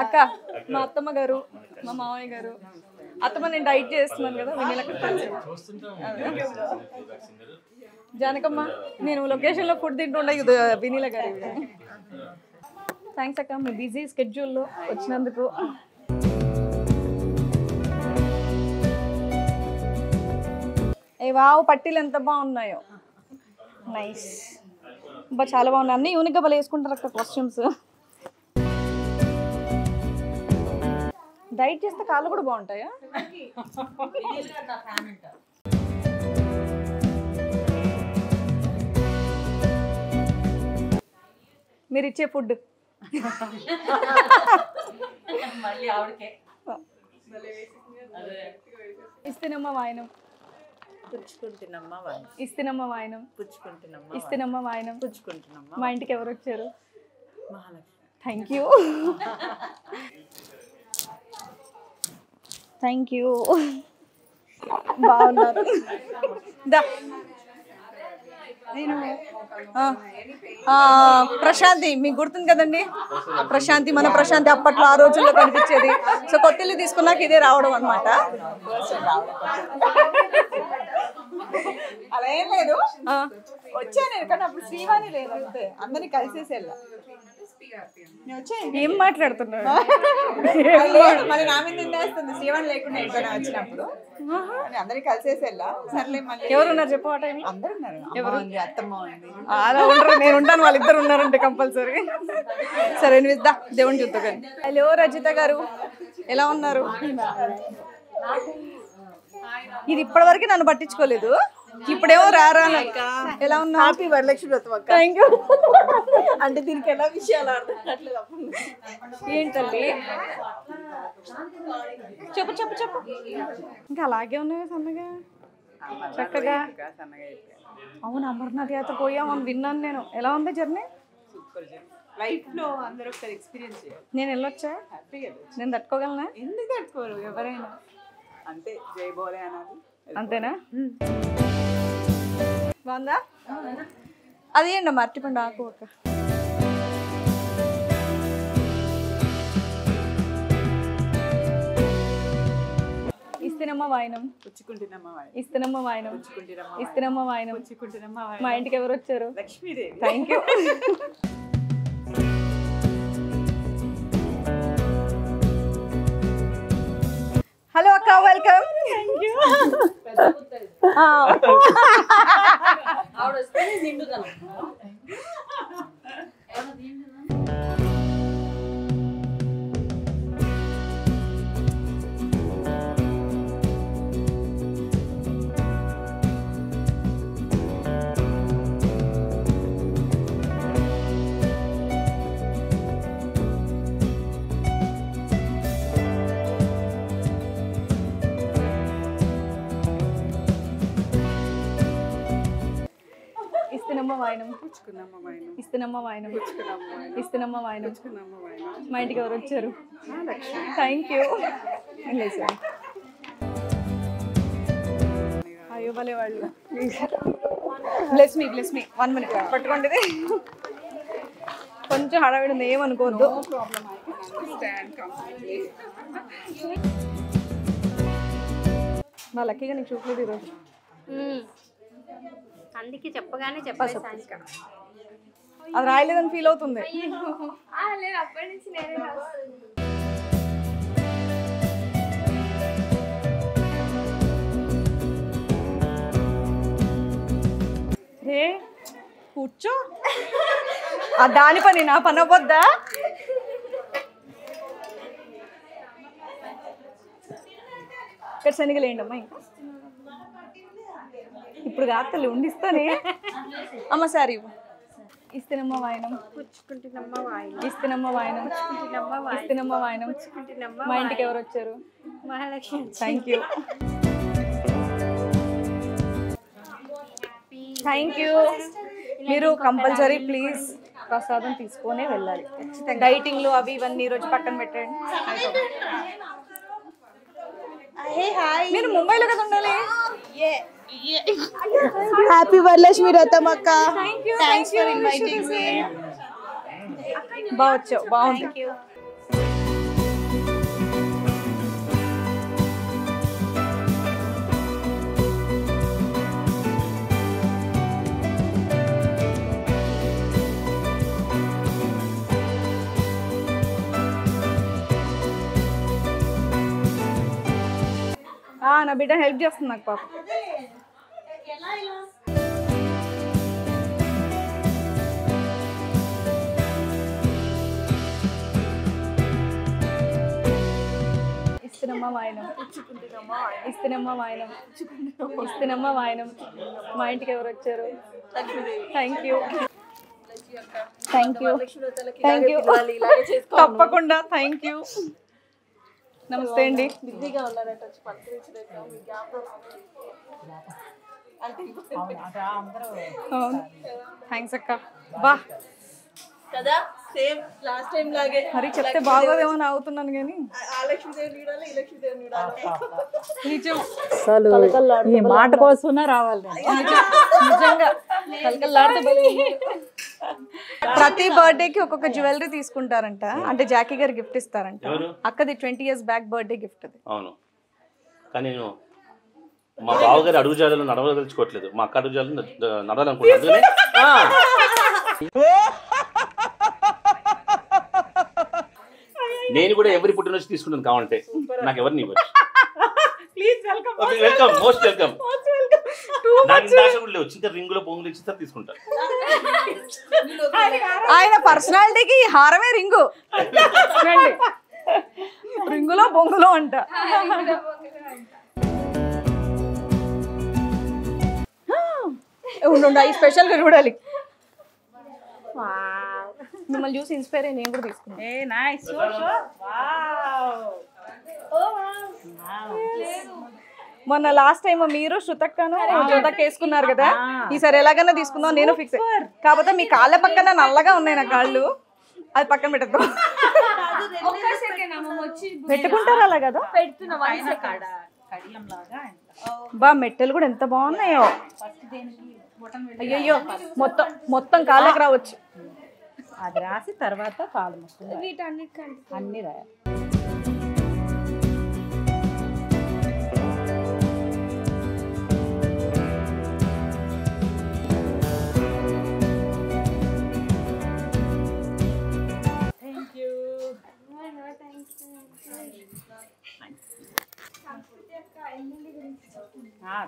అక్క, మా అత్తమ్మ గారు, మా మామయ్య గారు. అత్తమ్మ నేను డైట్ చేస్తున్నాను కదా, వినీలకి తెలుసు. జానకమ్మ, నేను లొకేషన్లో ఫుడ్ తింటుండే వినీల గారు. థ్యాంక్స్ అక్క, మీ బిజీ స్కెడ్యూల్లో వచ్చినందుకు. ఏ వావ్, పట్టీలు ఎంత బాగున్నాయో. నైస్. బా చాలా బాగున్నాయి. అన్నీ యూనిక్గా భలే వేసుకుంటారు అక్క కాస్ట్యూమ్స్. డైట్ చేస్తే కాళ్ళు కూడా బాగుంటాయా? మీరు ఇచ్చే ఫుడ్ ఇస్తేనమ్మ వాయనం, పుచ్చుకుంటున్నమ్మ వాయనం, ఇస్తేనమ్మ వాయనం, పుచ్చుకుంటున్నమ్మ, ఇస్తేనమ్మ వాయనం, పుచ్చుకుంటున్నమ్మ. మా ఇంటికి ఎవరు వచ్చారు? Mahalakshmi. Thank you, thank you. బాగున్నారు. ప్రశాంతి మీకు గుర్తుంది కదండి, ప్రశాంతి, మన ప్రశాంతి అప్పట్లో ఆ రోజుల్లో కనిపించేది. సో కొత్తిల్లు తీసుకున్నాక ఇదే రావడం అనమాట. అలా ఏం లేదు, వచ్చాను నేను, కానీ అప్పుడు శ్రీవాణి లేదు, అంతే. అందరినీ కలిసేసి వెళ్ళా. ఏం మాట్లాడుతున్నాడు? మళ్ళీ నా మీద నిందేస్తుంది శ్రీవాణి లేకుండా ఎప్పుడైనా వచ్చినప్పుడు. అందరినీ కలిసేసి వెళ్ళా. సర్లే మళ్ళీ ఎవరున్నారు చెప్పు? ఆ టైం అందరు ఉన్నారు. ఎవరు? అత్తమ్మ ఉంది. అలా ఉండరు, నేను ఉంటాను, వాళ్ళిద్దరు ఉన్నారంటే కంపల్సరీ. సరే విద్దా, దేవుని చూద్దా కానీ. హలో రజిత గారు, ఎలా ఉన్నారు? ఇది ఇప్పటివరకు నన్ను పట్టించుకోలేదు, ఇప్పుడేమో రారా. ఎలా ఉన్నా? హ్యాపీ వరలక్ష్మి వ్రతం అక్క. Thank you. అంటే దీనికి ఎలా విషయాలు అర్థం కావట్లేదు. ఏంటండి చెప్పు చెప్పు చెప్పు. ఇంకా అలాగే ఉన్నాయి సన్నగా చక్కగా. అవును, అమర్నాథ్ యాత్ర పోయామని విన్నాను నేను. ఎలా ఉంది జర్నీ? లైఫ్ లో అందరూ ఒకసారి ఎక్స్పీరియన్స్ చేయాలి. నేను వెళ్ళొచ్చా? నేను తట్టుకోగలనా? ఎందుకు తట్టుకోరు ఎవరైనా, అంతే. జై బోలే అన్నది అంతేనా? బాగుందా? అదేండి మర్చిపోండి ఆకు ఒక ఇస్తున్నమ్మ వాయనం ఇస్తున్నమ్మ వాయనం ఇస్తున్నమ్మ వాయనం మా ఇంటికి ఎవరు వచ్చారు? లక్ష్మీదేవి. Thank you. హలో అక్క, వెల్కమ్. ఆవిడ వస్తే నిండుదనం. ఇస్తున్నమ్మ వాయనం ఇస్తున్నమ్మ వాయనం ఇస్తున్నమ్మ వాయనం మా ఇంటికి ఎవరు వచ్చారు? Thank you. అయ్యో భలే వాళ్ళు. బ్లెస్ మీ 1 minute పట్టుకోండి. కొంచెం హడావిడి ఉంది, ఏమనుకోవద్దు. నా లక్కీగా నీకు చూపలేదు ఈరోజు. అందుకే చెప్పగానే చెప్పేసి అది రాయలేదని ఫీల్ అవుతుంది. లేదు అప్పటి నుంచి నేనే రే కూర్చో. దాని పని నా పని అవ్వద్దా? ఇక్కడ శనగలేండి అమ్మా. ఇంకా ఇప్పుడు కాస్తలే ఉండిస్తానే. అమ్మ సారీ ఇస్తున్నమ్మ వాయనం ఇస్తున్నమ్మ వాయనం ఇస్తున్నమ్మ వాయనం మా ఇంటికి ఎవరు వచ్చారు? Mahalakshmi. Thank you. Thank you. మీరు కంపల్సరీ ప్లీజ్ ప్రసాదం తీసుకొనే వెళ్ళాలి. డైటింగ్లు అవి ఇవన్నీ రోజు పక్కన పెట్టండి. మీరు ముంబైలో కదా ఉండాలి. హ్యాపీ వరలక్ష్మి వ్రతం అక్క. థ్యాంక్స్ ఫర్ ఇన్వైటింగ్ మీ. బాగా వచ్చావు, బాగుంది. నా బిడ్డ హెల్ప్ చేస్తుంది నాకు పాప. ఇస్తున్నమ్మ వాయనం ఇస్తున్నమ్మ వాయనం ఇస్తున్నమ్మ వాయనం మా ఇంటికి ఎవరు వచ్చారు? Thank you. Thank you. Thank you. తప్పకుండా థ్యాంక్ యూ. నమస్తే అండి. బిజీగా ఉన్నారట. థ్యాంక్స్ అక్క. బా కదా సేమ్ లాస్ట్ టైం లాగే. మరి చెప్తే బాగోదేమో అని అవుతున్నాను కానీ ఆ లక్ష్మీదేవి చూడాలి, ఈ లక్ష్మీదేవి చూడాలి. నిజం. ఈ మాట కోసమే రావాలి. నిజంగా ప్రతి బర్త్డేకి ఒక్కొక్క జ్యువెలరీ తీసుకుంటారంట. అంటే జాకీ గారు గిఫ్ట్ ఇస్తారంట. అక్కది 20 years బ్యాక్ బర్త్డే గిఫ్ట్ అది. అవును, కానీ నేను మా బావగారి అడుగుజాడలు నడవదలుచుకోవట్లేదు. మా అక్క అడుగుజాడలు నడవాలనుకుంటున్నాను. నేను కూడా ఎవరి పుట్టినరోజు తీసుకుంటాను కావాలంటే. నాకు ఎవరిని ఇవ్వచ్చు. Welcome, most welcome. చిన్న రింగులో పొంగులు ఇచ్చి తీసుకుంటా. ఆయన పర్సనాలిటీకి హారమే రింగు. రింగులో బొంగులో అంట. ఉండు, ఈ స్పెషల్ గా చూడాలి. మిమ్మల్ని చూసి ఇన్స్పైర్ అయ్యి నేను కూడా తీసుకున్నాను. మొన్న లాస్ట్ టైం మీరు శృతక్కను జ్యోతక్క వేసుకున్నారు కదా, ఈసారి ఎలాగైనా తీసుకుందాం నేను ఫిక్స్. కాకపోతే మీ కాళ్ళ పక్కన నల్లగా ఉన్నాయి నా కాళ్ళు, అది పక్కన పెట్టద్దాం. పెట్టుకుంటారు అలా కదా. బా మెట్టెలు కూడా ఎంత బాగున్నాయో. అయ్యో మొత్తం కాళ్ళకి రావచ్చు. అది రాసి తర్వాత కాలు అన్ని రాయాలి.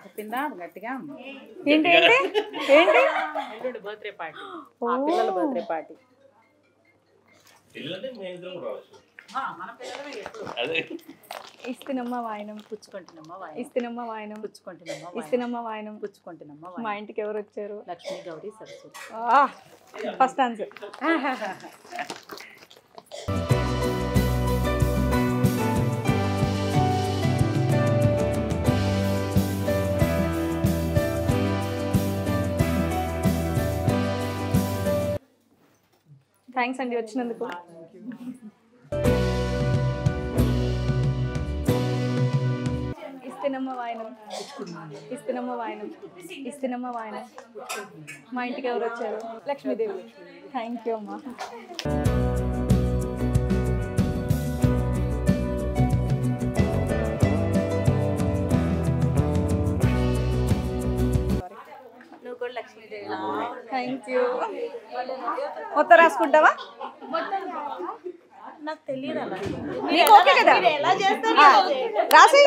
చెప్పిందా గట్టిగా ఏంటి ఏంటి ఏంటి ఎల్లుండి బర్త్డే పార్టీ పిల్లల బర్త్డే పార్టీ పిల్లలంటే మేము ఇద్దరం రావచ్చు మన పిల్లలమే ఎప్పుడు అదే ఇస్తున్నమ్మ వాయనం పుచ్చుకుంటున్నమ్మ వాయనం ఇస్తున్నమ్మ వాయనం పుచ్చుకుంటున్నమ్మ ఇస్తున్నమ్మ వాయనం పుచ్చుకుంటున్నమ్మ మా ఇంటికి ఎవరు వచ్చారు? Lakshmi Gauri Saraswati. First answer. Thanks అండి వచ్చినందుకు. ఇస్తున్నమ్మ వాయనం ఇస్తున్నమ్మ వాయనం ఇస్తున్నమ్మ వాయనం మా ఇంటికి ఎవరు వచ్చారు? లక్ష్మీదేవి. థ్యాంక్ యూ అమ్మా. నువ్వు కూడా లక్ష్మీదేవి. Thank you. మొత్తం రాసుకుంటావా? నాకు తెలియదు అలా. నీకు ఓకే కదా? ఎలా చేస్తారు రాసి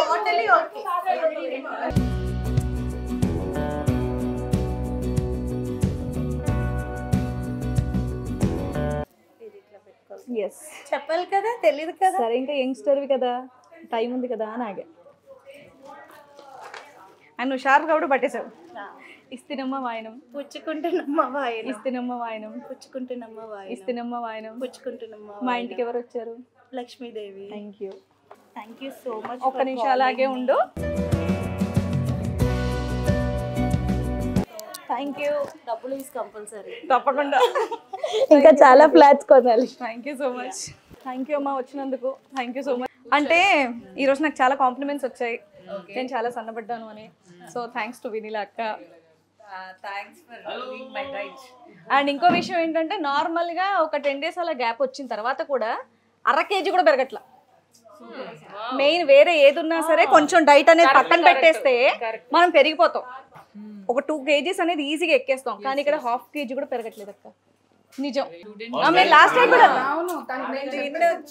ఎస్ చెప్పాలి కదా, తెలియదు కదా. సరే ఇంకా యంగ్స్టర్వి కదా, టైం ఉంది కదా అని ఆగా. అండ్ నువ్వు షార్ప్ కాబట్టి పట్టేశావు. ఇస్తున్నమ్మ వాయనం పుచ్చుకుంటున్నమ్మ వాయనం ఇస్తున్నమ్మ వాయనం పుచ్చుకుంటున్నమ్మ వాయనం ఇస్తున్నమ్మ వాయనం పుచ్చుకుంటున్నమ్మ. మా ఇంటికి ఎవరు వచ్చారు? Lakshmidevi. Thank you. Thank you so much. ఒక్క నిమిషం అలాగే ఉండు. Thank you. డబ్బులు ఈజ్ కంపల్సరీ. తప్పకుండా. ఇంకా చాలా ఫ్లాట్స్ కొనాలి. Thank you so much. Thank you అమ్మా వచ్చినందుకు. Thank you so much. అంటే ఈరోజు నాకు చాలా కాంప్లిమెంట్స్ వచ్చాయి, నేను చాలా సన్నబడ్డాను అని. సో థ్యాంక్స్ టు వినీలా అక్క. అండ్ ఇంకో విషయం ఏంటంటే నార్మల్గా ఒక 10 days అలా గ్యాప్ వచ్చిన తర్వాత కూడా 1/2 kg కూడా పెరగట్లా. మెయిన్ వేరే ఏది ఉన్నా సరే కొంచెం డైట్ అనేది పక్కన పెట్టేస్తే మనం పెరిగిపోతాం. ఒక 2 kgs అనేది ఈజీగా ఎక్కేస్తాం, కానీ ఇక్కడ 1/2 kg కూడా పెరగట్లేదు అక్క. నిజం. లాస్ట్ టైం కూడా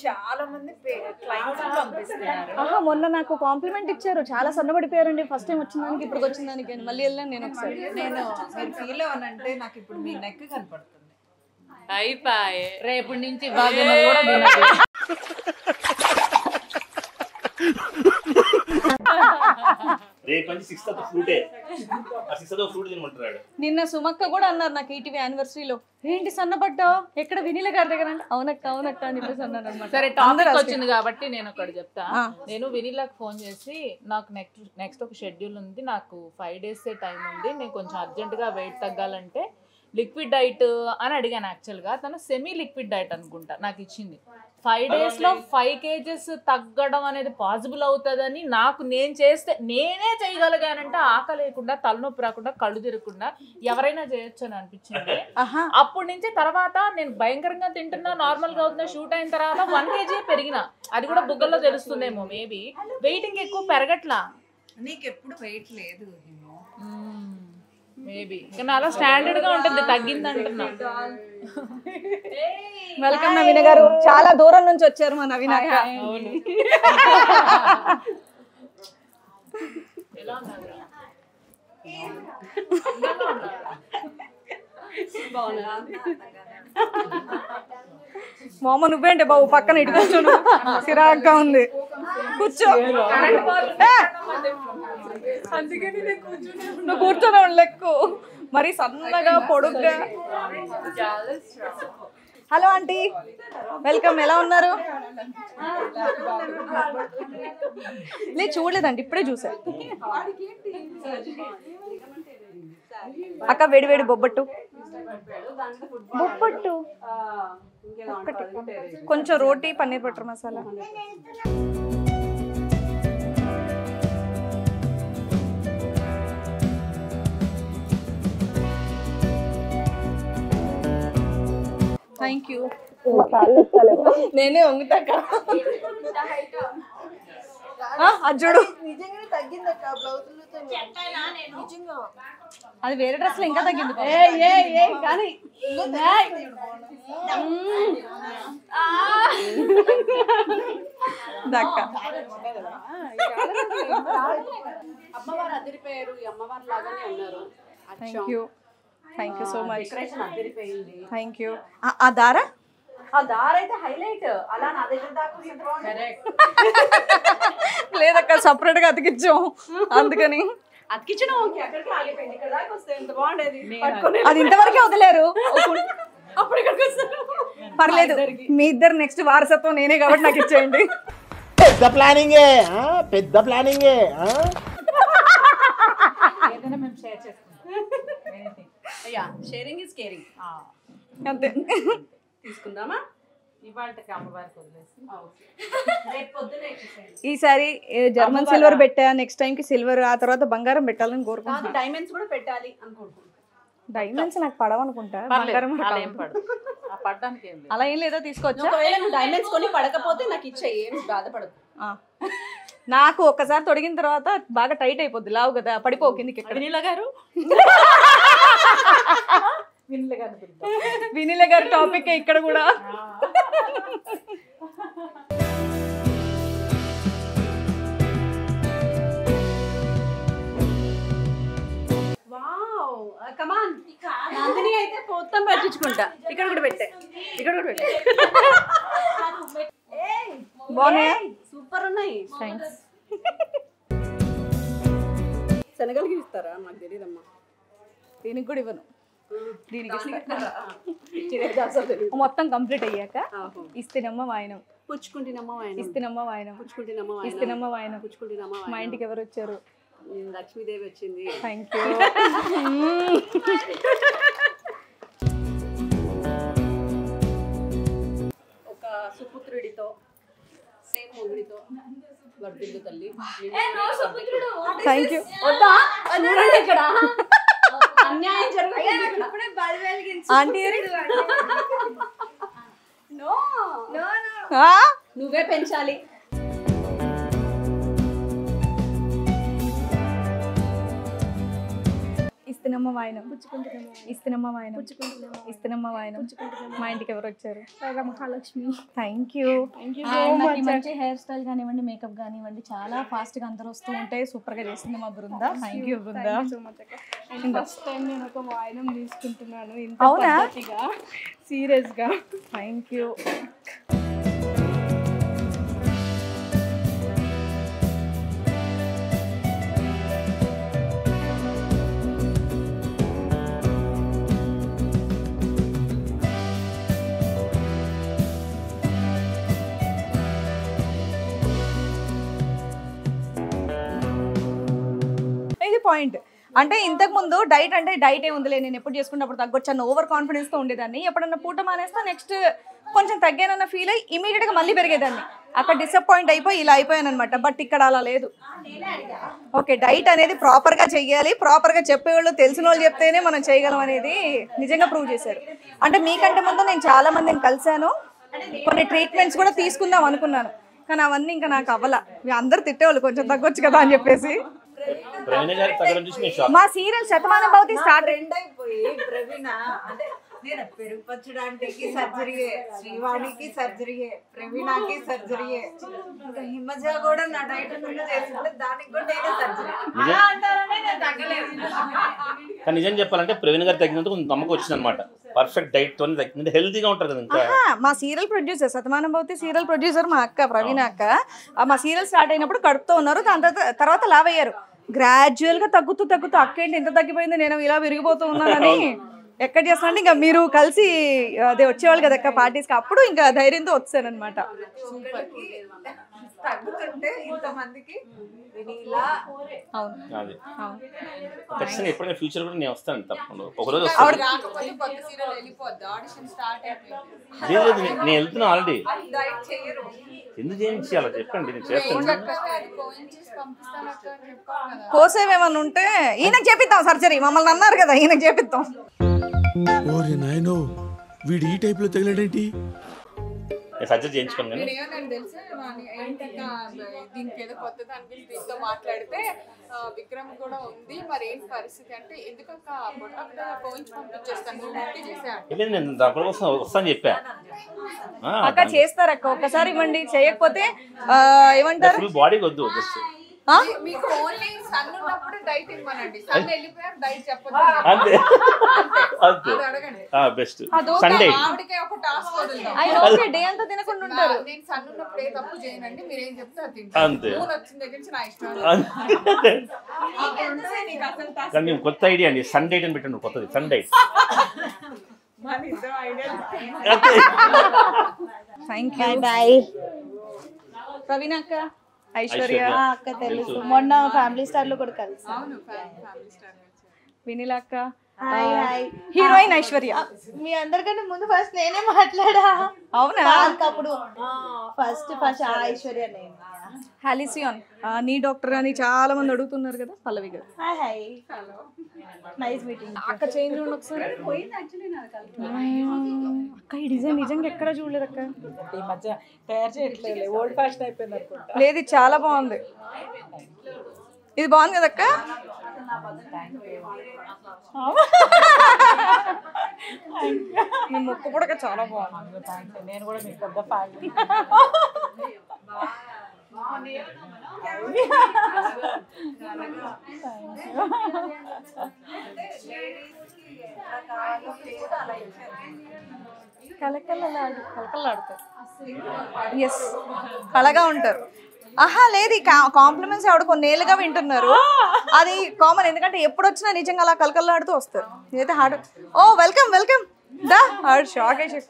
చాలా మంది క్లయింట్స్ పంపిస్తున్నారు. మొన్న నాకు కాంప్లిమెంట్ ఇచ్చారు, చాలా సన్నబడిపోయారండి ఫస్ట్ టైం వచ్చిన దానికి ఇప్పుడు వచ్చిన దానికి అని. మళ్ళీ వెళ్ళాను నేను ఒకసారి. నేను మీరు ఫీల్ అవ్వనంటే నాకు ఇప్పుడు మీ నెక్ కనపడుతుంది. అయిపోయి రేపటి నుంచి బాగా కూడా తినదు. రేపు నుంచి 6th ఫ్రూటే, ఆ 6th ఫ్రూట్ తినమంటున్నాడు. నిన్న సుమక్క కూడా అన్నారు నాకు ఈటీవీ యానివర్సరీలో, ఏంటి సన్నబడ్డావు ఎక్కడ వినీల గారి దగ్గర అంటే అవునక్క అవునక్క అని చెప్పేసి అన్నారు అనమాట. సరే టాపిక్ వచ్చింది కాబట్టి నేను ఒకటి చెప్తా. నేను వినీలాకి ఫోన్ చేసి నాకు నెక్స్ట్ ఒక షెడ్యూల్ ఉంది, నాకు 5 days టైం ఉంది, నేను కొంచెం అర్జెంటుగా వెయిట్ తగ్గాలంటే లిక్విడ్ డైట్ అని అడిగాను. యాక్చువల్గా తను సెమీ లిక్విడ్ డైట్ అనుకుంటా నాకు ఇచ్చింది. 5 daysలో 5 kgs తగ్గడం అనేది పాసిబుల్ అవుతుందని నాకు నేను చేస్తే నేనే చేయగలిగానంటే ఆకలి లేకుండా తలనొప్పి రాకుండా కళ్ళు తిరగకుండా ఎవరైనా చేయొచ్చు అని అనిపించింది. అప్పటి నుంచి తర్వాత నేను భయంకరంగా తింటున్నా, నార్మల్గా అవుతున్నా. షూట్ అయిన తర్వాత 1 kg పెరిగిన, అది కూడా బుగ్గల్లో తెలుస్తుందేమో. మేబీ వెయిటింగ్ ఎక్కువ పెరగట్లా. నీకు ఎప్పుడు వెయిట్ లేదు మేబీ, కానీ అలా స్టాండర్డ్ గా ఉంటుంది, తగ్గింది అంటున్నా. వెల్కమ్ నవీన గారు, చాలా దూరం నుంచి వచ్చారు మా నవీన. మామ నువ్వేంటే బాబు పక్కన ఇటు కూర్చోను, చిరాగ్గా ఉంది. కూర్చో. నువ్వు కూర్చొని లెక్కు మరి సన్నగా పొడుగ్గా. Hello aunty, welcome. ఎలా ఉన్నారు? లేదు చూడలేదండి, ఇప్పుడే చూసా. అక్క వేడి వేడి బొబ్బట్టు. బొబ్బట్టు కొంచెం roti paneer butter masala. Thank you. నేనే వంగుతాక అజ్జుడు అది వేరే డ్రెస్ లో ఇంకా తగ్గింది కానీ దక్క అమ్మవారు అదిరిపోయారు, ఈ అమ్మవారు లాగానే ఉన్నారు. Thank you so much. Decoration అదిరిపోయింది. Thank you. ఆ దారా ఆ దార అయితే హైలైట్. అలా నా దగ్గర దాకా లేదక్క సపరేట్ గా అతికిచ్చాం అందుకని. అతికించడం ఓకే, అక్కడికి ఆగిపోయింది. ఇక్కడ దాకా వస్తే ఎంత బాగుండేది. అది ఇంతవరకే వదిలేరు. అప్పుడు ఇక్కడికి వస్తారు. పర్లేదు, మీ ఇద్దరు నెక్స్ట్ వారసత్వం నేనే కాబట్టి నాకు ఇచ్చేయండి. పెద్ద ప్లానింగే, పెద్ద ప్లానింగే. ఏదైనా మేము షేర్ చేసుకుంటాం. అయ్యా షేరింగ్ ఇస్ కేరింగ్. అంతే. తీసుకుందామా? ఇవాళకి అమ్మవారికి వదిలేసి రేపు పొద్దునే ఈసారి జర్మన్ సిల్వర్ పెట్టా, నెక్స్ట్ టైం కి సిల్వర్, ఆ తర్వాత బంగారం పెట్టాలని కోరుకుంటున్నాను. డైమండ్స్ కూడా పెట్టాలి అనుకుంటున్నాను. డైమండ్స్ నాకు పడవనుకుంటా, బంగారం అలా ఏం పడదు. ఆ పడ్డానికి ఏం లేదు. అలా ఏం లేదో తీసుకోవచ్చు. ఒకవేళ నువ్వు డైమండ్స్ కొని పడకపోతే నాకు ఇచ్చేయి, ఏం బాధపడదు. నాకు ఒక్కసారి తొడిగిన తర్వాత బాగా టైట్ అయిపోద్ది, లావు కదా, పడిపో కిందికి. వినీల గారు వినీల గారి టాపిక్ ఇక్కడ కూడా. వావ్ కమాన్. నందిని అయితే మొత్తం పట్టించుకుంటా. ఇక్కడ కూడా పెట్టే, ఇక్కడ కూడా పెట్టే. బాగున్నాయా? సూపర్ ఉన్నాయి. థ్యాంక్స్. శనగలకి ఇస్తారా? నాకు తెలియదమ్మా. దీనికి కూడా ఇవ్వను. దీనికి మొత్తం కంప్లీట్ అయ్యాక ఇస్తేనమ్మ వాయనం, పుచ్చుకుంటున్నమ్మ వాయనం, ఇస్తేనమ్మ వాయనం, పుచ్చుకుంటున్నమ్మ వాయనం, ఇస్తేనమ్మ వాయనం, పుచ్చుకుంటున్నమ్మ వాయనం. మా ఇంటికి ఎవరు వచ్చారు? లక్ష్మీదేవి వచ్చింది. Thank you. ఒక సుపుత్రుడితో సేమ్ మొగుడితో వర్ధిల్లు తల్లి. Thank you. వద్దా? చూడండి ఇక్కడ అన్యాయం జరుగుతుంది. ఆంటీ నువ్వే పెంచాలి. ఇస్తేనమ్మ వాయనం, ఇస్తేనమ్మ వాయనం, ఇస్తేనమ్మ వాయనం. మా ఇంటికి ఎవరు వచ్చారు? మహాలక్ష్మి. Thank you. మంచి హెయిర్ స్టైల్ కానివ్వండి, మేకప్ కానివ్వండి, చాలా ఫాస్ట్ గా అందరూ వస్తూ ఉంటే సూపర్ గా చేసింది మా Brinda. Thank you Brinda. First time నేను ఒక వాయనం తీసుకుంటున్నాను ఇంత అవునా? పద్ధతిగా, సీరియస్ గా. Thank you. ఇది పాయింట్. అంటే ఇంతకు ముందు డైట్ అంటే డైట్ ఏ ఉందిలే, నేను ఎప్పుడు చేసుకున్నప్పుడు తగ్గొచ్చాను ఓవర్ కాన్ఫిడెన్స్ తో ఉండేదాన్ని. ఎప్పుడన్నా పూట మానేస్తా నెక్స్ట్ కొంచెం తగ్గానన్న ఫీల్ అయ్యి ఇమీడియట్ గా మళ్ళీ పెరిగేదాన్ని. అక్కడ డిసప్పాయింట్ అయిపోయి ఇలా అయిపోయాను అనమాట. బట్ ఇక్కడ అలా లేదు. ఓకే, డైట్ అనేది ప్రాపర్ గా చెయ్యాలి, ప్రాపర్ గా చెప్పేవాళ్ళు తెలిసిన వాళ్ళు చెప్తేనే మనం చేయగలం అనేది నిజంగా ప్రూవ్ చేశారు. అంటే మీకంటే ముందు నేను చాలా మందిని కలిశాను, కొన్ని ట్రీట్మెంట్స్ కూడా తీసుకుందాం అనుకున్నాను, కానీ అవన్నీ ఇంకా నాకు అవ్వాల. అందరు తిట్టేవాళ్ళు కొంచెం తగ్గొచ్చు కదా అని చెప్పేసి. మా సీరియల్ శతమానం భవతి స్టార్ట్ అయిపోయి ప్రవీణ అంటే నేను పెరుగు పచ్చడానికి సర్జరీయే, శ్రీవాణికి సర్జరీయే, ప్రవీణకి సర్జరీయే, ఇంకా హిమజ కూడా నా డైట్ నుండి చేస్తుంటే దానికి కూడా నేనే సర్జరీ. అలా అంటారనే నేను తగ్గలేదు. కానీ నిజం చెప్పాలంటే ప్రవీణ్ గారు తగ్గినందుకు కొంచెం నమ్మకం వచ్చింది అనమాట. పర్ఫెక్ట్ డైట్ తో తగ్గింది, హెల్తీగా ఉంటారు కదా. ఇంకా మా serial producer Shatamanam Bhavati serial producer మా అక్క ప్రవీణ అక్క. మా సీరియల్ స్టార్ట్ అయినప్పుడు కడుపుతో ఉన్నారు, దాని తర్వాత లావ్ అయ్యారు. గ్రాడ్యువల్ గా తగ్గుతూ తగ్గుతూ అక్కేంటి ఎంత తగ్గిపోయింది, నేను ఇలా విరిగిపోతూ ఉన్నానని ఎక్కడ చేస్తానంటే ఇంకా మీరు కలిసి అదే వచ్చేవాళ్ళు కదా అక్క పార్టీస్కి, అప్పుడు ఇంకా ధైర్యంతో వచ్చాను అనమాట. తగ్గుతుంటే ఇంతమందికి వినీలా. ఖచ్చితంగా ఎప్పుడైనా ఫ్యూచర్ కూడా నేను వస్తాను తప్పకుండా. ఒకరోజు రాకపోతే కొత్త సీరియల్ వెళ్ళిపోద్ది, ఆడిషన్ స్టార్ట్ అయిపోయింది. నేను వెళ్తున్నా ఆల్రెడీ. డైట్ చేయరు. ఎందుకు చేయించాలో చెప్పండి, నేను చేస్తాను. కోసేవేమన్నా ఉంటే ఈయనకు చేపిద్దాం సర్జరీ, మమ్మల్ని అన్నారు కదా ఈయనకు చేపిద్దాం. ఓరే నాయనో, వీడు ఈ టైప్ లో తగిలాడేంటి? సర్జరీ చేయించుకోండి. నాకు తెలుసు ఏంటంటే దీనికి ఏదో కొత్తది అనిపించి దీంతో మాట్లాడితే విక్రమ్ కూడా ఉంది, మరి ఏంటి పరిస్థితి అంటే ఎందుకక్క పోయించి పంపించేస్తాను చేశాను. నేను దానికోసం వస్తాను చెప్పా. అక్క చేస్తారు అక్క, ఒక్కసారి ఇవ్వండి, చేయకపోతే ఏమంటారు ఫుల్ బాడీ వద్దు. మీకు ఓన్లీ సన్ ఉన్నప్పుడు డైట్ ఇవ్వనండి. సన్ వెళ్ళిపోయాక డైట్ చెప్పొద్దు. అంతే అంతే బెస్ట్ సండే ఆవిడకే ఒక టాస్క్ వదులుతాం. ఓకే డే అంతా తినకుండా ఉంటారు. నేను సన్ ఉన్నప్పుడు ఏ తప్పు చేయనండి, మీరేం చెప్తే అది తింటాను. అంతే వచ్చిన దగ్గర నుంచి నా ఇష్టం. కానీ మేము కొత్త ఐడియా అండి, సన్ డైట్ అని పెట్టండి కొత్తది, sun diet. Thank you. Bye. Praveena అక్క, ఐశ్వర్య అక్క తెలుసు, మొన్న ఫ్యామిలీ స్టార్ లో కూడా కలిసి. వినిలా అక్క, హాయ్ హాయ్. హీరోయిన్ ఐశ్వర్య. మీ అందరికంటే ముందు ఫస్ట్ నేనే మాట్లాడా. అవునా? అప్పుడు ఫస్ట్ ఐశ్వర్య నేను. హాలిసియాన్ నీ డాక్టర్ అని చాలా మంది అడుగుతున్నారు కదా. పల్లవి గారు హాయ్ హాయ్. Nice meeting. అక్క చేంజ్ చూడండి ఒకసారి. అక్క ఈ డిజైన్ నిజంగా ఎక్కడ చూడలేదు అక్క. ఈ మధ్య తయారు చేయట్లేదు, ఓల్డ్ ఫ్యాషన్ అయిపోయింది అనుకుంటా. లేదు ఇది చాలా బాగుంది. ఇది బాగుంది కదా అక్క. మీ ముక్కు కూడా చాలా బాగుంది. నేను కూడా మీకు పెద్ద ఫ్యాన్. కలకలలాడుతారు. ఎస్ కళగా ఉంటారు. ఆహా లేదు, ఈ కాంప్లిమెంట్స్ ఆవిడ కొన్నేళ్ళుగా వింటున్నారు. అది కామన్, ఎందుకంటే ఎప్పుడు వచ్చినా నిజంగా అలా కలకల్లాడుతూ వస్తారు. నేనైతే హార్డ్ ఓ వెల్కమ్ వెల్కమ్ దా హార్డ్ షాక్ అయ్యి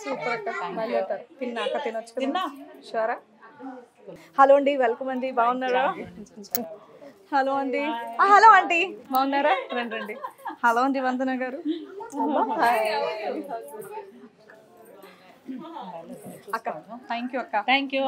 సూపర్ అక్క. తిన్నాక తినొచ్చు. తిన్నా షూరా. హలో అండి, వెల్కమ్ అండి, బాగున్నారా? హలో అండి. హలో ఆంటీ, బాగున్నారా? రండి రండి. హలో అండి వందన గారు. అక్క థ్యాంక్ యూ అక్క. Thank you.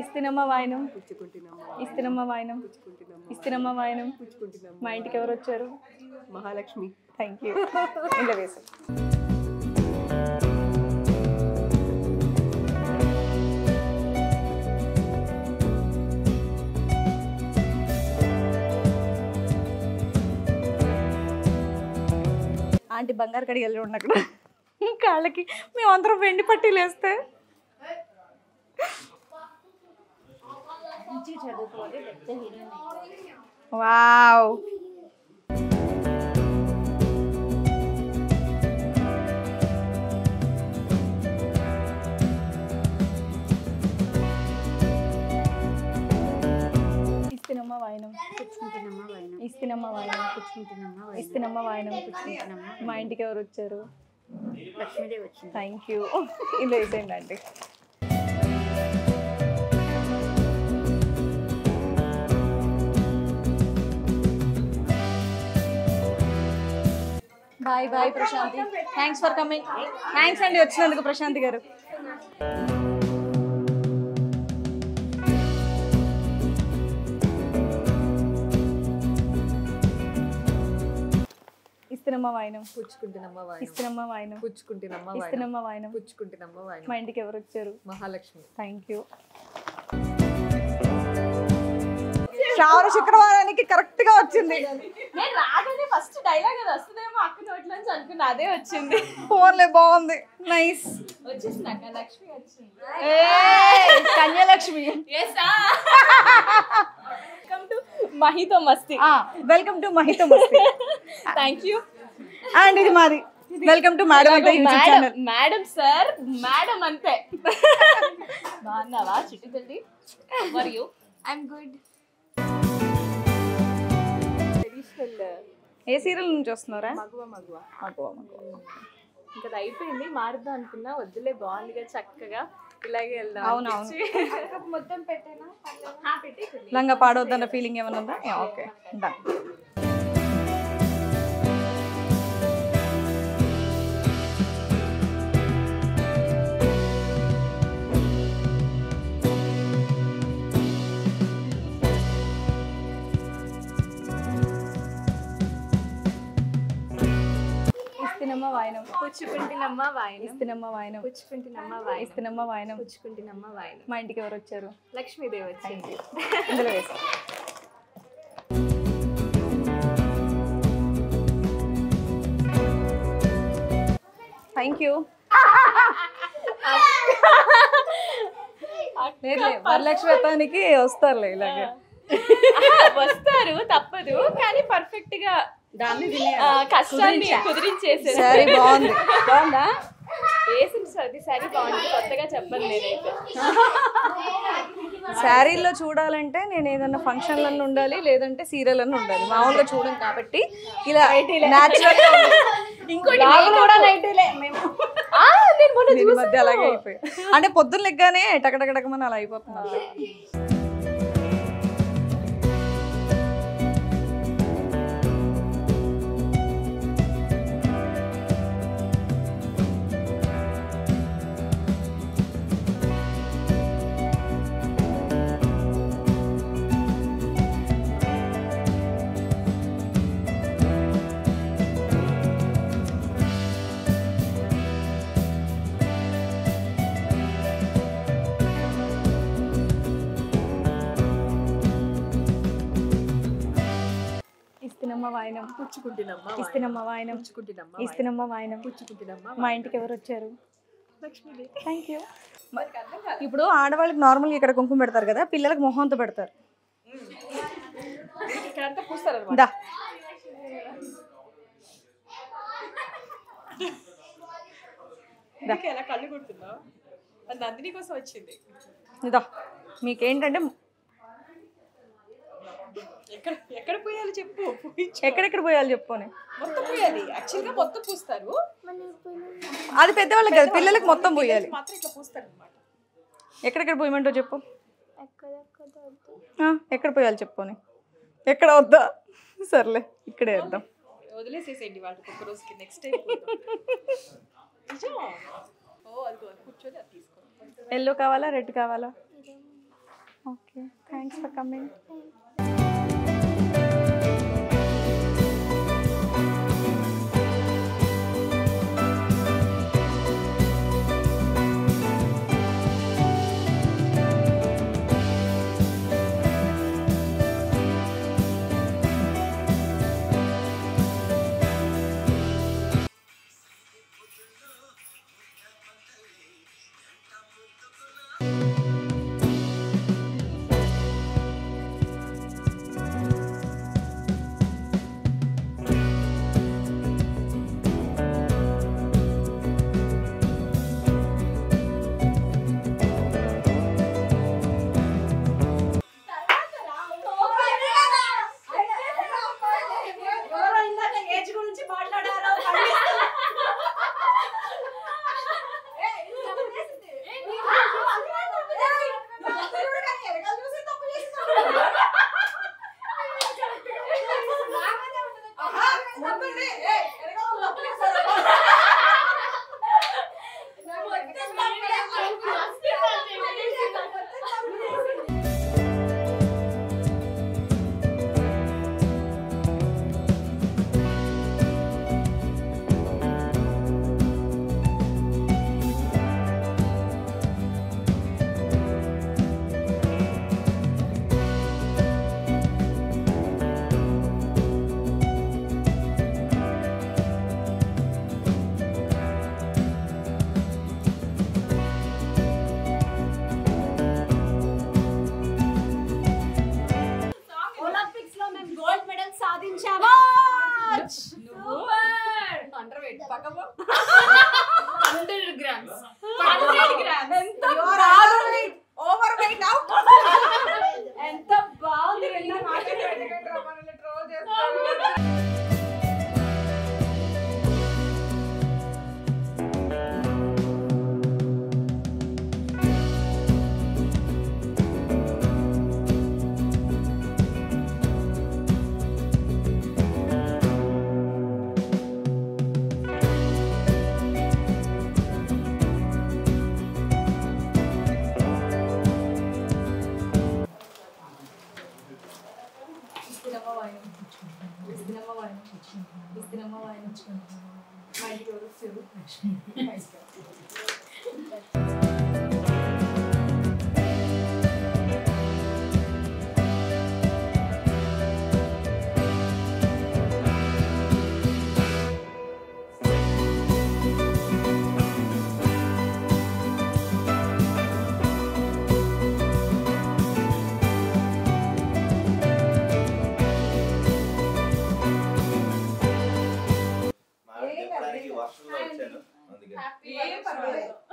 ఇస్తినమ్మ వాయనం, ఇస్తినమ్మ వాయనం, ఇస్తినమ్మ వాయనం. మా ఇంటికి ఎవరు వచ్చారు? మహాలక్ష్మి. Thank you. ఇలా వేసాం. ఆంటీ బంగారు కడిగి వెళ్ళి ఉండి అక్కడ కాళ్ళకి మేమందరం వెండి పట్టీలు వేస్తే వావ్. ఇస్తినమ్మ వాయనం, ఇస్తినమ్మ వాయనం, ఇస్తినమ్మ వాయనం. మా ఇంటికి ఎవరు వచ్చారు? లక్ష్మీదేవి వచ్చింది. Thank you. ఇలా వేసేయండి అండి. Bye bye Prashanthi. Thanks for coming. Thanks అండి వచ్చినందుకు ప్రశాంతి గారు. ఇస్తినమ్మ వాయనం, పుచ్చుకుంటున్నమ్మ వాయనం, ఇస్తినమ్మ వాయనం, పుచ్చుకుంటున్నమ్మ వాయనం, ఇస్తినమ్మ వాయనం, పుచ్చుకుంటున్నమ్మ వాయనం. మా ఇంటికి ఎవరు వచ్చారు? మహాలక్ష్మి. Thank you. శ్రావణ శుక్రవారానికి కరెక్ట్ గా వచ్చింది. నేను రాగానే ఫస్ట్ డైలాగ్ అది వస్తుందేమో అక్క నోట్లో నుంచి అనుకున్నా, అదే వచ్చింది. ఫోన్లే బాగుంది. నైస్. వచ్చేసింది అక్క, లక్ష్మి వచ్చింది. Kanyalakshmi. Welcome to Mahitho Masti. Welcome to Mahitho Masti. Thank you. And ఇది మాది. వెల్కమ్ టు మేడం అంటే YouTube channel. Madam sir, madam అంతే. బాగున్నావా చిట్టి తల్లి? How are you? I am good. ఏ సీరియల్ నుంచి వస్తున్నారా? మగువ మగువ. మగువ మగువ. ఇంకా అది అయిపోయింది, మారుద్దాం అనుకున్నా, వద్దులే బాగుందిగా చక్కగా ఇలాగే వెళ్దాం. అవునవును. మొత్తం పెట్టేనా? పెట్టి లంగా పాడవద్దన్న ఫీలింగ్ ఏమైనా ఉందా? Okay done. వాయనం పుచ్చుకుంటినమ్మ వాయనం ఇస్తినమ్మ వాయనం పుచ్చుకుంటినమ్మ వాయనం ఇస్తినమ్మ వాయనం పుచ్చుకుంటినమ్మ వాయనం. మా ఇంటికి ఎవరు వచ్చారు? లక్ష్మీదేవి వచ్చింది. ఇందులో వేసి థ్యాంక్ యూ. వరలక్ష్మి వ్రతానికి వస్తారులే ఇలాగే. వస్తారు తప్పదు, కానీ పర్ఫెక్ట్ గా కష్టాన్ని కుదిరించేసారు. సరే బాగుంది. బాగుందా? వేసింది సర్ది సరే బాగుంది. కొత్తగా చెప్పను నేనైతే. శారీలో చూడాలంటే నేను ఏదన్నా ఫంక్షన్లన్నీ ఉండాలి, లేదంటే సీరియల్ అన్నీ ఉండాలి. మామూలుగా చూడం కాబట్టి ఇలా న్యాచురల్ ఇంకోటి కూడా నైటీలే మేము. ఈ మధ్య అలాగే అయిపోయాయి. అంటే పొద్దున్న లెగ్గానే టకటకటకమని అలా అయిపోతున్నాం. ఇస్తినమ్మ వాయనం ఇస్తినమ్మ వాయనం ఇస్తినమ్మ వాయనం. మా ఇంటికి ఎవరు వచ్చారు? Thank you. ఇప్పుడు ఆడవాళ్ళకి నార్మల్గా ఇక్కడ కుంకుమ పెడతారు కదా, పిల్లలకు మొహంతో పెడతారు. దా కళ్ళు కొడుతున్నావు? నందిని కోసం వచ్చింది. ఇదా మీకేంటంటే ఎక్కడ పోయాలి చెప్పు. ఎక్కడెక్కడ పోయాలి చెప్పుకొని. మొత్తం పోయాలి. యాక్చువల్గా మొత్తం పూస్తారు. అది పెద్దవాళ్ళకి కదా, పిల్లలకి మొత్తం పోయాలి. మాత్రం ఇట్లా పూస్తారు అన్నమాట. ఎక్కడెక్కడ పోయమంటో చెప్పు. ఎక్కడ పోయాలి చెప్పుకొని. ఎక్కడ వద్దా? సర్లే ఇక్కడే వేద్దాం. వదిలేసేసేయండి వాటికి ఒక రోజుకి. నెక్స్ట్ టైం నిజం. అది కూర్చొని అది తీసుకోండి. ఎల్లో కావాలా, రెడ్ కావాలా? Okay, thanks for coming. ఎంత బాగుంది.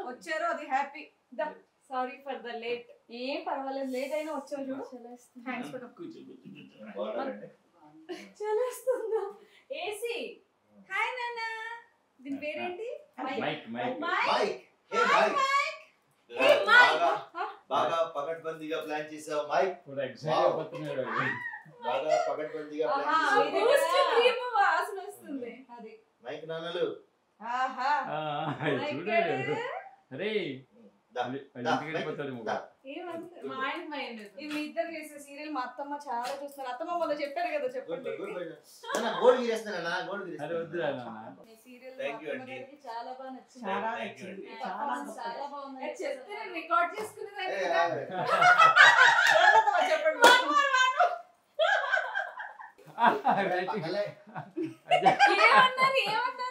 వచ్చారు అది happy. Sorry for the late. ఏం పర్వాలేదు, లేట్ అయినా వచ్చావు చూడు. థ్యాంక్స్ ఫర్ చలేస్తుందా ఏసీ. హాయ్ నాన్న. దీని పేరేంటి? బాగా పకడ్బందీగా ప్లాన్ చేసావు మైక్. బాగా పకడ్బందీగా ప్లాన్ చేసావు వాసన వస్తుంది. అది మైక్ నాన్నలు. ఆహా ఇవి ఇద్దరు చేసే సీరియల్ మా అత్తమ్మ చాలా చూస్తున్నారు. అత్తమ్మ మొన్న చెప్పారు కదా, చెప్పండి. గోల్డ్ గిరేస్తానా? గోల్డ్ గిరేస్తానా? చాలా బాగా నచ్చింది. చాలా బాగుంది. చెప్తే నేను రికార్డ్ చేసుకునేదాన్ని. చెప్పండి.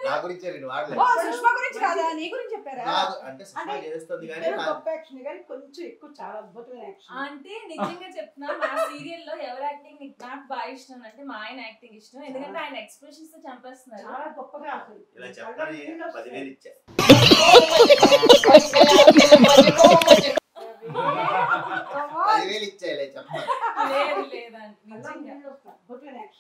నా గురించే నేను వాడలేదు. సుష్మా గురించి కాదా, నీ గురించి చెప్పారా? అంటే సుష్మా చేస్తుంది కానీ గొప్ప యాక్షన్ కానీ కొంచెం ఎక్కువ చాలా అద్భుతమైన యాక్షన్. అంటే నిజంగా చెప్తున్నా, మా సీరియల్లో ఎవరి యాక్టింగ్ నాకు బాగా ఇష్టం అంటే మా ఆయన యాక్టింగ్ ఇష్టం. ఎందుకంటే ఆయన ఎక్స్ప్రెషన్స్ తో చంపేస్తున్నారు. చాలా గొప్పగా అసలు ఇలా చెప్పని 10,000 ఇచ్చా. 10,000 ఇచ్చా ఇలా చెప్పా. లేదు లేదండి నిజంగా అద్భుతమైన యాక్షన్.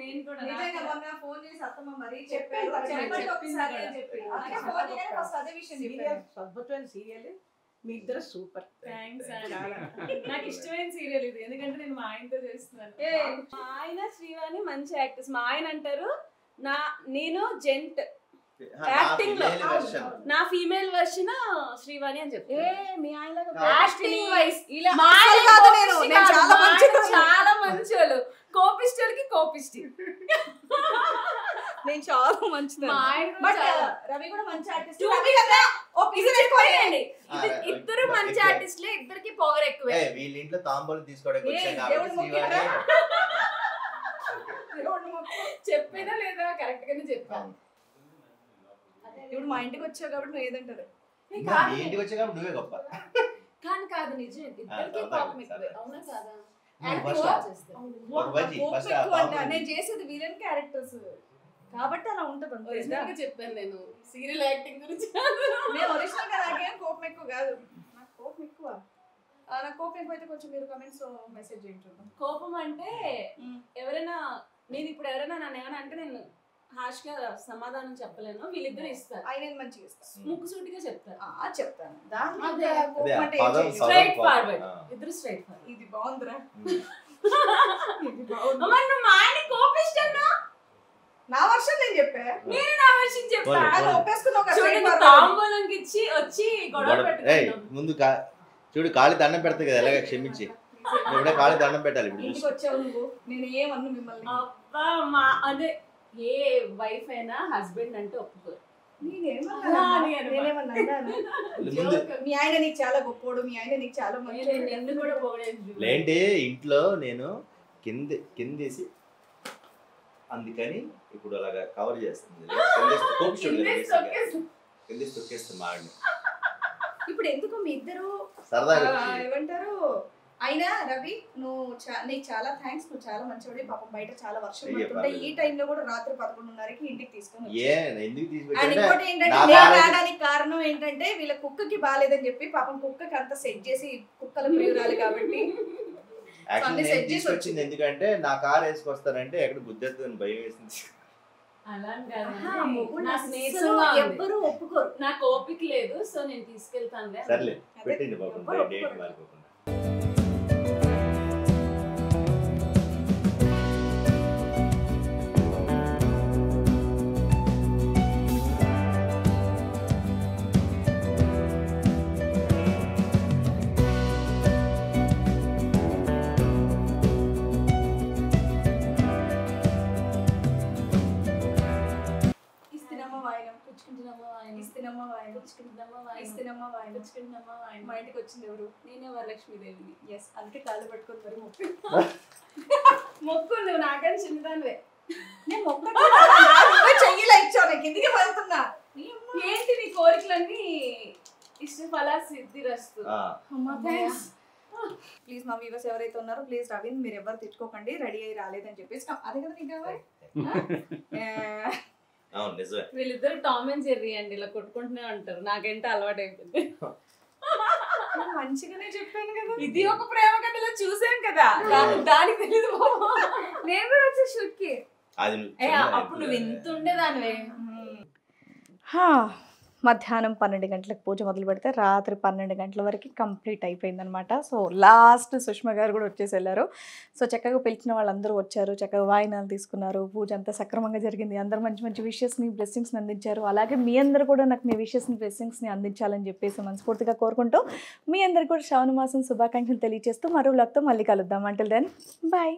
నేను కూడా నిజంగా మొన్న ఫోన్ చేసి అత్తమ్మ మరీ చెప్పారు. చెప్పండి ఒకసారి అని చెప్పి. అలాగే ఫోన్ చేయగానే ఫస్ట్ అదే విషయం చెప్పారు. అద్భుతమైన సీరియల్. మీ ఇద్దరు సూపర్. థ్యాంక్స్ అండి. నాకు ఇష్టమైన సీరియల్ ఇది, ఎందుకంటే నేను మా ఆయనతో చేస్తున్నాను. మా ఆయన శ్రీవాణి మంచి యాక్టర్స్. మా ఆయన అంటారు నేను జెంట్ యాక్టింగ్ లో నా ఫీమేల్ వర్షన్ శ్రీవాణి అని చెప్తారు. మీ ఆయన యాక్టింగ్ వైస్ చాలా మంచి వాళ్ళు. కోపిస్టోళ్ళకి కోపిస్టి. నేను చాలా మంచిది. రవి కూడా మంచి ఆర్టిస్ట్. ఇద్దరు మంచి ఆర్టిస్ట్లే, ఇద్దరికి పవర్ ఎక్కువే. వీళ్ళ ఇంట్లో తాంబూలం తీసుకోవడానికి వచ్చాను కాబట్టి శ్రీవాణి చెప్పేదా లేదా? కరెక్ట్ గానే చెప్పాను. ఇప్పుడు మా ఇంటికి వచ్చావు కాబట్టి నువ్వు ఏదంటారు? ఇంటికి వచ్చా కాబట్టి నువ్వే గొప్ప. కానీ కాదు నిజం, ఇద్దరికి కోపం ఎక్కువే. అవునా కాదా? నేను చేసేది విలన్ క్యారెక్టర్స్ కాబట్టి అలా ఉంటది. ఒరిజినల్ చెప్పాను నేను సీరియల్ యాక్టింగ్ గురించి. నేను ఒరిజినల్ గా నాకేం కోపం ఎక్కువ కాదు. నాకు కోపం ఎక్కువ. నాకు కోపం ఎక్కువైతే కొంచెం మీరు కమెంట్స్ మెసేజ్ చేయండి. కోపం అంటే ఎవరైనా, నేను ఇప్పుడు ఎవరైనా నన్ను ఏమైనా అంటే నేను హాష్ గా సమాధానం చెప్పలేను. వీళ్ళిద్దరు ఇస్తారు. ఆయన మంచిగా ఇస్తారు. ముక్కు సూటిగా చెప్తారు. చెప్తాను. Straight forward. ఇద్దరు స్ట్రైట్ ఫార్వర్డ్. ఇది బాగుందిరా. మా ఆయన కోపిస్తాను. నా వర్షన్ నేను చెప్పా. నేను నా వర్షన్ చెప్పా. ఒప్పేసుకున్నా. తాంబూలంకి ఇచ్చి వచ్చి గొడవ పెట్టుకున్నాం. ముందు చూడు కాళీ దండం పెడతా కదా, ఎలాగ క్షమించి ఇప్పుడే కాళీ దండం పెట్టాలి. ఇప్పుడు ఇంటికి వచ్చావు నువ్వు, నేను ఏమన్నా మిమ్మల్ని. అబ్బా అదే ఏ వైఫ్ అయినా హస్బెండ్ అంటే ఒప్పుకోరు. మీ ఆయన నీకు చాలా గొప్పోడు, మీ ఆయన నీకు చాలా మంచి. కూడా పోలేదు. ఏంటి ఇంట్లో నేను కిందేసి అందుకని ఇప్పుడు అలాగా కవర్ చేస్తుంది. కిందేసి తొక్కేస్తుంది మా ఆడిని. ఇప్పుడు ఎందుకు మీ ఇద్దరు సరదాగా ఏమంటారు? అయినా రవి నీకు చాలా థ్యాంక్స్. నువ్వు చాలా మంచివాడి. పాపం బయట చాలా వర్షం పడుతుంటే ఈ టైంలో కూడా రాత్రి 11:30కి ఇంటికి తీసుకొని ఇంకోటి ఏంటంటే రావడానికి కారణం ఏంటంటే వీళ్ళ కుక్కకి బాగాలేదని చెప్పి పాపం కుక్కకి అంత సెట్ చేసి, కుక్కల ప్రియురాలు కాబట్టి తీసుకొచ్చింది. ఎందుకంటే నా కార్ వేసుకొస్తానంటే ఎక్కడ గుద్దేస్తుందని భయం వేసింది. ఎవ్వరు ఒప్పుకోరు. నాకు ఓపిక లేదు, సో నేను తీసుకెళ్తాను. సర్లే పెట్టింది పాపం డేట్ మారిపోకుండా. పుచ్చుకుంటున్నామా వాయిన్ ఇస్తున్నామా వాయిన్ పుచ్చుకుంటున్నామా వాయిన్ మా ఇంటికి వచ్చింది ఎవరు నేనే వరలక్ష్మీదేవిని ఎస్ అందుకే కాళ్ళు పట్టుకొని మరి మొక్కు మొక్కు నువ్వు నాకని చిన్నదానివే నేను మొక్క చెయ్యిలా ఇచ్చాను కిందికి వెళ్తున్నా ఏంటి నీ కోరికలన్నీ ఇష్టఫలా సిద్ధిరస్తు అమ్మా థ్యాంక్స్ ప్లీజ్ మా వ్యూవర్స్ ఎవరైతే ఉన్నారో ప్లీజ్ రవీన్ మీరు ఎవరు తిట్టుకోకండి రెడీ అయ్యి రాలేదని చెప్పేసి అదే కదా నీకు కావాలి అవును నిజమే వీళ్ళిద్దరు టామ్ అండ్ జెర్రీ అండి ఇలా కొట్టుకుంటూనే ఉంటారు నాకంటే అలవాటు అయిపోయింది మంచిగానే చెప్పాను కదా ఇది ఒక ప్రేమ కథలో చూసాం కదా దానికి తెలియదు నేను కూడా వచ్చే షూట్ కి అది అప్పుడు నువ్వు ఎంత ఉండేదానివే మధ్యాహ్నం 12 గంటలకు పూజ మొదలు పెడితే రాత్రి 12 గంటల వరకు కంప్లీట్ అయిపోయిందనమాట. సో లాస్ట్ సుష్మా గారు కూడా వచ్చేసి వెళ్ళారు. సో చక్కగా పిలిచిన వాళ్ళందరూ వచ్చారు, చక్కగా వాయినాలు తీసుకున్నారు, పూజ అంతా సక్రమంగా జరిగింది. అందరూ మంచి మంచి విషెస్ని బ్లెస్సింగ్స్ని అందించారు. అలాగే మీ అందరూ కూడా నాకు మీ విషెస్ని బ్లెస్సింగ్స్ని అందించాలని చెప్పేసి మనస్ఫూర్తిగా కోరుకుంటూ మీ అందరు కూడా శ్రావణ మాసం శుభాకాంక్షలు తెలియజేస్తూ మరో వ్లాగ్తో మళ్ళీ కలుద్దాం. Until then bye.